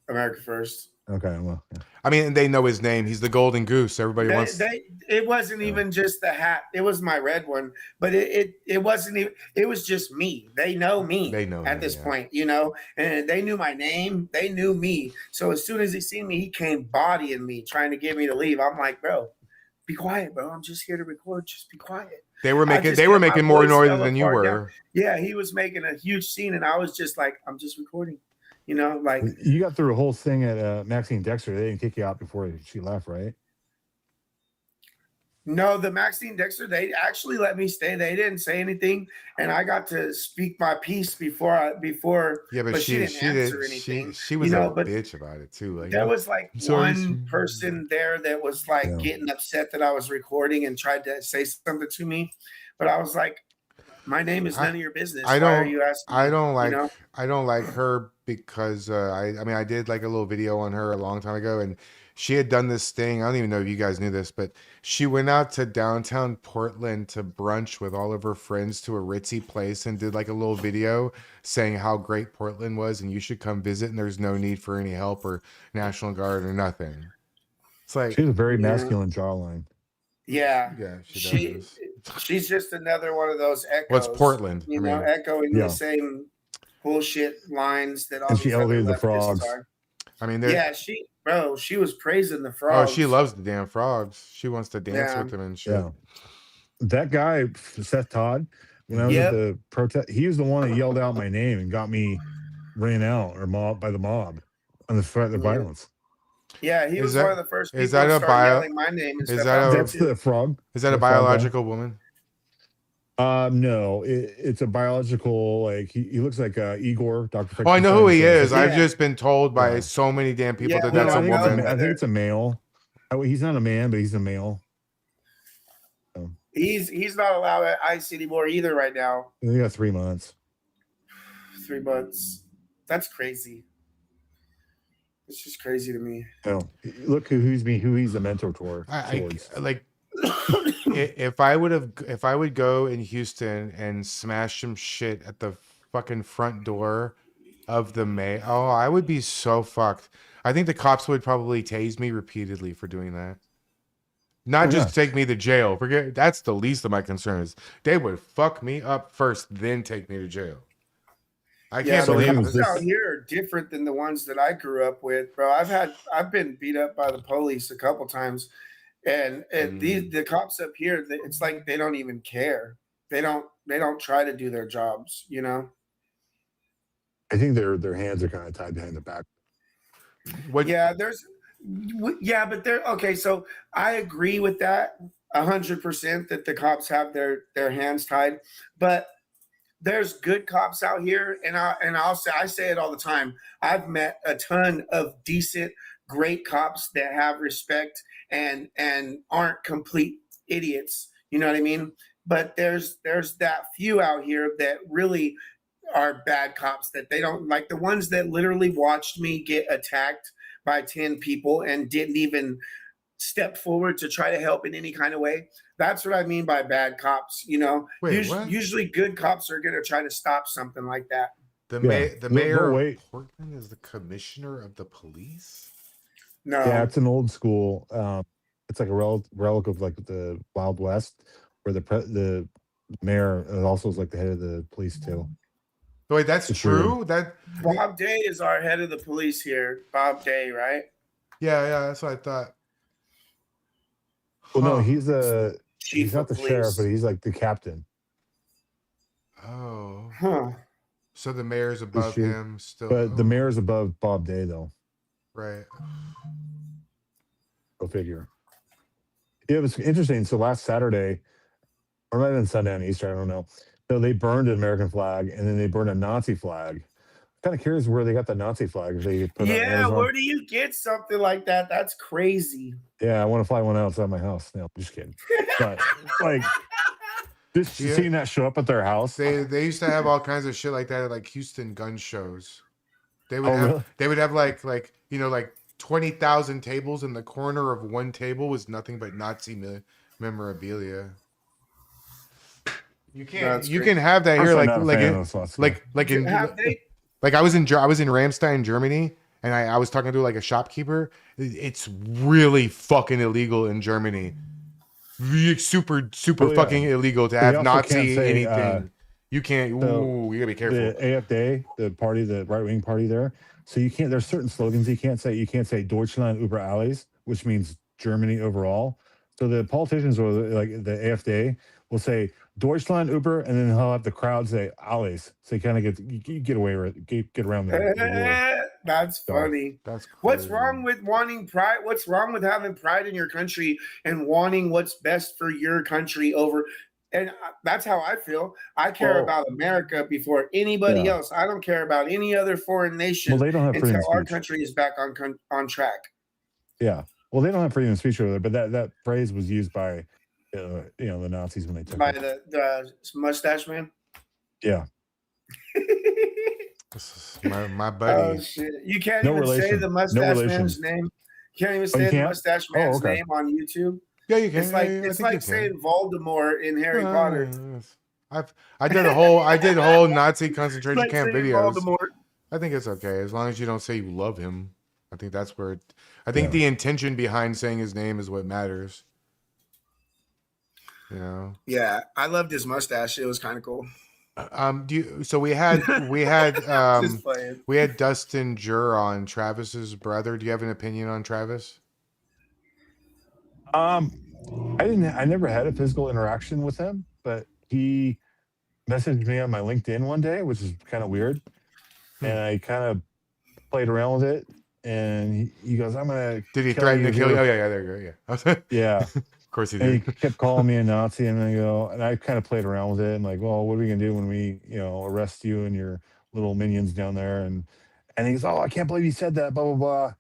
[SPEAKER 5] America First.
[SPEAKER 7] Okay, well, yeah.
[SPEAKER 4] I mean, they know his name. He's the Golden Goose. Everybody wants.
[SPEAKER 5] It wasn't even just the hat. It was my red one, but it wasn't even. It was just me. They know me.
[SPEAKER 4] They know
[SPEAKER 5] at
[SPEAKER 4] him,
[SPEAKER 5] this
[SPEAKER 4] yeah.
[SPEAKER 5] point, and they knew my name. They knew me. So as soon as he seen me, he came bodying me, trying to get me to leave. I'm like, bro, be quiet, bro. I'm just here to record. Just be quiet.
[SPEAKER 4] They were making more noise than you were.
[SPEAKER 5] Down. Yeah, he was making a huge scene, and I was just like, I'm just recording. Like
[SPEAKER 7] You got through a whole thing at Maxine Dexter. They didn't kick you out before she left, right?
[SPEAKER 5] No, the Maxine Dexter, they actually let me stay. They didn't say anything, and I got to speak my piece before.
[SPEAKER 4] Yeah, but she
[SPEAKER 5] didn't answer anything.
[SPEAKER 4] She was a bitch about it too. Like
[SPEAKER 5] there was like one person there that was like getting upset that I was recording and tried to say something to me, but I was like, my name is none of your business. Why are you asking?
[SPEAKER 4] I don't like her because I did like a little video on her a long time ago, and she had done this thing. I don't even know if you guys knew this, but she went out to downtown Portland to brunch with all of her friends to a ritzy place and did like a little video saying how great Portland was and you should come visit and there's no need for any help or National Guard or nothing. It's like
[SPEAKER 7] she has a very masculine jawline.
[SPEAKER 5] Yeah,
[SPEAKER 4] she does.
[SPEAKER 5] She's just another one of those echoes.
[SPEAKER 4] What's Portland?
[SPEAKER 5] Echoing the same bullshit lines that all.
[SPEAKER 7] And she elevated the frogs.
[SPEAKER 4] I mean,
[SPEAKER 5] she was praising the frogs.
[SPEAKER 4] Oh, she loves the damn frogs. She wants to dance with them and shit. Yeah.
[SPEAKER 7] That guy, Seth Todd, when I was at the protest, he was the one that yelled out my name and got me ran out or mobbed by the mob on the threat of violence.
[SPEAKER 5] Yeah, he was one of the first people
[SPEAKER 4] to start
[SPEAKER 5] yelling my name.
[SPEAKER 7] That's the frog.
[SPEAKER 4] Is that a biological woman?
[SPEAKER 7] No, it's a biological. Like he looks like Igor, Dr.
[SPEAKER 4] Oh, I know who he is. Yeah. I've just been told by so many damn people that's a woman.
[SPEAKER 7] I think it's a male. He's not a man, but he's a male.
[SPEAKER 5] He's not allowed at ICE anymore either right now.
[SPEAKER 7] He got 3 months.
[SPEAKER 5] 3 months. That's crazy. It's just crazy to me.
[SPEAKER 7] Oh, look who he's a mentor towards.
[SPEAKER 4] If I would go in Houston and smash some shit at the fucking front door of the mayor, I would be so fucked. I think the cops would probably tase me repeatedly for doing that. Not just take me to jail. Forget that's the least of my concerns. They would fuck me up first, then take me to jail. I can't believe
[SPEAKER 5] cops out here are different than the ones that I grew up with, bro. I've been beat up by the police a couple times, and the cops up here, it's like they don't even care. They don't try to do their jobs,
[SPEAKER 7] I think their hands are kind of tied behind the back.
[SPEAKER 5] But they're okay. So I agree with that 100% that the cops have their hands tied, but there's good cops out here, and I say it all the time. I've met a ton of decent, great cops that have respect and aren't complete idiots. You know what I mean? But there's that few out here that really are bad cops that they don't like. The ones that literally watched me get attacked by 10 people and didn't even step forward to try to help in any kind of way. That's what I mean by bad cops. Usually good cops are going to try to stop something like that.
[SPEAKER 4] The mayor of Portland is the commissioner of the police?
[SPEAKER 5] No.
[SPEAKER 7] Yeah, it's an old school. It's like a relic of like the Wild West, where the mayor also is like the head of the police too.
[SPEAKER 4] Wait, that's true? That
[SPEAKER 5] Bob Day is our head of the police here. Bob Day, right?
[SPEAKER 4] Yeah, that's what I thought.
[SPEAKER 7] Well, no, he's not the
[SPEAKER 5] police.
[SPEAKER 7] sheriff, but he's like the captain.
[SPEAKER 4] Oh.
[SPEAKER 5] Huh.
[SPEAKER 4] So the mayor's above him still.
[SPEAKER 7] But the mayor's above Bob Day, though.
[SPEAKER 4] Right.
[SPEAKER 7] Go figure. Yeah, it was interesting. So last Saturday, or might have been Sunday on Easter, I don't know. So they burned an American flag, and then they burned a Nazi flag. Kind of curious where they got the Nazi flag. If they put
[SPEAKER 5] where do you get something like that? That's crazy.
[SPEAKER 7] Yeah, I want to fly one outside my house. No, I'm just kidding. But like, just seeing that show up at their house.
[SPEAKER 4] They used to have all kinds of shit like that at like Houston gun shows. They would have like 20,000 tables, and the corner of one table was nothing but Nazi memorabilia. You can't.
[SPEAKER 5] That's
[SPEAKER 4] You
[SPEAKER 5] great.
[SPEAKER 4] can have that here,
[SPEAKER 7] Personally,
[SPEAKER 4] like
[SPEAKER 7] not a
[SPEAKER 4] like
[SPEAKER 7] fan
[SPEAKER 4] in,
[SPEAKER 7] of the swastika.
[SPEAKER 4] like in
[SPEAKER 5] Have they?
[SPEAKER 4] like I was in Ramstein, Germany, and I was talking to like a shopkeeper. It's really fucking illegal in Germany. Super
[SPEAKER 7] Oh, yeah.
[SPEAKER 4] fucking illegal to
[SPEAKER 7] But you
[SPEAKER 4] have
[SPEAKER 7] also can't
[SPEAKER 4] Nazi
[SPEAKER 7] say,
[SPEAKER 4] anything. You can't.
[SPEAKER 7] so
[SPEAKER 4] Ooh, you gotta be careful.
[SPEAKER 7] the AfD, the party, the right wing party there. So you can't. There's certain slogans you can't say. You can't say Deutschland über alles, which means Germany overall. So the politicians or like the AfD will say Deutschland über, and then he'll have the crowd say alles. So you kind of get away with it, get around the rules.
[SPEAKER 5] That's funny.
[SPEAKER 4] That's crazy.
[SPEAKER 5] What's wrong with wanting pride? What's wrong with having pride in your country and wanting what's best for your country over? And that's how I feel. I care about America before anybody else. I don't care about any other foreign nation
[SPEAKER 7] Well, they don't have freedom
[SPEAKER 5] until
[SPEAKER 7] of
[SPEAKER 5] our
[SPEAKER 7] speech.
[SPEAKER 5] country is back on track.
[SPEAKER 7] Yeah. Well, they don't have freedom of speech over there, but that phrase was used by the Nazis when they took
[SPEAKER 5] By
[SPEAKER 7] it.
[SPEAKER 5] the mustache man.
[SPEAKER 7] Yeah.
[SPEAKER 4] my buddy.
[SPEAKER 5] Oh shit! You can't
[SPEAKER 7] No
[SPEAKER 5] even say
[SPEAKER 7] relation.
[SPEAKER 5] the
[SPEAKER 7] No
[SPEAKER 5] mustache
[SPEAKER 7] relation.
[SPEAKER 5] man's name. You can't even
[SPEAKER 7] Oh, you
[SPEAKER 5] say the
[SPEAKER 7] can't?
[SPEAKER 5] mustache
[SPEAKER 7] Oh,
[SPEAKER 5] man's
[SPEAKER 7] okay.
[SPEAKER 5] name on YouTube.
[SPEAKER 4] Yeah, you can.
[SPEAKER 5] It's like
[SPEAKER 4] I
[SPEAKER 5] it's
[SPEAKER 4] think you
[SPEAKER 5] like
[SPEAKER 4] can.
[SPEAKER 5] saying Voldemort in Harry Potter.
[SPEAKER 4] I did a whole Nazi concentration
[SPEAKER 5] Like
[SPEAKER 4] camp
[SPEAKER 5] saying
[SPEAKER 4] videos.
[SPEAKER 5] Voldemort.
[SPEAKER 4] I think it's okay as long as you don't say you love him. I think that's where. I think the intention behind saying his name is what matters. You know.
[SPEAKER 5] Yeah, I loved his mustache. It was kind of cool.
[SPEAKER 4] So we had
[SPEAKER 5] Just playing.
[SPEAKER 4] we had Dustin Jur on, Travis's brother. Do you have an opinion on Travis?
[SPEAKER 7] I never had a physical interaction with him, but he messaged me on my LinkedIn one day, which is kind of weird. And I kind of played around with it, and he goes, "I'm gonna."
[SPEAKER 4] Did he threaten to kill you? Oh yeah, there you go. Yeah.
[SPEAKER 7] Yeah.
[SPEAKER 4] Of course he
[SPEAKER 7] And
[SPEAKER 4] did.
[SPEAKER 7] he kept calling me a Nazi, and I kind of played around with it, and like, well, what are we gonna do when we, arrest you and your little minions down there? And he goes, "Oh, I can't believe you said that." Blah blah blah.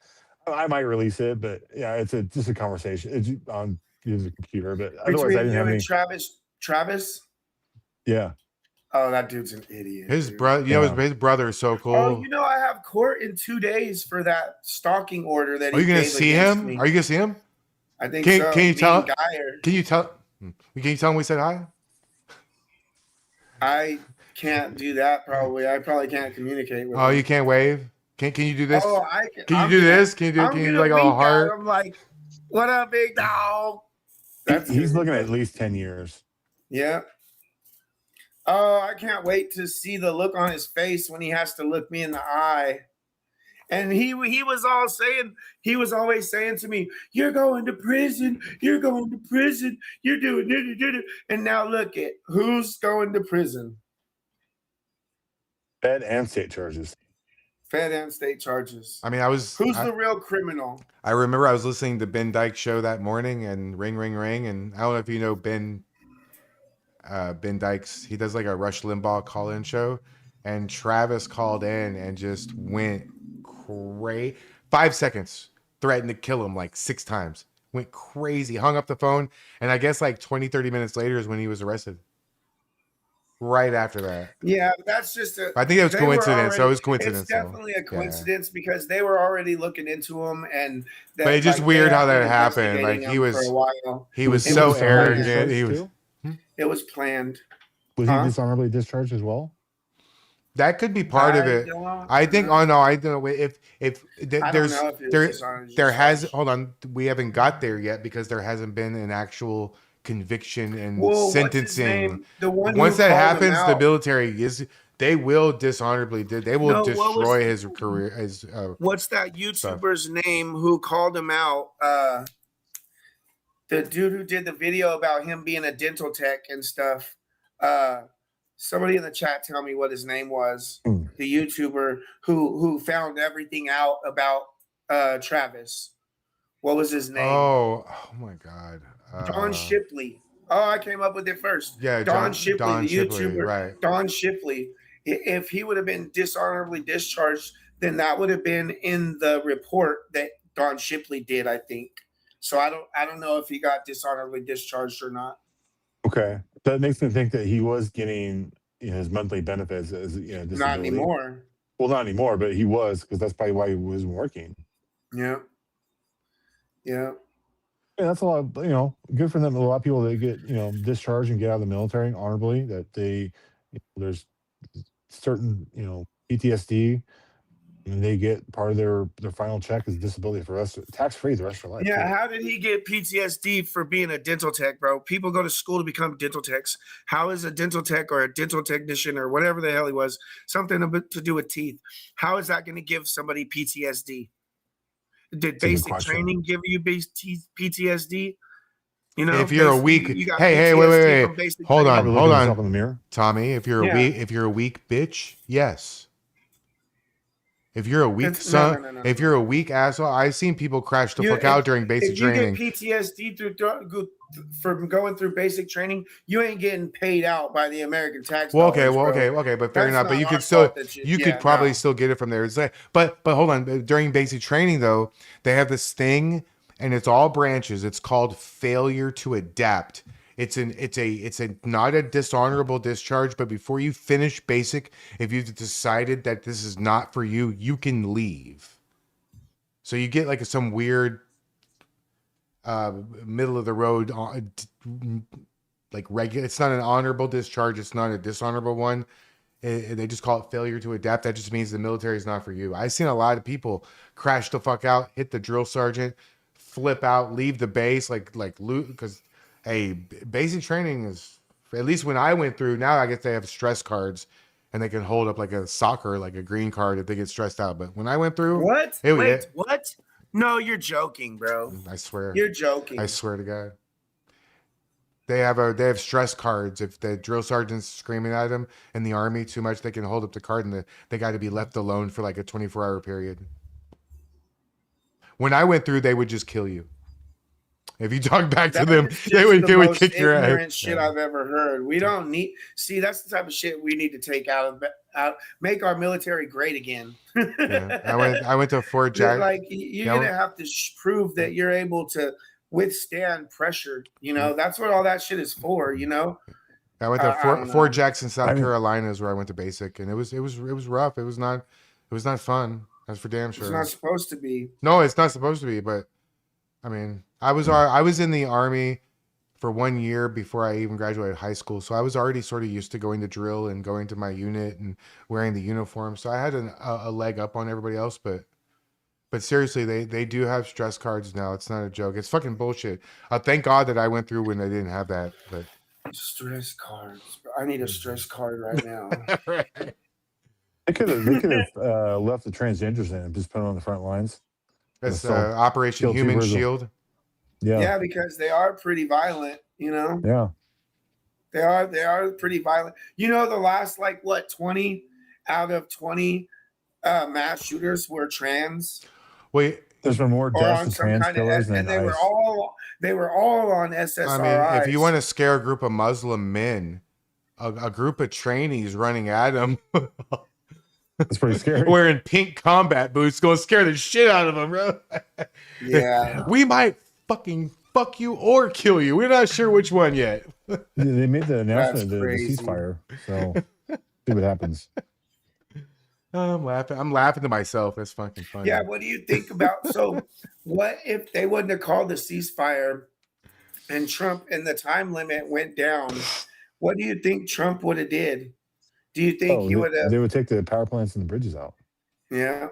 [SPEAKER 7] I might release it, but yeah, it's just a conversation. It's on the computer, but otherwise,
[SPEAKER 5] Between
[SPEAKER 7] I didn't
[SPEAKER 5] you
[SPEAKER 7] have
[SPEAKER 5] and
[SPEAKER 7] any.
[SPEAKER 5] Travis.
[SPEAKER 7] Yeah.
[SPEAKER 5] Oh, that dude's an idiot.
[SPEAKER 4] His
[SPEAKER 5] dude.
[SPEAKER 4] brother, his brother is so cool.
[SPEAKER 5] Oh, I have court in 2 days for that stalking order that.
[SPEAKER 4] Are you gonna
[SPEAKER 5] gave
[SPEAKER 4] see
[SPEAKER 5] against
[SPEAKER 4] him?
[SPEAKER 5] me.
[SPEAKER 4] Are you gonna see him?
[SPEAKER 5] I think
[SPEAKER 4] Can
[SPEAKER 5] so.
[SPEAKER 4] you tell?
[SPEAKER 5] Me and Guy are-
[SPEAKER 4] Can you tell him we said hi?
[SPEAKER 5] I can't do that. Probably. I probably can't communicate with.
[SPEAKER 4] Oh,
[SPEAKER 5] him.
[SPEAKER 4] you can't wave. Can you do this?
[SPEAKER 5] Oh, I can.
[SPEAKER 4] Can you do this? Can you do like a
[SPEAKER 5] wink
[SPEAKER 4] heart?
[SPEAKER 5] at him like, "What up, big dog?"
[SPEAKER 7] He's looking at least 10 years.
[SPEAKER 5] Yeah. Oh, I can't wait to see the look on his face when he has to look me in the eye. And he was always saying to me, "You're going to prison. You're going to prison. You're doing it." And now look at who's going to prison.
[SPEAKER 7] Fed and state charges.
[SPEAKER 5] Fed and state charges.
[SPEAKER 4] I mean,
[SPEAKER 5] who's the real criminal?
[SPEAKER 4] I remember I was listening to Ben Dyke's show that morning, and ring, ring, ring, and I don't know if you know Ben Dykes. He does like a Rush Limbaugh call-in show, and Travis called in and just went crazy. 5 seconds, threatened to kill him like 6 times. Went crazy, hung up the phone, and I guess like 20-30 minutes later is when he was arrested. Right after that.
[SPEAKER 5] Yeah, that's just
[SPEAKER 4] I think it was coincidence. So it was coincidence.
[SPEAKER 5] It's definitely a coincidence because they were already looking into him, and
[SPEAKER 4] but it's just weird how that happened. Like he was so arrogant.
[SPEAKER 5] It was planned.
[SPEAKER 7] Was he dishonorably discharged as well?
[SPEAKER 4] That could be part of it. I think. Oh no, I don't know if there has. Hold on, we haven't got there yet because there hasn't been an actual conviction and sentencing. Once that happens, the military they will dishonorably. They will destroy his career.
[SPEAKER 5] What's that YouTuber's name who called him out? The dude who did the video about him being a dental tech and stuff. Somebody in the chat tell me what his name was. The YouTuber who found everything out about Travis. What was his name?
[SPEAKER 4] Oh my God.
[SPEAKER 5] Don Shipley. Oh, I came up with it first.
[SPEAKER 4] Yeah,
[SPEAKER 5] Don Shipley, the YouTuber.
[SPEAKER 4] Right.
[SPEAKER 5] Don Shipley. If he would have been dishonorably discharged, then that would have been in the report that Don Shipley did, I think. So I don't know if he got dishonorably discharged or not.
[SPEAKER 7] Okay, that makes me think that he was getting his monthly benefits as disability.
[SPEAKER 5] Not anymore.
[SPEAKER 7] Well, not anymore, but he was because that's probably why he wasn't working.
[SPEAKER 5] Yeah. Yeah.
[SPEAKER 7] Yeah, that's a lot. Good for them. A lot of people that get discharged and get out of the military honorably. That there's certain PTSD, and they get part of their final check is disability for us, tax free the rest of their life
[SPEAKER 5] Yeah,
[SPEAKER 7] too.
[SPEAKER 5] how did he get PTSD for being a dental tech, bro? People go to school to become dental techs. How is a dental tech or a dental technician or whatever the hell he was, something to do with teeth? How is that going to give somebody PTSD? Did
[SPEAKER 7] It's a good
[SPEAKER 5] basic
[SPEAKER 7] question.
[SPEAKER 5] training give you PTSD?
[SPEAKER 4] If you're a
[SPEAKER 5] Basically,
[SPEAKER 4] weak,
[SPEAKER 5] you got
[SPEAKER 4] hey, wait,
[SPEAKER 5] PTSD
[SPEAKER 4] wait,
[SPEAKER 5] from basic
[SPEAKER 4] hold
[SPEAKER 5] training.
[SPEAKER 4] on,
[SPEAKER 7] Probably
[SPEAKER 4] hold
[SPEAKER 7] looking at yourself in
[SPEAKER 4] on,
[SPEAKER 7] the mirror.
[SPEAKER 4] Tommy. If you're a
[SPEAKER 5] Yeah,
[SPEAKER 4] weak bitch, yes. If you're a weak
[SPEAKER 5] it's no,
[SPEAKER 4] son,
[SPEAKER 5] no, no, no, no,
[SPEAKER 4] if
[SPEAKER 5] no.
[SPEAKER 4] you're a weak asshole, I've seen people crash the
[SPEAKER 5] You
[SPEAKER 4] fuck out during
[SPEAKER 5] if
[SPEAKER 4] basic
[SPEAKER 5] you get
[SPEAKER 4] training.
[SPEAKER 5] PTSD from going through basic training, you ain't getting paid out by the American tax dollars, bro.
[SPEAKER 4] Okay, but fair
[SPEAKER 5] That's
[SPEAKER 4] enough. But
[SPEAKER 5] not
[SPEAKER 4] you
[SPEAKER 5] our
[SPEAKER 4] could still,
[SPEAKER 5] fault that
[SPEAKER 4] you could
[SPEAKER 5] yeah,
[SPEAKER 4] probably
[SPEAKER 5] no.
[SPEAKER 4] still get it from there. It's like, but hold on. During basic training though, they have this thing, and it's all branches. It's called failure to adapt. It's a not a dishonorable discharge, but before you finish basic, if you've decided that this is not for you, you can leave. So you get like some weird middle of the road like regular. It's not an honorable discharge. It's not a dishonorable one. They just call it failure to adapt. That just means the military is not for you. I've seen a lot of people crash the fuck out, hit the drill sergeant, flip out, leave the base, like loot. Because hey, basic training is, at least when I went through. Now I guess they have stress cards, and they can hold up like a soccer, like a green card if they get stressed out. But when I went through,
[SPEAKER 5] What?
[SPEAKER 4] it yeah,
[SPEAKER 5] Wait, what? No, you're joking, bro.
[SPEAKER 4] I swear,
[SPEAKER 5] You're
[SPEAKER 4] I
[SPEAKER 5] joking.
[SPEAKER 4] swear to God. They have stress cards. If the drill sergeant's screaming at them in the army too much, they can hold up the card and they got to be left alone for like a 24-hour period. When I went through, they would just kill you. If you talk back to
[SPEAKER 5] That
[SPEAKER 4] them,
[SPEAKER 5] is just the
[SPEAKER 4] they would
[SPEAKER 5] most
[SPEAKER 4] kick your ass.
[SPEAKER 5] ignorant shit I've ever heard. We don't need see. That's the type of shit we need to take out. Make our military great again.
[SPEAKER 4] Yeah, I went to Fort Jack.
[SPEAKER 5] Like you're
[SPEAKER 4] Yeah,
[SPEAKER 5] gonna have to prove that you're able to withstand pressure. That's what all that shit is for.
[SPEAKER 4] I went to
[SPEAKER 5] I don't
[SPEAKER 4] Fort
[SPEAKER 5] know.
[SPEAKER 4] Jackson, South
[SPEAKER 7] I mean,
[SPEAKER 4] Carolina, is where I went to basic, and it was rough. It was not fun. That's for damn
[SPEAKER 5] It's not
[SPEAKER 4] sure.
[SPEAKER 5] supposed to be.
[SPEAKER 4] No, it's not supposed to be. But I mean, I was in the army for 1 year before I even graduated high school. So I was already sort of used to going to drill and going to my unit and wearing the uniform. So I had a leg up on everybody else. But seriously, they do have stress cards now. It's not a joke. It's fucking bullshit. Thank God that I went through when they didn't have that. But
[SPEAKER 5] Stress cards. I need a stress card right now.
[SPEAKER 7] they could have left the transgenders in and just put them on the front lines.
[SPEAKER 4] that's
[SPEAKER 7] Still
[SPEAKER 4] Operation
[SPEAKER 7] kill two
[SPEAKER 4] Human
[SPEAKER 7] birds with-
[SPEAKER 4] Shield.
[SPEAKER 7] Yeah,
[SPEAKER 5] Yeah, because they are pretty violent.
[SPEAKER 7] yeah.
[SPEAKER 5] They are pretty violent. The last 20 out of 20 mass shooters were trans
[SPEAKER 4] Wait,
[SPEAKER 7] There's been more
[SPEAKER 5] or
[SPEAKER 7] deaths
[SPEAKER 5] on
[SPEAKER 7] of
[SPEAKER 5] some
[SPEAKER 7] trans
[SPEAKER 5] kind of,
[SPEAKER 7] killers
[SPEAKER 5] and
[SPEAKER 7] than
[SPEAKER 5] they were
[SPEAKER 7] ICE.
[SPEAKER 5] all on SSRIs.
[SPEAKER 4] I mean, if you want to scare a group of Muslim men, a group of trainees running at them
[SPEAKER 7] It's pretty scary.
[SPEAKER 4] wearing pink combat boots, going to scare the shit out of them, bro.
[SPEAKER 5] Yeah.
[SPEAKER 4] We might fucking fuck you or kill you. We're not sure which one yet.
[SPEAKER 7] They made the announcement of the
[SPEAKER 5] crazy.
[SPEAKER 7] ceasefire, so see what happens.
[SPEAKER 4] I'm laughing to myself. That's fucking funny.
[SPEAKER 5] Yeah, what do you think about what if they wouldn't have called the ceasefire and Trump and the time limit went down? What do you think Trump would have did? Do you think he would have
[SPEAKER 7] They would take the power plants and the bridges out.
[SPEAKER 5] Yeah.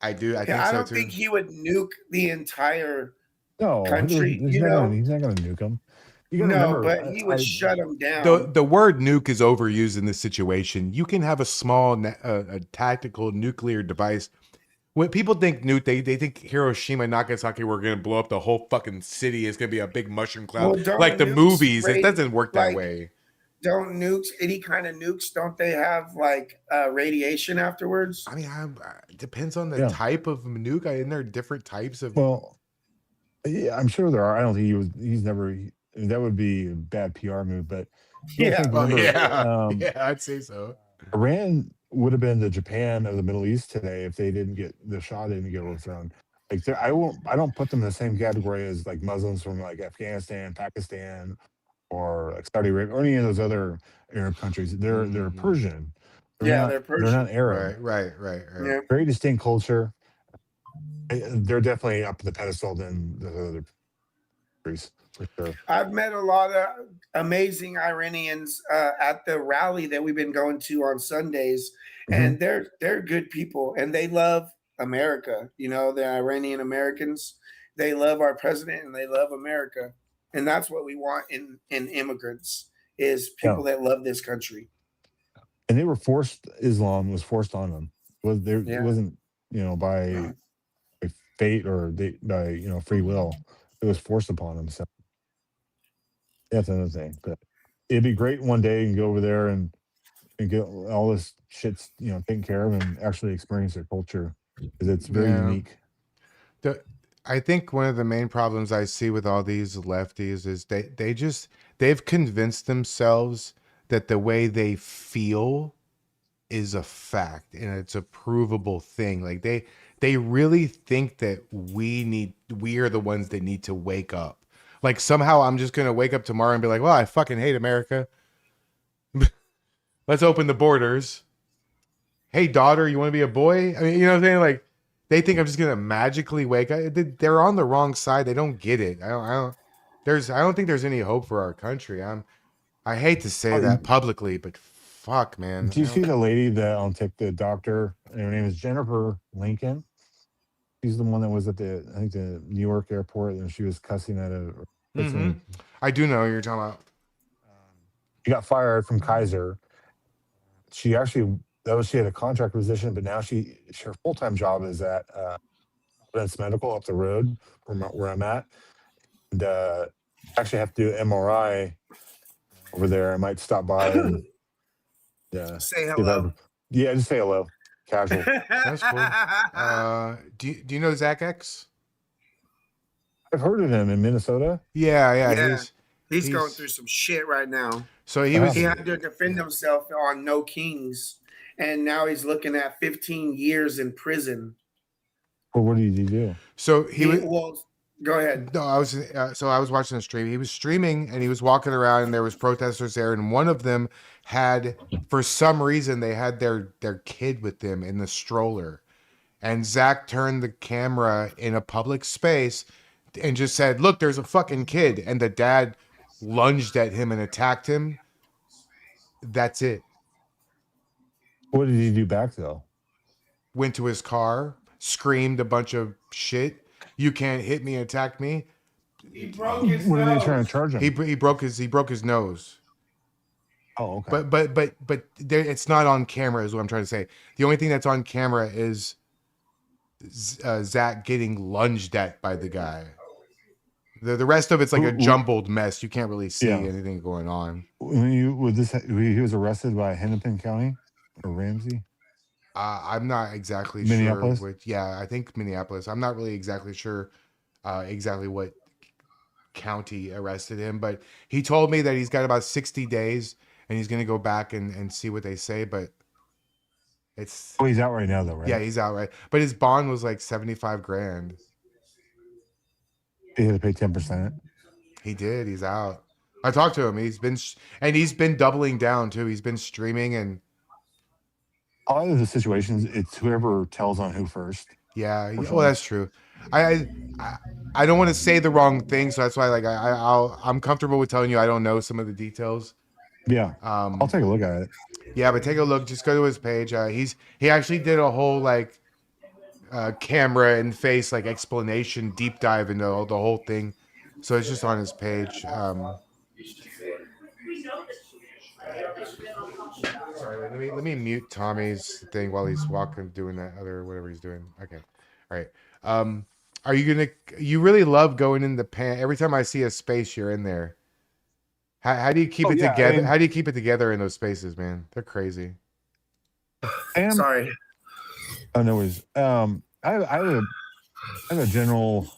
[SPEAKER 4] I do. I think
[SPEAKER 5] I
[SPEAKER 4] so
[SPEAKER 5] don't
[SPEAKER 4] too.
[SPEAKER 5] think he would nuke the entire
[SPEAKER 7] No,
[SPEAKER 5] country,
[SPEAKER 7] he's not going to nuke them. You got to
[SPEAKER 5] No,
[SPEAKER 7] remember,
[SPEAKER 5] but he would shut them down.
[SPEAKER 4] The word nuke is overused in this situation. You can have a small a tactical nuclear device. When people think nuke, they think Hiroshima and Nagasaki were going to blow up the whole fucking city. It's going to be a big mushroom cloud,
[SPEAKER 5] don't
[SPEAKER 4] like the
[SPEAKER 5] nukes
[SPEAKER 4] movies. It
[SPEAKER 5] rate-
[SPEAKER 4] doesn't work that
[SPEAKER 5] like-
[SPEAKER 4] way.
[SPEAKER 5] Don't nukes, any kind of nukes, don't they have radiation afterwards?
[SPEAKER 4] I mean, it depends on the
[SPEAKER 7] Yeah.
[SPEAKER 4] type of nuke. And there are different types of.
[SPEAKER 7] Well, yeah, I'm sure there are. I don't think he's never. That would be a bad PR move, but
[SPEAKER 5] Yeah.
[SPEAKER 7] remember,
[SPEAKER 4] yeah, I'd say so.
[SPEAKER 7] Iran would have been the Japan of the Middle East today if they didn't get the Shah didn't get overthrown. Like I don't put them in the same category as like Muslims from like Afghanistan, Pakistan, or like Saudi Arabia, or any of those other Arab countries. They're Persian.
[SPEAKER 5] They're Persian.
[SPEAKER 7] They're not Arab.
[SPEAKER 4] Right.
[SPEAKER 5] Yeah.
[SPEAKER 7] Very distinct culture. They're definitely up the pedestal than the other. countries for sure.
[SPEAKER 5] I've met a lot of amazing Iranians at the rally that we've been going to on Sundays, and they're good people, and they love America. You know, the Iranian Americans, they love our president, and they love America, and that's what we want in immigrants is people that love this country.
[SPEAKER 7] And they were forced. Islam was forced on them. It
[SPEAKER 5] Yeah.
[SPEAKER 7] wasn't by fate or by free will. It was forced upon them. So that's another thing. But it'd be great one day and go over there and get all this shit taken care of and actually experience their culture because it's very unique.
[SPEAKER 4] I think one of the main problems I see with all these lefties is they've convinced themselves that the way they feel is a fact and it's a provable thing. Like they really think that we are the ones that need to wake up. Like somehow I'm just going to wake up tomorrow and be like, well, I fucking hate America. Let's open the borders. Hey, daughter, you want to be a boy? I mean, you know what I'm saying? Like, they think I'm just going to magically wake up. They're on the wrong side. They don't get it. I don't think there's any hope for our country. I hate to say that publicly, but fuck, man.
[SPEAKER 7] Do you see the lady that I'll take the doctor? And her name is Jennifer Lincoln. She's the one that was at the New York airport and she was cussing at a.
[SPEAKER 4] I do know who you're talking about.
[SPEAKER 7] She got fired from Kaiser. She actually she had a contract position, but now her full-time job is at Providence Medical up the road where I'm at, and actually have to do MRI over there. I might stop by and
[SPEAKER 5] say hello.
[SPEAKER 7] Just say hello, casual.
[SPEAKER 4] That's cool. Do you know Zach X?
[SPEAKER 7] I've heard of him in Minnesota.
[SPEAKER 4] Yeah.
[SPEAKER 5] He's going through some shit right now.
[SPEAKER 4] So he
[SPEAKER 5] had to defend himself on No Kings, and now he's looking at 15 years in prison.
[SPEAKER 7] Well, what did he do?
[SPEAKER 4] So
[SPEAKER 5] go ahead.
[SPEAKER 4] No, I was watching the stream. He was streaming and he was walking around and there was protesters there, and one of them had, for some reason, they had their kid with them in the stroller, and Zach turned the camera in a public space and just said, "Look, there's a fucking kid," and the dad lunged at him and attacked him. That's it.
[SPEAKER 7] What did he do back though?
[SPEAKER 4] Went to his car, screamed a bunch of shit. You can't hit me, attack me.
[SPEAKER 5] He broke his nose.
[SPEAKER 7] What are they trying to charge him?
[SPEAKER 4] He broke his nose.
[SPEAKER 7] Oh, okay.
[SPEAKER 4] But it's not on camera, is what I'm trying to say. The only thing that's on camera is Zach getting lunged at by the guy. The rest of it's like a jumbled mess. You can't really see anything going on.
[SPEAKER 7] He was arrested by Hennepin County or Ramsey?
[SPEAKER 4] I'm not exactly
[SPEAKER 7] Minneapolis?
[SPEAKER 4] sure. I think Minneapolis. I'm not really exactly sure exactly what county arrested him, but he told me that he's got about 60 days and he's going to go back and see what they say, but it's...
[SPEAKER 7] Oh, he's out right now though, right?
[SPEAKER 4] Yeah, he's out, right? But his bond was like $75,000.
[SPEAKER 7] He had to pay 10%.
[SPEAKER 4] He did. He's out. I talked to him. He's been doubling down too. He's been streaming, and
[SPEAKER 7] a lot of the situations, it's whoever tells on who first.
[SPEAKER 4] Yeah. Well, that's true. I don't want to say the wrong thing, so that's why I'm comfortable with telling you I don't know some of the details.
[SPEAKER 7] Yeah. I'll take a look at it.
[SPEAKER 4] Yeah, but take a look. Just go to his page. He actually did a whole camera and face explanation deep dive into the whole thing. So it's just on his page. Sorry, let me mute Tommy's thing while he's doing that other whatever he's doing. Okay, all right. Are you really love going in the pan? Every time I see a space, you're in there. How do you keep it together? How do you keep it together in those spaces, man? They're crazy.
[SPEAKER 5] Sorry.
[SPEAKER 7] Oh, no worries. I have a general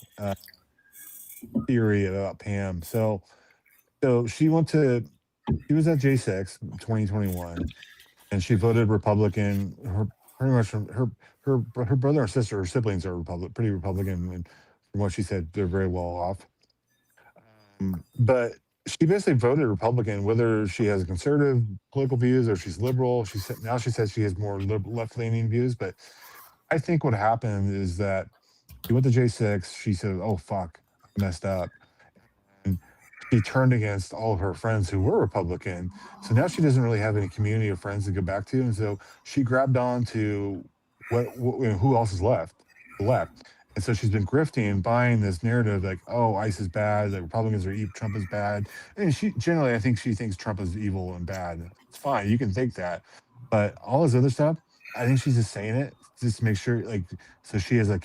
[SPEAKER 7] theory about Pam. So she was at J6 2021, and she voted Republican. Her brother and sister, her siblings are pretty Republican, and from what she said, they're very well off. But she basically voted Republican, whether she has conservative political views or she's liberal. She says she has more left-leaning views, but I think what happened is that she went to J6. She said, "Oh fuck, I messed up." she turned against all of her friends who were Republican. So now she doesn't really have any community of friends to go back to, and so she grabbed on to who else is left, the left. And so she's been grifting and buying this narrative like, oh, ICE is bad, the Republicans are evil, Trump is bad. And she generally, I think she thinks Trump is evil and bad. It's fine, you can think that, but all this other stuff, I think she's just saying it just to make sure, like, so she has a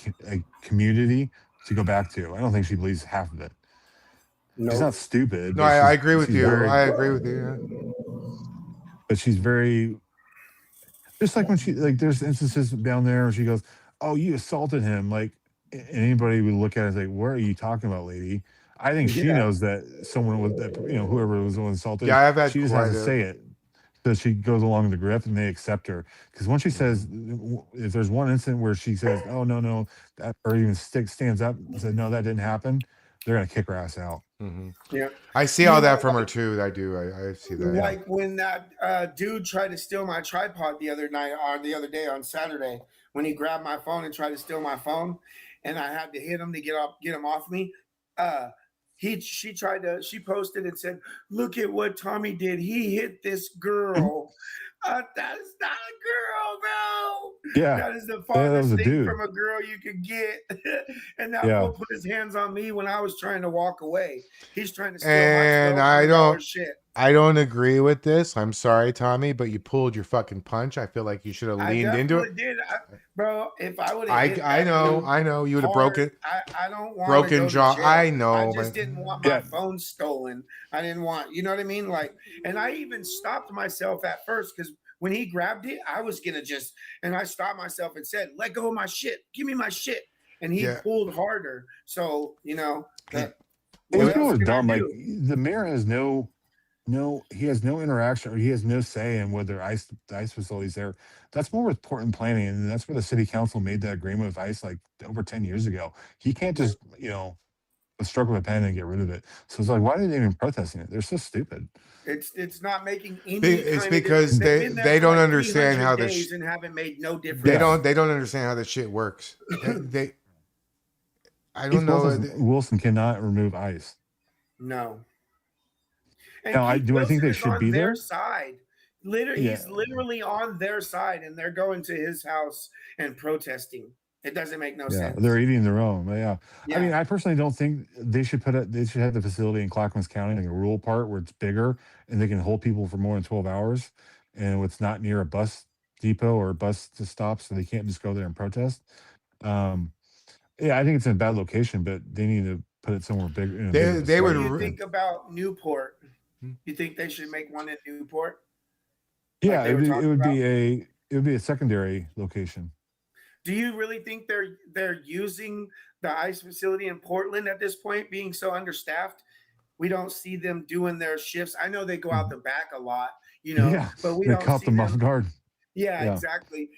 [SPEAKER 7] community to go back to. I don't think she believes half of it. She's not stupid.
[SPEAKER 4] No,
[SPEAKER 7] but
[SPEAKER 4] I agree with you.
[SPEAKER 7] Very,
[SPEAKER 4] I agree with you.
[SPEAKER 7] but she's very, just like when she, like, there's instances down there where she goes, oh, you assaulted him. Like, anybody would look at it and say, what are you talking about, lady? I think she knows that someone was, that, whoever was the one assaulted.
[SPEAKER 4] Yeah, I've had
[SPEAKER 7] she just has to say it. So she goes along the grift and they accept her. Because once she says, if there's one incident where she says, oh, no, that, or even stands up and says, no, that didn't happen, they're going to kick her ass out.
[SPEAKER 4] Mm-hmm.
[SPEAKER 5] Yeah.
[SPEAKER 4] I see all that from her too. I do. I see that.
[SPEAKER 5] Like when that dude tried to steal my tripod the other day on Saturday, when he grabbed my phone and tried to steal my phone, and I had to hit him to get him off me. She posted and said, look at what Tommy did. He hit this girl. That is not a girl, bro.
[SPEAKER 7] Yeah.
[SPEAKER 5] That is the farthest thing
[SPEAKER 7] dude.
[SPEAKER 5] from a girl you could get. And that fool put his hands on me when I was trying to walk away. He's trying to steal my shit.
[SPEAKER 4] I don't agree with this. I'm sorry, Tommy, but you pulled your fucking punch. I feel like you should have leaned into it.
[SPEAKER 5] Bro, if I would
[SPEAKER 4] have I know. You would have broken.
[SPEAKER 5] I don't want
[SPEAKER 4] broken jaw. I know.
[SPEAKER 5] I just didn't want my phone stolen. I didn't want, you know what I mean? Like, and I even stopped myself at first because when he grabbed it, I was gonna and I stopped myself and said, let go of my shit. Give me my shit. And he pulled harder. So,
[SPEAKER 7] it was dumb. Like, the mayor has he has no interaction, or he has no say in whether the ICE facilities there. That's more with Portland planning, and that's where the city council made that agreement with ICE like over 10 years ago. He can't just, a stroke of a pen and get rid of it. So it's like, why are they even protesting it? They're so stupid.
[SPEAKER 5] It's not making any.
[SPEAKER 4] It's because they don't understand how
[SPEAKER 5] this and haven't made no difference.
[SPEAKER 4] They don't understand how this shit works. I don't know.
[SPEAKER 7] Wilson cannot remove ICE.
[SPEAKER 5] No. And
[SPEAKER 7] now, I think they should be
[SPEAKER 5] their side. He's literally on their side, and they're going to his house and protesting. It doesn't make no sense.
[SPEAKER 7] They're eating their own. Yeah. I mean, I personally don't think they should have the facility in Clackamas County, like a rural part where it's bigger and they can hold people for more than 12 hours, and it's not near a bus depot or a bus to stop, so they can't just go there and protest. I think it's in a bad location, but they need to put it somewhere bigger.
[SPEAKER 4] They would.
[SPEAKER 5] What do you think about Newport? You think they should make one in Newport?
[SPEAKER 7] Yeah, it would be a secondary location.
[SPEAKER 5] Do you really think they're using the ICE facility in Portland at this point, being so understaffed? We don't see them doing their shifts. I know they go out the back a lot, but we don't
[SPEAKER 7] caught them off guard.
[SPEAKER 5] Yeah, exactly.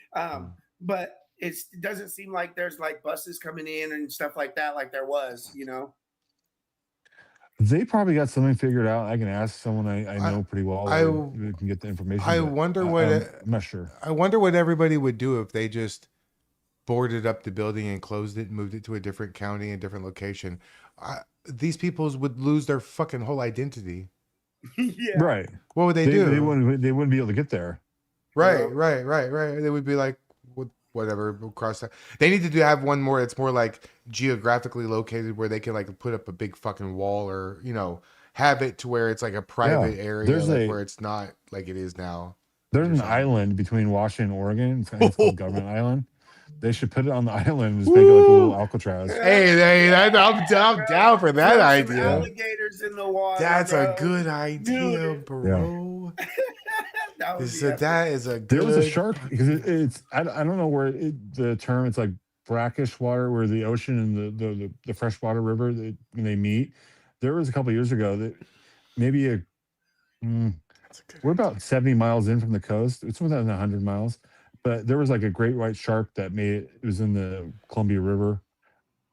[SPEAKER 5] But it doesn't seem like there's like buses coming in and stuff like that, like there was,
[SPEAKER 7] They probably got something figured out. I can ask someone I know pretty well. We can get the information.
[SPEAKER 4] I'm not sure. I wonder what everybody would do if they just boarded up the building and closed it and moved it to a different county and different location. These people would lose their fucking whole identity.
[SPEAKER 5] Yeah.
[SPEAKER 7] Right.
[SPEAKER 4] What would they do?
[SPEAKER 7] They wouldn't be able to get there.
[SPEAKER 4] Right. They would be like, whatever, cross that. They need to have one more that's more like geographically located where they can like put up a big fucking wall or, have it to where it's like a private area where it's not like it is now.
[SPEAKER 7] There's an island between Washington and Oregon. It's called Government Island. They should put it on the island and just make it like a little Alcatraz.
[SPEAKER 4] Hey, I'm down for that idea.
[SPEAKER 5] Alligators in the water.
[SPEAKER 4] That's a good idea, bro. That is a good.
[SPEAKER 7] There was a shark because it's I don't know where the term, it's like brackish water, where the ocean and the freshwater river when they meet. There was a couple of years ago that maybe we're about 70 miles in from the coast. It's within 100 miles. But there was like a great white shark that it was in the Columbia River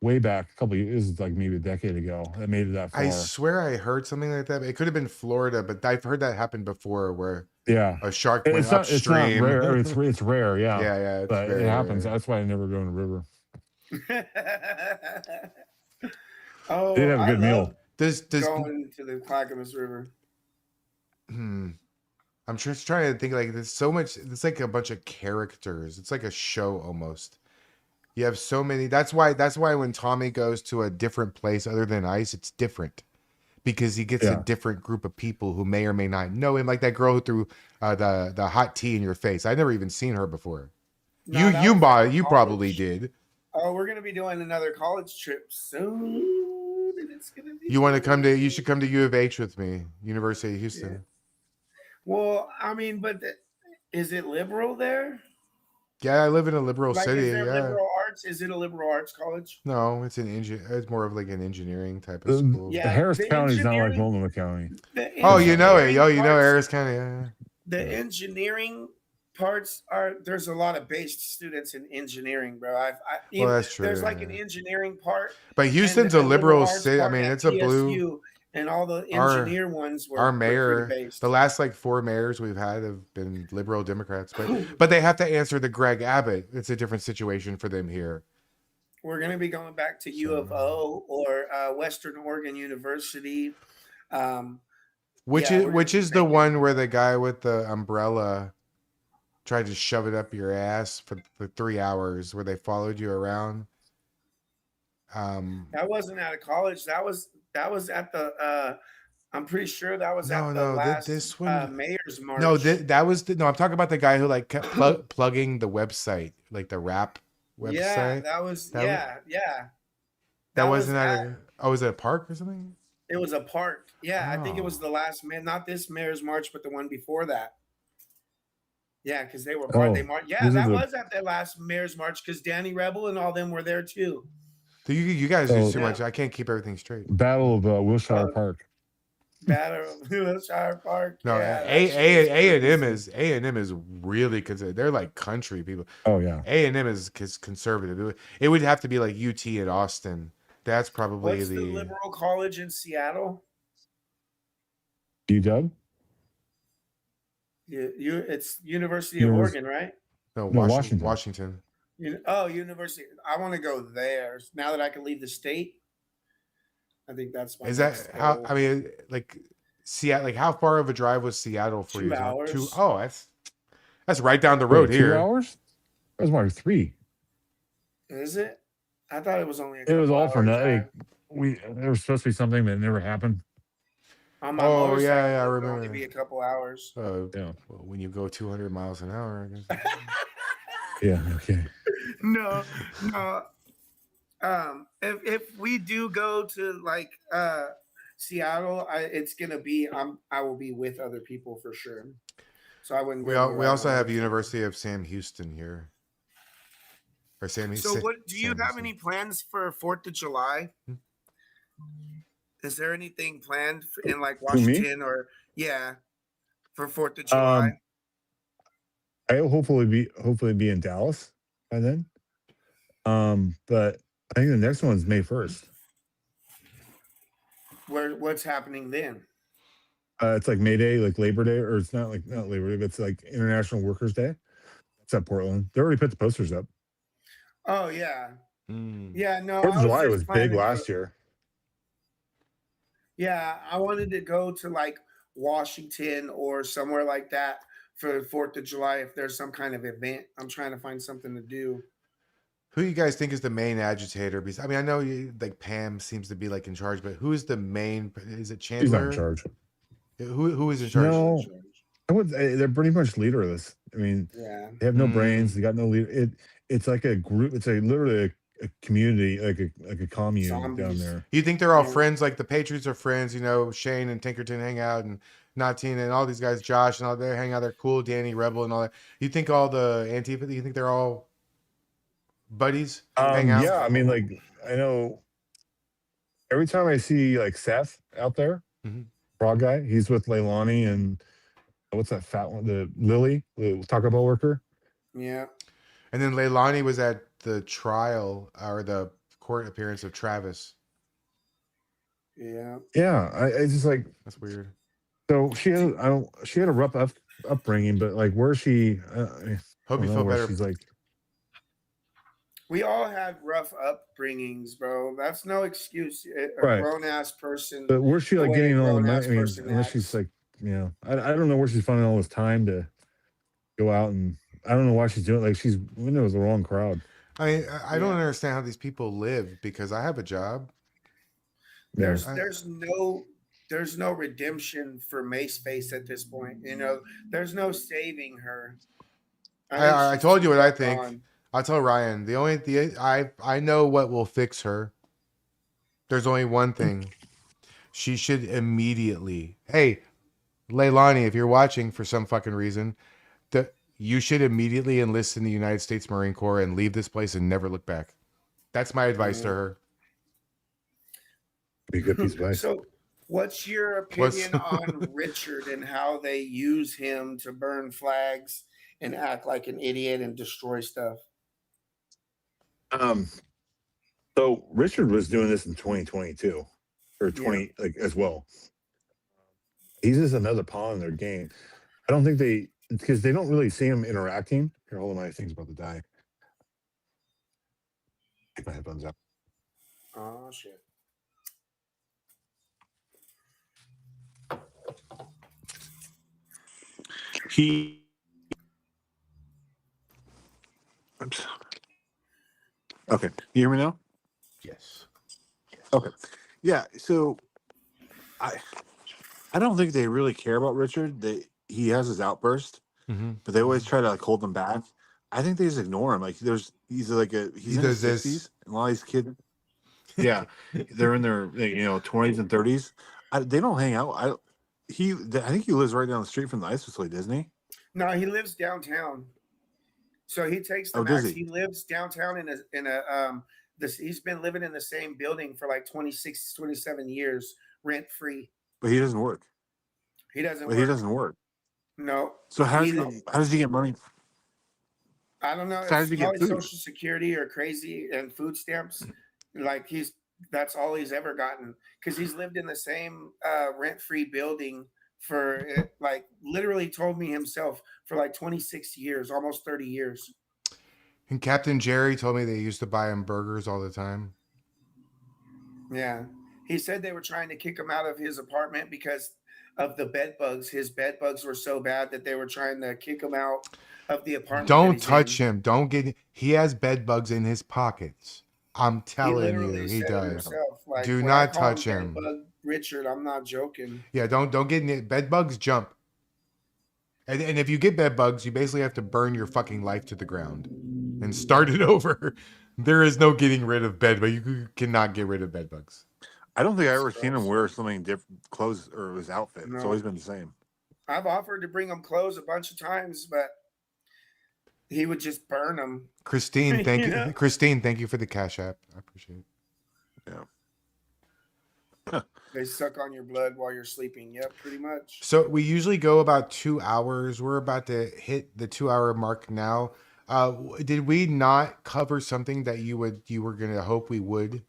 [SPEAKER 7] way back a couple of years, it was like maybe a decade ago, that made it that far.
[SPEAKER 4] I swear I heard something like that. It could have been Florida, but I've heard that happen before where a shark went upstream.
[SPEAKER 7] It's not rare. It's rare, yeah.
[SPEAKER 4] Yeah.
[SPEAKER 7] But it happens. Rare. That's why I never go in the river. They'd have a good meal.
[SPEAKER 4] Does
[SPEAKER 5] going to the Clackamas River.
[SPEAKER 4] I'm just trying to think, like, there's so much, it's like a bunch of characters. It's like a show almost. You have so many. That's why when Tommy goes to a different place other than ice, it's different. Because he gets a different group of people who may or may not know him, like that girl who threw the hot tea in your face. I never even seen her before.
[SPEAKER 5] No,
[SPEAKER 4] You probably did.
[SPEAKER 5] Oh, we're gonna be doing another college trip soon, and it's gonna be.
[SPEAKER 4] You want to come to? You should come to U of H with me, University of Houston.
[SPEAKER 5] Yeah. Well, I mean, but is it liberal there?
[SPEAKER 4] Yeah, I live in a liberal city.
[SPEAKER 5] Is there
[SPEAKER 4] yeah.
[SPEAKER 5] liberal arts? Is it a liberal arts college?
[SPEAKER 4] No, it's it's more of like an engineering type of school.
[SPEAKER 5] Yeah,
[SPEAKER 7] Harris County is not like Multnomah County.
[SPEAKER 4] Oh, you know it. Oh, you know Harris County. Yeah.
[SPEAKER 5] The engineering parts there's a lot of based students in engineering, bro.
[SPEAKER 4] Well, that's true.
[SPEAKER 5] There's like an engineering part,
[SPEAKER 4] but Houston's a liberal city. I mean, it's a blue.
[SPEAKER 5] And all the engineer ones were
[SPEAKER 4] our mayor.
[SPEAKER 5] based.
[SPEAKER 4] The last like 4 mayors we've had have been liberal Democrats, but they have to answer to Greg Abbott. It's a different situation for them here.
[SPEAKER 5] We're going to be going back to U of O or Western Oregon University.
[SPEAKER 4] Which is the one where the guy with the umbrella tried to shove it up your ass for 3 hours, where they followed you around.
[SPEAKER 5] That wasn't at a college. That was at the. I'm pretty sure that was at the last
[SPEAKER 4] this one,
[SPEAKER 5] mayor's march.
[SPEAKER 4] No, that was no. I'm talking about the guy who like kept plugging the website, like the rap website.
[SPEAKER 5] Yeah, that was. That
[SPEAKER 4] wasn't at. Was it a park or something?
[SPEAKER 5] It was a park. Yeah, I think it was the last not this mayor's march, but the one before that. Yeah, because they were they marched. Yeah, that was at their last mayor's march because Danny Rebel and all them were there too.
[SPEAKER 4] You guys do too much. I can't keep everything straight.
[SPEAKER 7] Battle of Wilshire Park.
[SPEAKER 5] Battle of Wilshire Park.
[SPEAKER 4] No, A&M is really considered. They're like country people.
[SPEAKER 7] Oh yeah.
[SPEAKER 4] A&M is conservative. It would have to be like UT at Austin. That's probably
[SPEAKER 5] What's the liberal college in Seattle?
[SPEAKER 7] UW.
[SPEAKER 5] It's University of Oregon, right?
[SPEAKER 4] No, Washington.
[SPEAKER 5] University. I want to go there now that I can leave the state. I think that's my.
[SPEAKER 4] Is that how? I mean, like Seattle. Like, how far of a drive was Seattle for
[SPEAKER 5] 2
[SPEAKER 4] you?
[SPEAKER 5] hours.
[SPEAKER 4] Oh, that's right down the road here.
[SPEAKER 7] 2 hours? That was more like 3.
[SPEAKER 5] Is it? I thought it was only.
[SPEAKER 7] It was all for nothing. There was supposed to be something, but it never happened.
[SPEAKER 5] On my motorcycle,
[SPEAKER 4] I remember.
[SPEAKER 5] Only be a couple hours.
[SPEAKER 4] Yeah. Well, when you go 200 miles an hour, I guess.
[SPEAKER 7] Yeah. Okay.
[SPEAKER 5] No. If we do go to like Seattle, it's gonna be I will be with other people for sure. So I wouldn't.
[SPEAKER 4] We also have University of Sam Houston here. Or Sam.
[SPEAKER 5] So what do you have any plans for 4th of July? Is there anything planned in like Washington or for 4th of July?
[SPEAKER 7] I'll hopefully be in Dallas by then. But I think the next one's May 1st.
[SPEAKER 5] What's happening then?
[SPEAKER 7] It's like May Day, like Labor Day, or it's not Labor Day, but it's like International Workers' Day. It's at Portland. They already put the posters up.
[SPEAKER 5] Oh yeah. Yeah, no.
[SPEAKER 7] 4th of July was big last year.
[SPEAKER 5] Yeah, I wanted to go to like Washington or somewhere like that for the 4th of July if there's some kind of event. I'm trying to find something to do.
[SPEAKER 4] Who you guys think is the main agitator? Because I mean, I know like Pam seems to be like in charge, but who is the main? Is it Chandler?
[SPEAKER 7] He's not in charge.
[SPEAKER 4] Who is in charge?
[SPEAKER 7] No, they're pretty much leaderless. I mean, they have no brains. They got no leader. It's like a group. It's literally a community, like a commune down there.
[SPEAKER 4] You think they're all friends? Like the Patriots are friends. You know, Shane and Tinkerton hang out, and Natina and all these guys, Josh and all they hang out. They're cool. Danny Rebel and all that. You think all the Antifa? You think they're all buddies? Hang out?
[SPEAKER 7] Yeah, I mean, like I know. Every time I see like Seth out there, broad guy, he's with Leilani and what's that fat one? The Lily, the Taco Bell worker.
[SPEAKER 5] Yeah.
[SPEAKER 4] And then Leilani was at the trial or the court appearance of Travis.
[SPEAKER 5] Yeah.
[SPEAKER 7] Yeah, I just like
[SPEAKER 4] that's weird.
[SPEAKER 7] So she had a rough upbringing, but like where she?
[SPEAKER 4] Hope you feel better.
[SPEAKER 7] She's like,
[SPEAKER 5] We all had rough upbringings, bro. That's no excuse. A
[SPEAKER 7] Right.
[SPEAKER 5] grown ass person,
[SPEAKER 7] But where's she
[SPEAKER 5] the
[SPEAKER 7] like
[SPEAKER 5] way a
[SPEAKER 7] getting all the
[SPEAKER 5] grown
[SPEAKER 7] money?
[SPEAKER 5] ass
[SPEAKER 7] I mean,
[SPEAKER 5] person
[SPEAKER 7] unless she's
[SPEAKER 5] acts.
[SPEAKER 7] like, I don't know where she's finding all this time to go out, and I don't know why she's doing it. Like she's in there with the wrong crowd.
[SPEAKER 4] I mean, I don't
[SPEAKER 5] Yeah.
[SPEAKER 4] understand how these people live because I have a job.
[SPEAKER 7] Yeah.
[SPEAKER 5] There's
[SPEAKER 4] I,
[SPEAKER 5] there's no redemption for Mace Face at this point. You know, there's no saving her. I think
[SPEAKER 4] I
[SPEAKER 5] she's
[SPEAKER 4] told
[SPEAKER 5] too
[SPEAKER 4] you what I
[SPEAKER 5] far
[SPEAKER 4] think.
[SPEAKER 5] gone.
[SPEAKER 4] I'll tell Ryan. I know what will fix her. There's only one thing. She should immediately. Hey, Leilani, if you're watching for some fucking reason, you should immediately enlist in the United States Marine Corps and leave this place and never look back. That's my advice to her.
[SPEAKER 7] Be a good piece of advice.
[SPEAKER 5] So, what's your
[SPEAKER 4] What's
[SPEAKER 5] opinion on Richard and how they use him to burn flags and act like an idiot and destroy stuff?
[SPEAKER 7] Um. So Richard was doing this in 2022 or
[SPEAKER 5] Yeah.
[SPEAKER 7] 20 like as well. He's just another pawn in their game. I don't think because they don't really see him interacting. Here, hold on, my thing's about to die. Take my headphones out.
[SPEAKER 5] Oh shit.
[SPEAKER 7] Oops. Okay, you hear me now?
[SPEAKER 4] yes.
[SPEAKER 7] Okay, yeah. So I don't think they really care about Richard. He has his outburst,
[SPEAKER 4] Mm-hmm.
[SPEAKER 7] but they always try to like hold him back. I think they just ignore him. Like he's
[SPEAKER 4] He
[SPEAKER 7] in his
[SPEAKER 4] does
[SPEAKER 7] 60s,
[SPEAKER 4] this.
[SPEAKER 7] and a lot of these kids, yeah, they're in their 20s and 30s. They don't hang out. I think he lives right down the street from the ice facility, doesn't he?
[SPEAKER 5] No, he lives downtown. So he takes the
[SPEAKER 7] Oh, does
[SPEAKER 5] max.
[SPEAKER 7] he?
[SPEAKER 5] He lives downtown in a this he's been living in the same building for like 26, 27 years, rent free.
[SPEAKER 7] But he doesn't work.
[SPEAKER 5] He doesn't
[SPEAKER 7] But
[SPEAKER 5] work.
[SPEAKER 7] he doesn't work.
[SPEAKER 5] No.
[SPEAKER 7] So how
[SPEAKER 5] He,
[SPEAKER 7] does he get money?
[SPEAKER 5] I don't know.
[SPEAKER 7] So how
[SPEAKER 5] It's
[SPEAKER 7] does he get
[SPEAKER 5] probably
[SPEAKER 7] food?
[SPEAKER 5] Social Security or crazy and food stamps. Like that's all he's ever gotten because he's lived in the same rent-free building for like literally told me himself for like 26 years, almost 30 years.
[SPEAKER 4] And Captain Jerry told me they used to buy him burgers all the time.
[SPEAKER 5] Yeah. He said they were trying to kick him out of his apartment because of the bed bugs. His bed bugs were so bad that they were trying to kick him out of the apartment.
[SPEAKER 4] Don't touch him. Don't get. He has bed bugs in his pockets. I'm
[SPEAKER 5] He
[SPEAKER 4] telling you,
[SPEAKER 5] literally
[SPEAKER 4] he
[SPEAKER 5] said it
[SPEAKER 4] does.
[SPEAKER 5] himself. Like
[SPEAKER 4] Do
[SPEAKER 5] when
[SPEAKER 4] not
[SPEAKER 5] I call
[SPEAKER 4] touch him.
[SPEAKER 5] Bed bug Richard, I'm not joking.
[SPEAKER 4] Yeah, don't get in it. Bed bugs jump. And if you get bed bugs, you basically have to burn your fucking life to the ground and start it over. There is no getting rid of bed, but you cannot get rid of bed bugs.
[SPEAKER 7] I don't think I ever seen him wear something different clothes or his outfit.
[SPEAKER 5] No.
[SPEAKER 7] It's always been the same.
[SPEAKER 5] I've offered to bring him clothes a bunch of times, but he would just burn them.
[SPEAKER 4] Christine, thank you.
[SPEAKER 5] Yeah.
[SPEAKER 4] Christine, thank you for the Cash App. I appreciate it.
[SPEAKER 7] Yeah.
[SPEAKER 5] They suck on your blood while you're sleeping. Yep, pretty much.
[SPEAKER 4] So we usually go about 2 hours. We're about to hit the 2-hour mark now. Did we not cover something that you were gonna hope we would?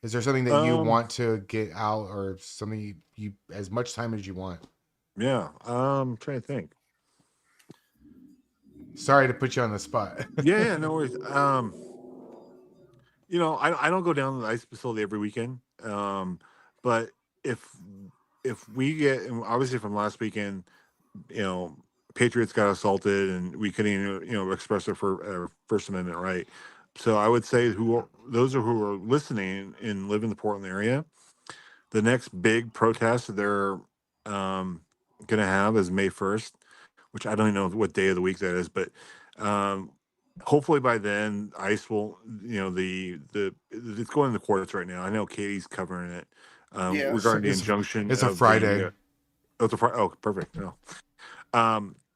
[SPEAKER 4] Is there something that you want to get out, or something you as much time as you want?
[SPEAKER 7] Yeah. I'm trying to think.
[SPEAKER 4] Sorry to put you on the spot.
[SPEAKER 7] Yeah, no worries. I don't go down to the ice facility every weekend. But if we get, and obviously from last weekend, Patriots got assaulted and we couldn't express our First Amendment right. So I would say those who are listening and live in the Portland area, the next big protest that they're going to have is May 1st, which I don't even know what day of the week that is, but hopefully by then ICE will, it's going in the courts right now. I know Katie's covering it regarding the injunction.
[SPEAKER 4] It's a Friday.
[SPEAKER 7] It's a Friday. Oh, perfect. No.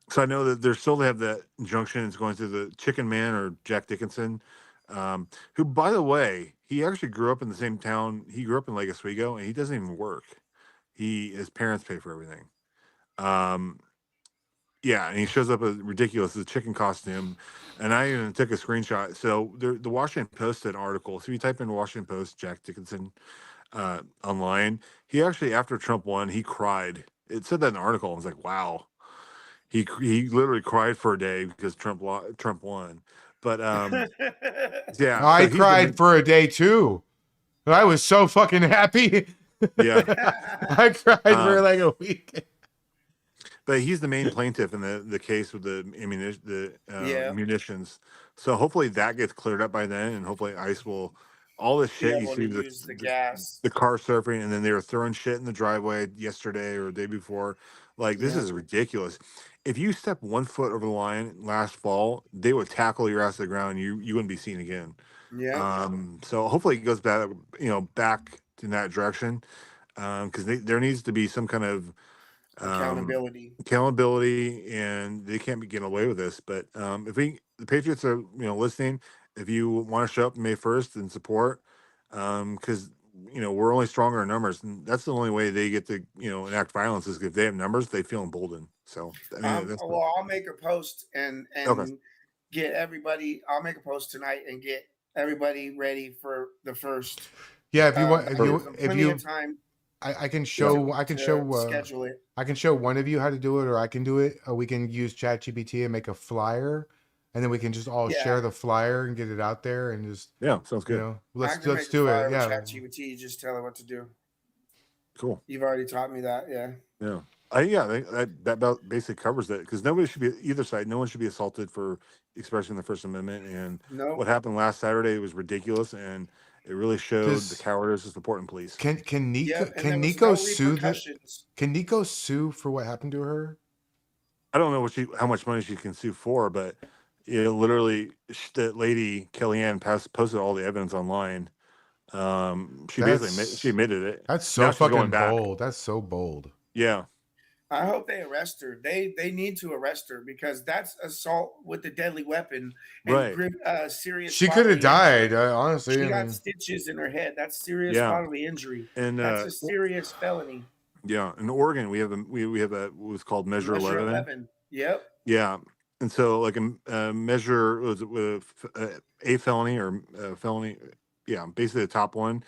[SPEAKER 7] So I know that they still have that injunction. It's going through the Chicken Man or Jack Dickinson, who, by the way, he actually grew up in the same town. He grew up in Lake Oswego, and he doesn't even work. His parents pay for everything. Yeah, and he shows up as ridiculous, the chicken costume. And I even took a screenshot. So the Washington Post did an article. So you type in Washington Post, Jack Dickinson online. He actually, after Trump won, he cried. It said that in the article. I was like, wow. He literally cried for a day because Trump won. But yeah,
[SPEAKER 4] I
[SPEAKER 7] so he's
[SPEAKER 4] cried for a day too. I was so fucking happy.
[SPEAKER 7] yeah.
[SPEAKER 4] I cried for like a week.
[SPEAKER 7] But he's the main plaintiff in the case with the
[SPEAKER 5] Yeah.
[SPEAKER 7] munitions. So hopefully that gets cleared up by then, and hopefully ICE will all this
[SPEAKER 5] Be
[SPEAKER 7] shit you
[SPEAKER 5] able
[SPEAKER 7] see
[SPEAKER 5] to use the gas.
[SPEAKER 7] the car surfing, and then they were throwing shit in the driveway yesterday or the day before. Like this
[SPEAKER 5] Yeah.
[SPEAKER 7] is ridiculous. If you step 1 foot over the line last fall, they would tackle your ass to the ground. You wouldn't be seen again.
[SPEAKER 5] Yeah.
[SPEAKER 7] So hopefully it goes back, back in that direction. Because there needs to be some kind of accountability, and they can't be getting away with this. But if the Patriots are listening, if you want to show up May 1st and support, because we're only stronger in numbers, and that's the only way they get to enact violence is if they have numbers, they feel emboldened. So I mean,
[SPEAKER 5] Well, I'll make a post and
[SPEAKER 7] okay.
[SPEAKER 5] get everybody. I'll make a post tonight and get everybody ready for the first.
[SPEAKER 4] Yeah, if you want,
[SPEAKER 5] if you time.
[SPEAKER 4] I can show
[SPEAKER 5] schedule it.
[SPEAKER 4] I can show one of you how to do it, or I can do it. Or we can use ChatGPT and make a flyer, and then we can just all share the flyer and get it out there, and just
[SPEAKER 7] sounds good.
[SPEAKER 4] Let's do it. Yeah,
[SPEAKER 5] ChatGPT, just tell it what to do.
[SPEAKER 7] Cool.
[SPEAKER 5] You've already taught me that. Yeah.
[SPEAKER 7] Yeah. That about basically covers it, because nobody should be either side. No one should be assaulted for expressing the First Amendment. And what happened last Saturday was ridiculous, and it really showed the cowardice of supporting police.
[SPEAKER 4] Can Nico sue? Can Nico sue for what happened to her?
[SPEAKER 7] I don't know how much money she can sue for, but literally, that lady Kellyanne posted all the evidence online. She admitted it.
[SPEAKER 4] That's so fucking bold. That's so bold.
[SPEAKER 7] Yeah.
[SPEAKER 5] I hope they arrest her. They need to arrest her, because that's assault with a deadly weapon and serious.
[SPEAKER 4] She could have died. Honestly,
[SPEAKER 5] she got stitches in her head. That's serious bodily injury, and that's a serious felony.
[SPEAKER 7] Yeah, in Oregon we have what's called Measure 11.
[SPEAKER 5] Yep.
[SPEAKER 7] Yeah, and so like a measure was a felony or felony. Yeah, basically the top one.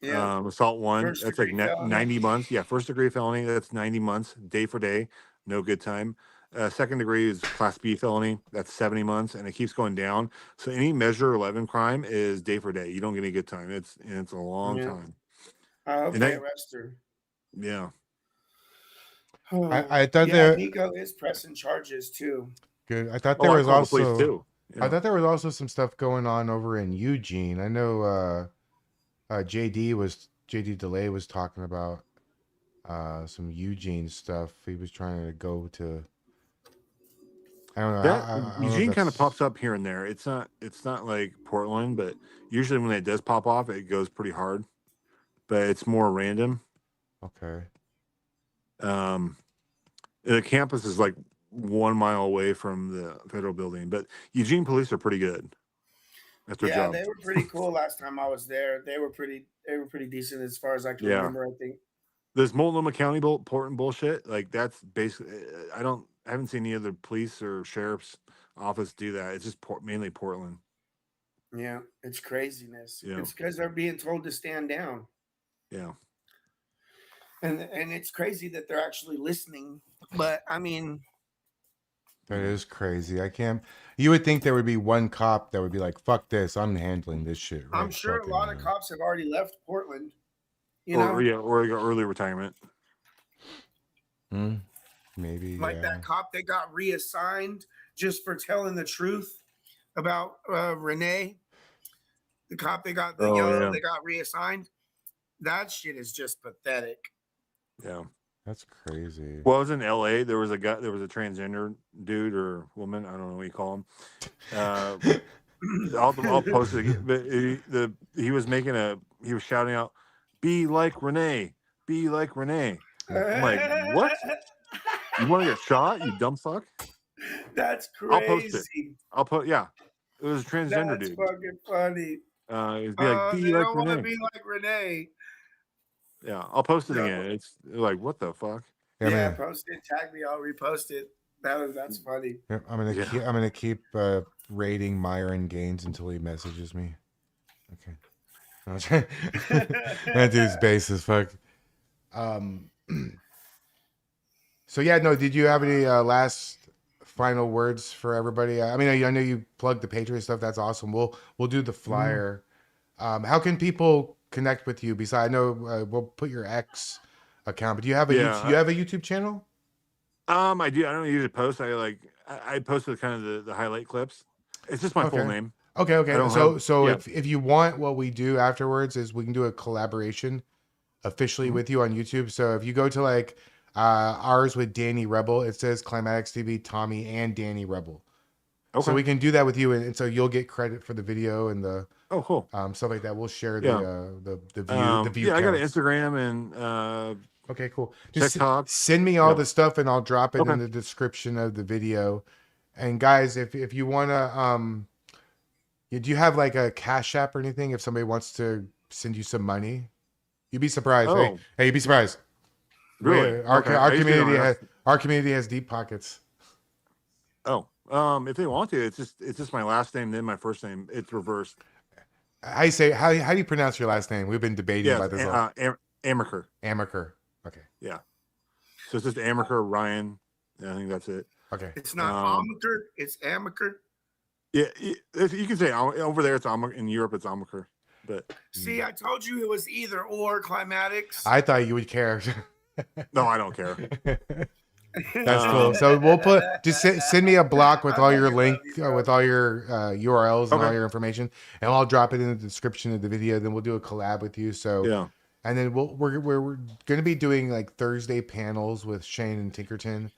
[SPEAKER 7] Yeah. Assault 1, that's like 90 months. Yeah, first degree felony, that's 90 months, day for day, no good time. Second degree is class B felony, that's 70 months, and it keeps going down. So any Measure 11 crime is day for day. You don't get any good time. It's a long time.
[SPEAKER 5] I hope they arrest her.
[SPEAKER 7] Yeah.
[SPEAKER 4] I thought
[SPEAKER 5] Nico is pressing charges too.
[SPEAKER 4] Good. I thought there was also I thought there was also some stuff going on over in Eugene. I know JD Delay was talking about some Eugene stuff. He was trying to go to. I don't know.
[SPEAKER 7] Eugene kind of pops up here and there. It's not like Portland, but usually when it does pop off, it goes pretty hard. But it's more random.
[SPEAKER 4] Okay.
[SPEAKER 7] The campus is like 1 mile away from the federal building, but Eugene police are pretty good. That's their job.
[SPEAKER 5] They were pretty cool last time I was there. They were pretty decent as far as I can remember, I think.
[SPEAKER 7] This Multnomah County Portland bullshit, like that's basically I haven't seen any other police or sheriff's office do that. It's just mainly Portland.
[SPEAKER 5] Yeah, it's craziness.
[SPEAKER 7] Yeah.
[SPEAKER 5] It's because they're being told to stand down.
[SPEAKER 7] Yeah.
[SPEAKER 5] And it's crazy that they're actually listening. But I mean,
[SPEAKER 4] that is crazy. You would think there would be one cop that would be like, "Fuck this! I'm handling this shit." Right,
[SPEAKER 5] I'm sure a lot of cops have already left Portland.
[SPEAKER 7] Or early retirement.
[SPEAKER 4] Maybe
[SPEAKER 5] that cop they got reassigned just for telling the truth about Renee. The cop they got they got reassigned. That shit is just pathetic.
[SPEAKER 7] Yeah.
[SPEAKER 4] That's crazy.
[SPEAKER 7] Well, I was in LA. There was a transgender dude or woman. I don't know what you call him. I'll post it. But he was shouting out, "Be like Renee, be like Renee." I'm like, what? You want to get shot, you dumb fuck?
[SPEAKER 5] That's crazy.
[SPEAKER 7] I'll post. Yeah, it was a transgender dude.
[SPEAKER 5] That's fucking funny.
[SPEAKER 7] It'd be like, be like Renee.
[SPEAKER 5] Be like Renee.
[SPEAKER 7] Yeah, I'll post it again. It's like, what the fuck?
[SPEAKER 5] Yeah, post it, tag me, I'll repost it. That's funny.
[SPEAKER 4] Yep, I'm gonna keep rating Myron Gaines until he messages me. Okay. That dude's base as fuck. So yeah, no. Did you have any last final words for everybody? I mean, I know you plugged the Patreon stuff. That's awesome. We'll do the flyer. How can people connect with you? Besides, I know we'll put your X account, but do you have a you have a YouTube channel?
[SPEAKER 7] I do. I don't usually post. I posted kind of the highlight clips. It's just my full name.
[SPEAKER 4] Okay. So if you want, what we do afterwards is we can do a collaboration officially with you on YouTube. So if you go to like ours with Danny Rebel, it says Climatics TV, Tommy, and Danny Rebel. Okay. So we can do that with you, and so you'll get credit for the video and the
[SPEAKER 7] cool
[SPEAKER 4] stuff like that. We'll share the view.
[SPEAKER 7] Yeah, I got an Instagram and
[SPEAKER 4] okay, cool. Just
[SPEAKER 7] TikTok.
[SPEAKER 4] Send me all the stuff, and I'll drop it in the description of the video. And guys, if you wanna do you have like a Cash App or anything? If somebody wants to send you some money, you'd be surprised. Hey, you'd be surprised.
[SPEAKER 7] Really?
[SPEAKER 4] Our community has deep pockets.
[SPEAKER 7] Oh, if they want to, it's just my last name then my first name. It's reversed.
[SPEAKER 4] How do you pronounce your last name? We've been debating about this.
[SPEAKER 7] Amacher.
[SPEAKER 4] Amacher. Okay.
[SPEAKER 7] Yeah. So it's just Amacher, Ryan. I think that's it.
[SPEAKER 4] Okay.
[SPEAKER 5] It's not Amacher. It's Amacher.
[SPEAKER 7] Yeah, you can say over there. It's Amacher. In Europe, it's Amacher. But
[SPEAKER 5] see, I told you it was either or Climatics.
[SPEAKER 4] I thought you would care.
[SPEAKER 7] No, I don't care.
[SPEAKER 4] That's cool. So we'll just send me a block with all your with all your URLs and all your information, and I'll drop it in the description of the video. Then we'll do a collab with you. So
[SPEAKER 7] yeah,
[SPEAKER 4] and then we're going to be doing like Thursday panels with Shane and Tinkerton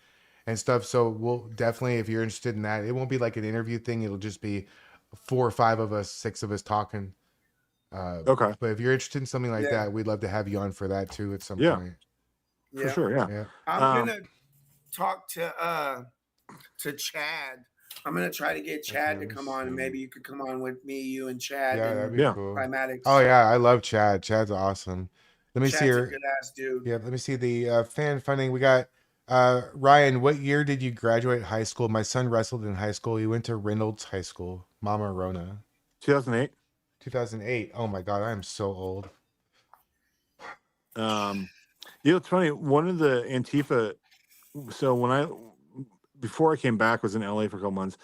[SPEAKER 4] and stuff. So we'll definitely, if you're interested in that, it won't be like an interview thing. It'll just be 4 or 5 of us, 6 of us talking.
[SPEAKER 7] Okay.
[SPEAKER 4] But if you're interested in something like that, we'd love to have you on for that too at some point.
[SPEAKER 7] For sure. Yeah.
[SPEAKER 5] I'm gonna talk to Chad. I'm gonna try to get Chad to come on, and maybe you could come on with me, you and Chad.
[SPEAKER 4] Yeah, that'd be cool.
[SPEAKER 5] Climatics.
[SPEAKER 4] Oh yeah, I love Chad. Chad's awesome. Let me see
[SPEAKER 5] a good ass dude.
[SPEAKER 4] Yeah, let me see the fan funding. We got Ryan. What year did you graduate high school? My son wrestled in high school. He went to Reynolds High School. Mama Rona.
[SPEAKER 7] 2008.
[SPEAKER 4] 2008. Oh my God, I am so old.
[SPEAKER 7] It's funny. One of the Antifa. So before I came back, was in LA for a couple months.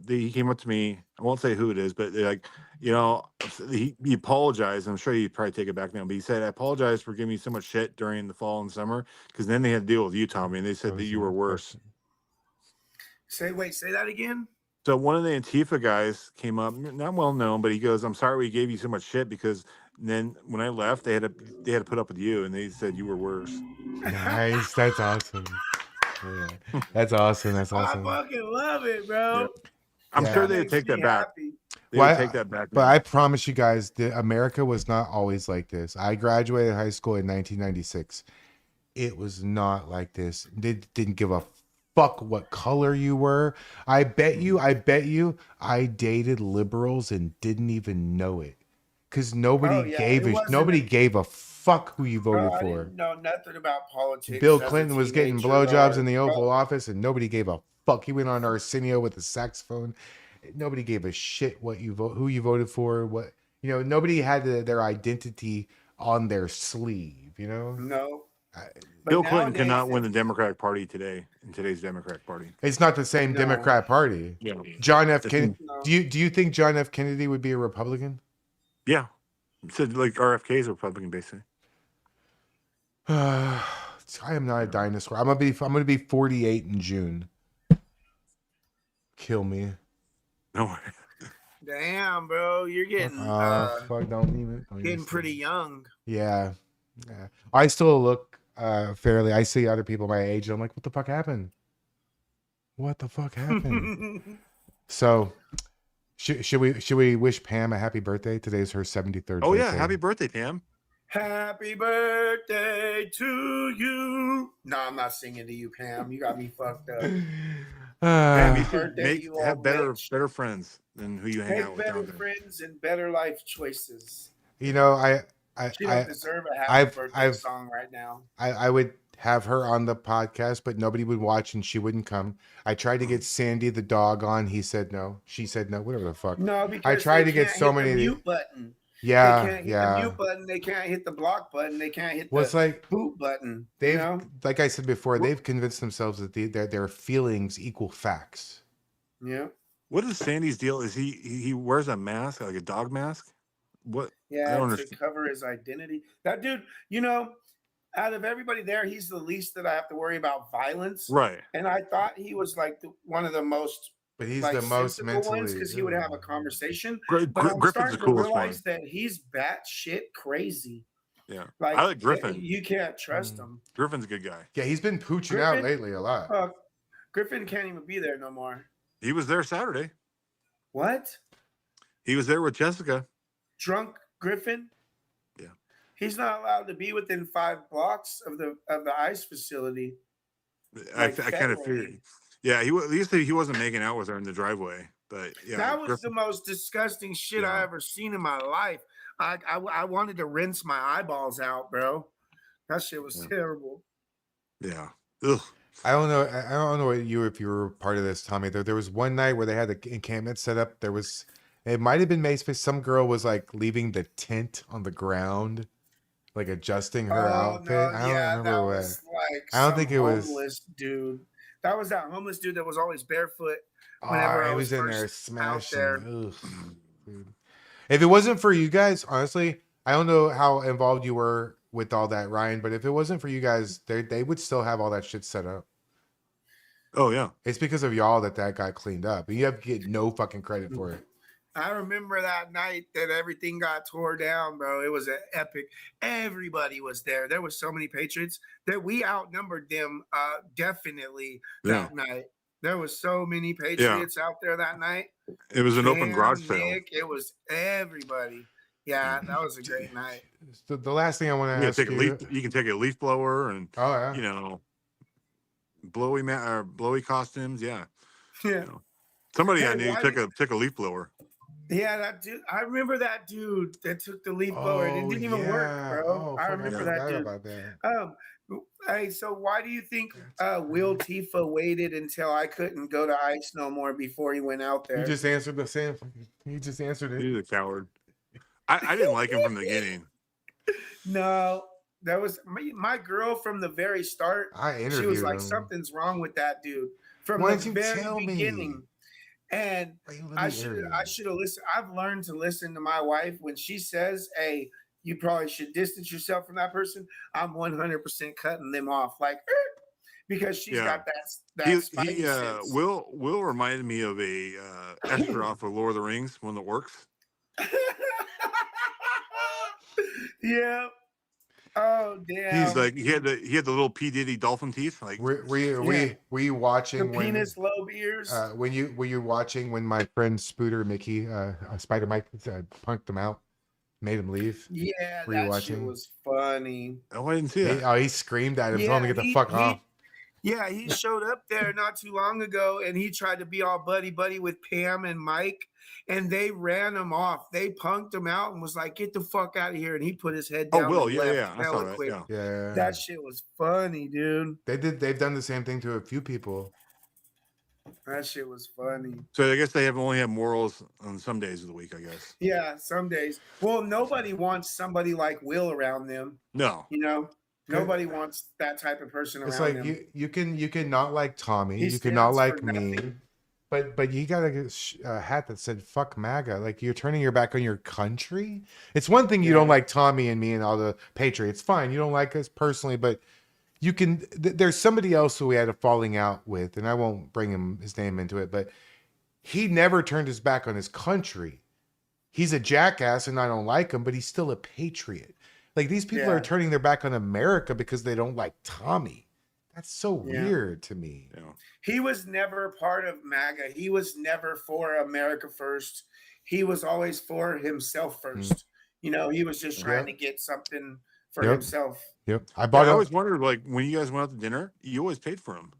[SPEAKER 7] He came up to me. I won't say who it is, but they're like, he apologized. I'm sure you probably take it back now, but he said, "I apologize for giving you so much shit during the fall and summer, because then they had to deal with you, Tommy, and they said that you were worse."
[SPEAKER 5] Say that again.
[SPEAKER 7] So one of the Antifa guys came up, not well known, but he goes, "I'm sorry we gave you so much shit, because then when I left, they had to put up with you, and they said you were worse."
[SPEAKER 4] Nice. That's awesome. Yeah. That's awesome. I
[SPEAKER 5] fucking love it, bro.
[SPEAKER 7] Yep. I'm sure they would take that back. Take that back.
[SPEAKER 4] But I promise you guys that America was not always like this. I graduated high school in 1996. It was not like this. They didn't give a fuck what color you were. I bet you I dated liberals and didn't even know it. Because nobody gave a fuck who you voted for.
[SPEAKER 5] I didn't know nothing about politics.
[SPEAKER 4] Bill Clinton was getting blowjobs in the Oval Office, and nobody gave a fuck. He went on Arsenio with a saxophone. Nobody gave a shit who you voted for. Nobody had their identity on their sleeve.
[SPEAKER 5] No.
[SPEAKER 7] Bill Clinton cannot win the Democratic Party today, in today's Democratic Party.
[SPEAKER 4] It's not the same Democrat Party.
[SPEAKER 7] Yeah.
[SPEAKER 4] John F. Kennedy. No. Do you think John F. Kennedy would be a Republican?
[SPEAKER 7] Yeah. So like RFK is a Republican, basically.
[SPEAKER 4] I am not a dinosaur. I'm gonna be 48 in June. Kill me.
[SPEAKER 7] No.
[SPEAKER 5] Damn, bro, you're getting
[SPEAKER 4] fuck, don't even
[SPEAKER 5] getting pretty young.
[SPEAKER 4] Yeah. I still look fairly. I see other people my age, and I'm like, what the fuck happened? So, should we wish Pam a happy birthday? Today's her 73rd.
[SPEAKER 7] Oh
[SPEAKER 4] birthday.
[SPEAKER 7] Yeah, happy birthday, Pam.
[SPEAKER 5] Happy birthday to you. No, I'm not singing to you, Pam. You got me fucked up.
[SPEAKER 7] Happy birthday, have better friends than who you hang out with.
[SPEAKER 5] Better friends and better life choices.
[SPEAKER 4] She don't
[SPEAKER 5] deserve a happy birthday song right now.
[SPEAKER 4] I would have her on the podcast, but nobody would watch and she wouldn't come. I tried to get Sandy the dog on. He said no. She said no. Whatever the fuck.
[SPEAKER 5] No, because
[SPEAKER 4] I tried to get so many
[SPEAKER 5] mute button.
[SPEAKER 4] Yeah,
[SPEAKER 5] They can't hit the mute button. They can't hit the block button. They can't hit
[SPEAKER 4] Well,
[SPEAKER 5] the
[SPEAKER 4] it's like
[SPEAKER 5] boot button.
[SPEAKER 4] they've,
[SPEAKER 5] You know?
[SPEAKER 4] like I said before, they've convinced themselves that their feelings equal facts.
[SPEAKER 5] Yeah.
[SPEAKER 7] What is Sandy's deal? Is he wears a mask, like a dog mask? What? I
[SPEAKER 5] Yeah,
[SPEAKER 7] don't
[SPEAKER 5] to
[SPEAKER 7] understand.
[SPEAKER 5] cover his identity. That dude, you know, out of everybody there, he's the least that I have to worry about violence.
[SPEAKER 7] Right.
[SPEAKER 5] And I thought he was like one of the most
[SPEAKER 4] But he's
[SPEAKER 5] like
[SPEAKER 4] the most
[SPEAKER 5] sensible ones
[SPEAKER 4] mentally
[SPEAKER 5] because he would have a conversation.
[SPEAKER 7] Gr-
[SPEAKER 5] But
[SPEAKER 7] Gr-
[SPEAKER 5] I'm
[SPEAKER 7] Griffin's the
[SPEAKER 5] starting to
[SPEAKER 7] coolest
[SPEAKER 5] realize
[SPEAKER 7] one.
[SPEAKER 5] that he's batshit crazy.
[SPEAKER 7] Yeah.
[SPEAKER 5] Like
[SPEAKER 7] I like Griffin.
[SPEAKER 5] you can't trust him.
[SPEAKER 7] Griffin's a good guy.
[SPEAKER 4] Yeah, he's been pooching out
[SPEAKER 5] Griffin?
[SPEAKER 4] lately a lot.
[SPEAKER 5] Griffin can't even be there no more.
[SPEAKER 7] He was there Saturday.
[SPEAKER 5] What?
[SPEAKER 7] He was there with Jessica.
[SPEAKER 5] Drunk Griffin?
[SPEAKER 7] Yeah.
[SPEAKER 5] He's not allowed to be within 5 blocks of the ice facility.
[SPEAKER 7] I
[SPEAKER 5] Like
[SPEAKER 7] kind of
[SPEAKER 5] federally.
[SPEAKER 7] figured. Yeah, at least he wasn't making out with her in the driveway. But yeah,
[SPEAKER 5] That was
[SPEAKER 7] Griffin,
[SPEAKER 5] the most disgusting shit I ever seen in my life. I wanted to rinse my eyeballs out, bro. That shit was terrible.
[SPEAKER 7] yeah. Ugh.
[SPEAKER 4] I don't know. I don't know if you were part of this, Tommy. There was one night where they had the encampment set up. It might have been Maceface. Some girl was like leaving the tent on the ground, like adjusting her outfit.
[SPEAKER 5] No,
[SPEAKER 4] I don't remember what.
[SPEAKER 5] was like
[SPEAKER 4] I don't think it was.
[SPEAKER 5] homeless dude. That was that homeless dude that was always barefoot.
[SPEAKER 4] Oh,
[SPEAKER 5] Whenever I
[SPEAKER 4] he
[SPEAKER 5] was
[SPEAKER 4] was in there
[SPEAKER 5] first out
[SPEAKER 4] smashing.
[SPEAKER 5] there.
[SPEAKER 4] Ugh, dude. If it wasn't for you guys, honestly, I don't know how involved you were with all that, Ryan. But if it wasn't for you guys, they would still have all that shit set up.
[SPEAKER 7] Oh yeah.
[SPEAKER 4] It's because of y'all that got cleaned up. And you have to get no fucking credit for it.
[SPEAKER 5] I remember that night that everything got tore down, bro. It was an epic. Everybody was there. There was so many Patriots that we outnumbered them definitely that night. There was so many Patriots out there that night.
[SPEAKER 7] It was an open garage sale.
[SPEAKER 5] Nick, it was everybody. Yeah, that was a great night.
[SPEAKER 4] The last thing I want to ask
[SPEAKER 7] you can take a leaf blower and you know, blowy costumes. Yeah.
[SPEAKER 5] Yeah.
[SPEAKER 7] You know. Somebody
[SPEAKER 5] Hey,
[SPEAKER 7] I knew took a leaf blower.
[SPEAKER 5] Yeah, that dude. I remember that dude that took the leaf blower and it didn't even work, bro. I remember that dude.
[SPEAKER 4] About that.
[SPEAKER 5] Hey, so why do you think Will Tifa waited until I couldn't go to ice no more before he went out there?
[SPEAKER 4] You just answered the same. You just answered it.
[SPEAKER 7] He's a coward. I didn't like him from the beginning.
[SPEAKER 5] No, that was my girl from the very start. She was like,
[SPEAKER 4] him.
[SPEAKER 5] something's wrong with that dude from
[SPEAKER 4] Why
[SPEAKER 5] the
[SPEAKER 4] didn't you
[SPEAKER 5] very
[SPEAKER 4] tell me?
[SPEAKER 5] beginning. And I should have listened. I've learned to listen to my wife when she says, "Hey, you probably should distance yourself from that person." I'm 100% cutting them off, like because she's got that spidey sense.
[SPEAKER 7] Will reminded me of a Esther off of Lord of the Rings, one that works.
[SPEAKER 5] Yeah. Oh damn.
[SPEAKER 7] He's like he had the little P Diddy dolphin teeth. Like
[SPEAKER 4] were you watching
[SPEAKER 5] the penis lobe ears?
[SPEAKER 4] Were you watching when my friend Spooter Mickey Spider Mike punked him out, made him leave?
[SPEAKER 5] Yeah,
[SPEAKER 4] were
[SPEAKER 5] that shit was funny.
[SPEAKER 7] Oh, I didn't see that.
[SPEAKER 4] He screamed at him, told him to get the fuck off.
[SPEAKER 5] Yeah, he showed up there not too long ago and he tried to be all buddy with Pam and Mike and they ran him off. They punked him out and was like, "Get the fuck out of here." And he put his head down.
[SPEAKER 7] Oh, Will,
[SPEAKER 5] and
[SPEAKER 7] yeah.
[SPEAKER 5] left
[SPEAKER 7] I saw that.
[SPEAKER 4] Yeah.
[SPEAKER 5] That shit was funny, dude.
[SPEAKER 4] They've done the same thing to a few people.
[SPEAKER 5] That shit was funny.
[SPEAKER 7] So I guess they only have morals on some days of the week, I guess.
[SPEAKER 5] Yeah, some days. Well, nobody wants somebody like Will around them.
[SPEAKER 7] No.
[SPEAKER 5] You know? Nobody wants that type of person around
[SPEAKER 4] It's like
[SPEAKER 5] them.
[SPEAKER 4] you can not like Tommy, you can not like me, but you gotta get a hat that said "fuck MAGA." Like you're turning your back on your country. It's one thing you don't like Tommy and me and all the Patriots. Fine, you don't like us personally, but you can. There's somebody else who we had a falling out with, and I won't bring his name into it, but he never turned his back on his country. He's a jackass, and I don't like him, but he's still a patriot. Like these people are turning their back on America because they don't like Tommy. That's so weird to me.
[SPEAKER 7] Yeah.
[SPEAKER 5] He was never part of MAGA. He was never for America first. He was always for himself first. You know, he was just trying to get something for himself.
[SPEAKER 4] Yep. I
[SPEAKER 7] always wondered, like, when you guys went out to dinner, you always paid for him.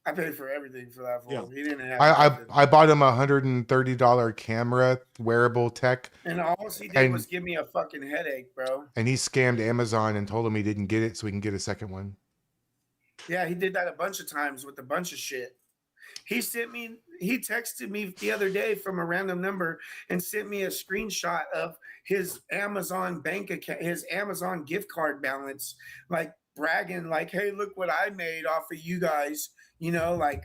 [SPEAKER 5] I paid for everything for that fool.
[SPEAKER 7] Yeah.
[SPEAKER 5] He didn't have
[SPEAKER 4] I bought him a $130 camera, wearable tech.
[SPEAKER 5] And all he did was give me a fucking headache, bro.
[SPEAKER 4] And he scammed Amazon and told him he didn't get it so he can get a second one.
[SPEAKER 5] Yeah, he did that a bunch of times with a bunch of shit. He texted me the other day from a random number and sent me a screenshot of his Amazon bank account, his Amazon gift card balance, like bragging, like, hey, look what I made off of you guys. You know, like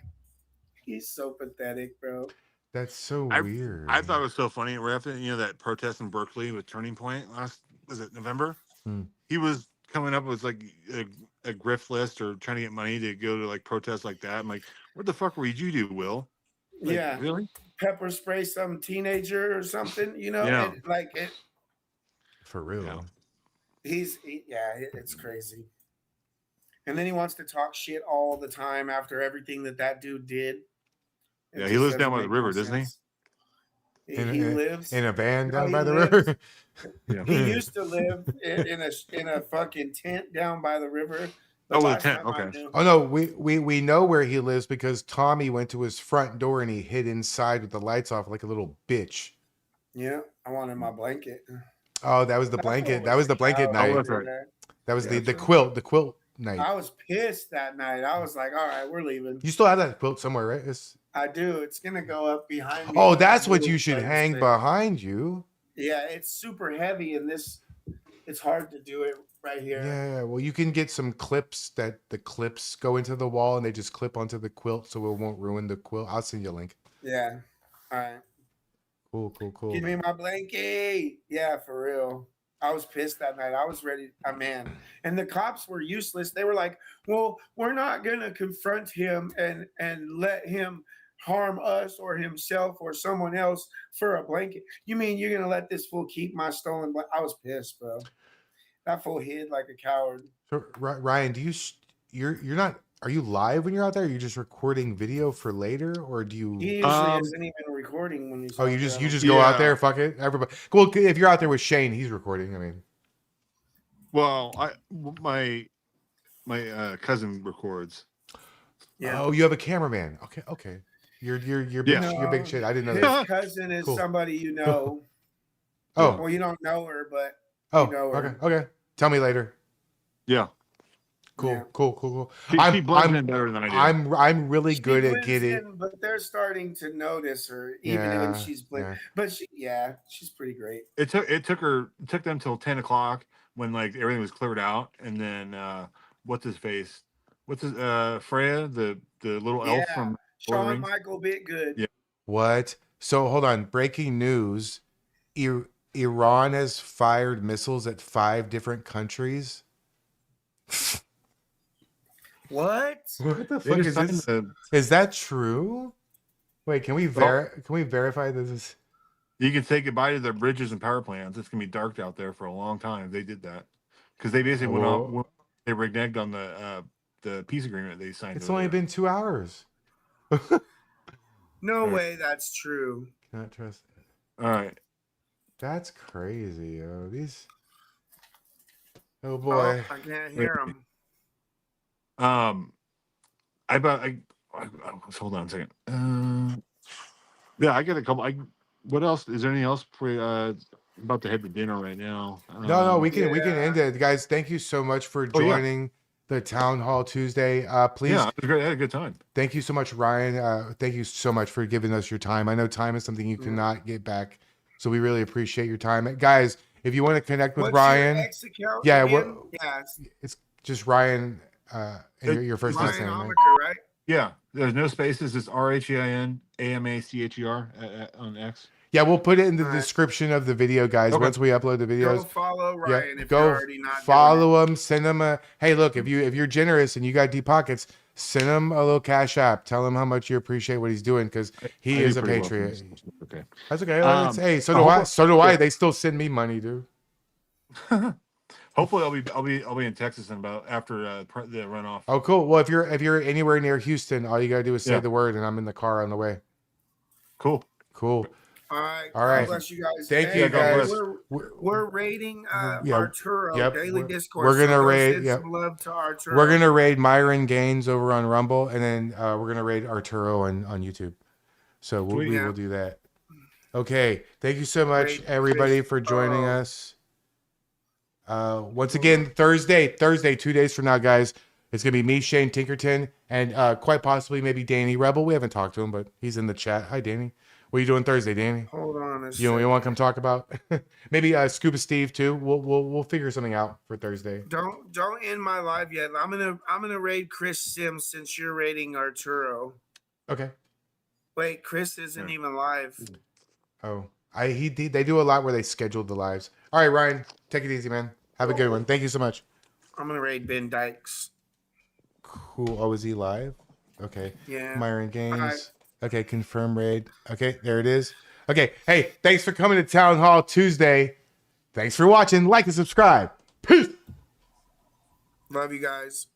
[SPEAKER 5] he's so pathetic, bro.
[SPEAKER 4] That's so
[SPEAKER 7] I
[SPEAKER 4] weird.
[SPEAKER 7] I thought it was so funny. Right after that protest in Berkeley with Turning Point was it November? He was coming up with like a grift list or trying to get money to go to like protests like that. I'm like, what the fuck would you do, Will? Like,
[SPEAKER 5] Yeah,
[SPEAKER 7] really?
[SPEAKER 5] Pepper spray some teenager or something, you know,
[SPEAKER 7] Yeah.
[SPEAKER 5] and like it.
[SPEAKER 4] For real.
[SPEAKER 5] Yeah. It's crazy. And then he wants to talk shit all the time after everything that dude did.
[SPEAKER 7] Yeah, he lives down by the river, doesn't he?
[SPEAKER 5] He lives
[SPEAKER 4] in a van
[SPEAKER 5] no,
[SPEAKER 4] down
[SPEAKER 5] he
[SPEAKER 4] by the
[SPEAKER 5] lives-
[SPEAKER 4] river.
[SPEAKER 7] Yeah.
[SPEAKER 5] He used to live in a fucking tent down by the river. The
[SPEAKER 7] Oh, with a
[SPEAKER 5] last
[SPEAKER 7] tent,
[SPEAKER 5] time I
[SPEAKER 7] okay.
[SPEAKER 5] knew.
[SPEAKER 4] Oh no, we know where he lives because Tommy went to his front door and he hid inside with the lights off like a little bitch.
[SPEAKER 5] Yeah, I wanted my blanket.
[SPEAKER 4] Oh, that was the
[SPEAKER 5] That's
[SPEAKER 4] blanket.
[SPEAKER 5] what
[SPEAKER 4] That was the blanket
[SPEAKER 5] was
[SPEAKER 4] night.
[SPEAKER 7] that's right.
[SPEAKER 5] there.
[SPEAKER 4] That was
[SPEAKER 7] Yeah,
[SPEAKER 4] the
[SPEAKER 7] that's
[SPEAKER 4] quilt night.
[SPEAKER 5] I was pissed that night. I was like, all right, we're leaving.
[SPEAKER 4] You still have that quilt somewhere, right?
[SPEAKER 5] I do. It's gonna go up behind me.
[SPEAKER 4] Oh, that's what you
[SPEAKER 5] Move
[SPEAKER 4] should
[SPEAKER 5] like
[SPEAKER 4] hang
[SPEAKER 5] this.
[SPEAKER 4] behind you.
[SPEAKER 5] Yeah, it's super heavy, and it's hard to do it right here.
[SPEAKER 4] Yeah, well, you can get some clips that the clips go into the wall and they just clip onto the quilt so it won't ruin the quilt. I'll send you a link.
[SPEAKER 5] Yeah. All right.
[SPEAKER 4] Cool.
[SPEAKER 5] Give me my blanket. Yeah, for real. I was pissed that night. I was ready. Man. And the cops were useless. They were like, well, we're not going to confront him and let him harm us or himself or someone else for a blanket. You mean you're going to let this fool keep my stolen blanket? I was pissed, bro. That fool hid like a coward.
[SPEAKER 4] So, Ryan, you're not, are you live when you're out there? Are you just recording video for later or do you?
[SPEAKER 5] He usually isn't even recording when he's.
[SPEAKER 4] Oh, you
[SPEAKER 5] out
[SPEAKER 4] just
[SPEAKER 5] there.
[SPEAKER 4] go out
[SPEAKER 7] Yeah.
[SPEAKER 4] there, fuck it, everybody. Well, if you're out there with Shane, he's recording. I mean,
[SPEAKER 7] Well, my cousin records.
[SPEAKER 5] Yeah.
[SPEAKER 4] Oh, you have a cameraman. Okay. You're big,
[SPEAKER 7] Yeah.
[SPEAKER 4] you're big shit. I didn't know
[SPEAKER 5] His
[SPEAKER 4] that.
[SPEAKER 5] cousin is
[SPEAKER 4] Cool.
[SPEAKER 5] somebody you know.
[SPEAKER 4] Oh,
[SPEAKER 5] Well, you don't know her, but
[SPEAKER 4] oh,
[SPEAKER 5] you know her.
[SPEAKER 4] okay. Tell me later.
[SPEAKER 7] Yeah.
[SPEAKER 4] Cool,
[SPEAKER 5] Yeah.
[SPEAKER 4] cool.
[SPEAKER 7] She blends in better than I do.
[SPEAKER 4] I'm really
[SPEAKER 5] She
[SPEAKER 4] good at
[SPEAKER 5] blends
[SPEAKER 4] getting.
[SPEAKER 5] in, but they're starting to notice her, even
[SPEAKER 4] Yeah,
[SPEAKER 5] when she's
[SPEAKER 4] yeah.
[SPEAKER 5] But she's pretty great.
[SPEAKER 7] It took them till 10 o'clock when like everything was cleared out, and then what's his face? Freya, the little elf
[SPEAKER 5] Yeah.
[SPEAKER 7] from Lord of the
[SPEAKER 5] Shawn
[SPEAKER 7] Rings?
[SPEAKER 5] Michael bit good.
[SPEAKER 7] Yeah.
[SPEAKER 4] What? So hold on. Breaking news: Iran has fired missiles at 5 different countries.
[SPEAKER 5] What?
[SPEAKER 4] What the
[SPEAKER 7] They
[SPEAKER 4] fuck
[SPEAKER 7] just
[SPEAKER 4] is
[SPEAKER 7] signed
[SPEAKER 4] this? Is that true? Wait, can we verify this?
[SPEAKER 7] You can say goodbye to their bridges and power plants. It's gonna be dark out there for a long time. They did that because they basically went
[SPEAKER 4] Whoa.
[SPEAKER 7] off. They reneged on the peace agreement they signed.
[SPEAKER 4] It's
[SPEAKER 7] over
[SPEAKER 4] only
[SPEAKER 7] there.
[SPEAKER 4] been 2 hours.
[SPEAKER 5] No way that's true.
[SPEAKER 4] Cannot trust it.
[SPEAKER 7] All right.
[SPEAKER 4] That's crazy, yo. These. Oh
[SPEAKER 5] Oh,
[SPEAKER 4] boy.
[SPEAKER 5] I can't hear him.
[SPEAKER 7] Hold on a second. Yeah, I got a couple. What else? Is there anything else for about to head to dinner right now?
[SPEAKER 4] No, we can
[SPEAKER 5] Yeah.
[SPEAKER 4] end it, guys. Thank you so much for
[SPEAKER 7] Oh, yeah.
[SPEAKER 4] joining the Town Hall Tuesday. Please,
[SPEAKER 7] Yeah, it was great. I had a good time.
[SPEAKER 4] thank you so much, Ryan. Thank you so much for giving us your time. I know time is something you
[SPEAKER 5] Mm.
[SPEAKER 4] cannot get back, so we really appreciate your time, guys. If you want to connect with
[SPEAKER 5] What's
[SPEAKER 4] Ryan,
[SPEAKER 5] your ex account?
[SPEAKER 4] Yeah,
[SPEAKER 5] again?
[SPEAKER 4] what-
[SPEAKER 5] Yeah,
[SPEAKER 4] it's just Ryan and your first and last
[SPEAKER 5] Ryan
[SPEAKER 4] name. Right?
[SPEAKER 5] Amacher, right?
[SPEAKER 7] Yeah, there's no spaces. It's RHEIN on X.
[SPEAKER 4] Yeah, we'll put it in the
[SPEAKER 5] All right.
[SPEAKER 4] description of the video, guys.
[SPEAKER 7] Okay.
[SPEAKER 4] Once we upload the
[SPEAKER 5] Go
[SPEAKER 4] videos,
[SPEAKER 5] follow Ryan if
[SPEAKER 4] go
[SPEAKER 5] you're already not doing it.
[SPEAKER 4] follow him. Send him a hey. Look, if you're generous and you got deep pockets, send him a little cash app. Tell him how much you appreciate what he's doing because he
[SPEAKER 7] I
[SPEAKER 4] is
[SPEAKER 7] do
[SPEAKER 4] a
[SPEAKER 7] pretty well for
[SPEAKER 4] patriot.
[SPEAKER 7] this. Okay.
[SPEAKER 4] That's okay. Hey, so
[SPEAKER 7] I
[SPEAKER 4] do I.
[SPEAKER 7] hope-
[SPEAKER 4] So do I. They still send me money, dude.
[SPEAKER 7] Hopefully, I'll be in Texas in about after the runoff.
[SPEAKER 4] Oh, cool. Well, if you're anywhere near Houston, all you gotta do is say
[SPEAKER 7] Yeah.
[SPEAKER 4] the word, and I'm in the car on the way.
[SPEAKER 7] Cool.
[SPEAKER 4] Cool.
[SPEAKER 5] All right.
[SPEAKER 4] All right.
[SPEAKER 5] God bless you guys.
[SPEAKER 4] Thank
[SPEAKER 5] Hey,
[SPEAKER 4] you, guys.
[SPEAKER 5] We're rating
[SPEAKER 4] Yeah,
[SPEAKER 5] Arturo
[SPEAKER 4] yep,
[SPEAKER 5] Daily
[SPEAKER 4] we're-
[SPEAKER 5] Discourse.
[SPEAKER 4] we're gonna
[SPEAKER 5] so go
[SPEAKER 4] rate-
[SPEAKER 5] send
[SPEAKER 4] yep.
[SPEAKER 5] some love to Arturo.
[SPEAKER 4] We're gonna raid Myron Gaines over on Rumble, and then we're gonna raid Arturo on YouTube. So we
[SPEAKER 5] Yeah.
[SPEAKER 4] will do that. Okay. Thank you so much,
[SPEAKER 5] Great.
[SPEAKER 4] everybody, for joining
[SPEAKER 5] Oh.
[SPEAKER 4] us. Once again, Thursday, 2 days from now, guys. It's gonna be me, Shane Tinkerton, and quite possibly maybe Danny Rebel. We haven't talked to him, but he's in the chat. Hi, Danny. What are you doing Thursday, Danny?
[SPEAKER 5] Hold on a
[SPEAKER 4] You
[SPEAKER 5] second.
[SPEAKER 4] want to come talk about maybe Scuba Steve too? We'll figure something out for Thursday.
[SPEAKER 5] Don't end my live yet. I'm gonna raid Chris Sims since you're raiding Arturo.
[SPEAKER 4] Okay.
[SPEAKER 5] Wait, Chris isn't even live.
[SPEAKER 4] Oh, they do a lot where they scheduled the lives. All right, Ryan, take it easy, man. Have a good one. Thank you so much.
[SPEAKER 5] I'm gonna raid Ben Dykes.
[SPEAKER 4] Cool. Oh, is he live? Okay.
[SPEAKER 5] Yeah.
[SPEAKER 4] Myron Games.
[SPEAKER 5] Alright.
[SPEAKER 4] Okay, confirm raid. Okay, there it is. Okay, hey, thanks for coming to Town Hall Tuesday. Thanks for watching. Like and subscribe. Peace.
[SPEAKER 5] Love you guys.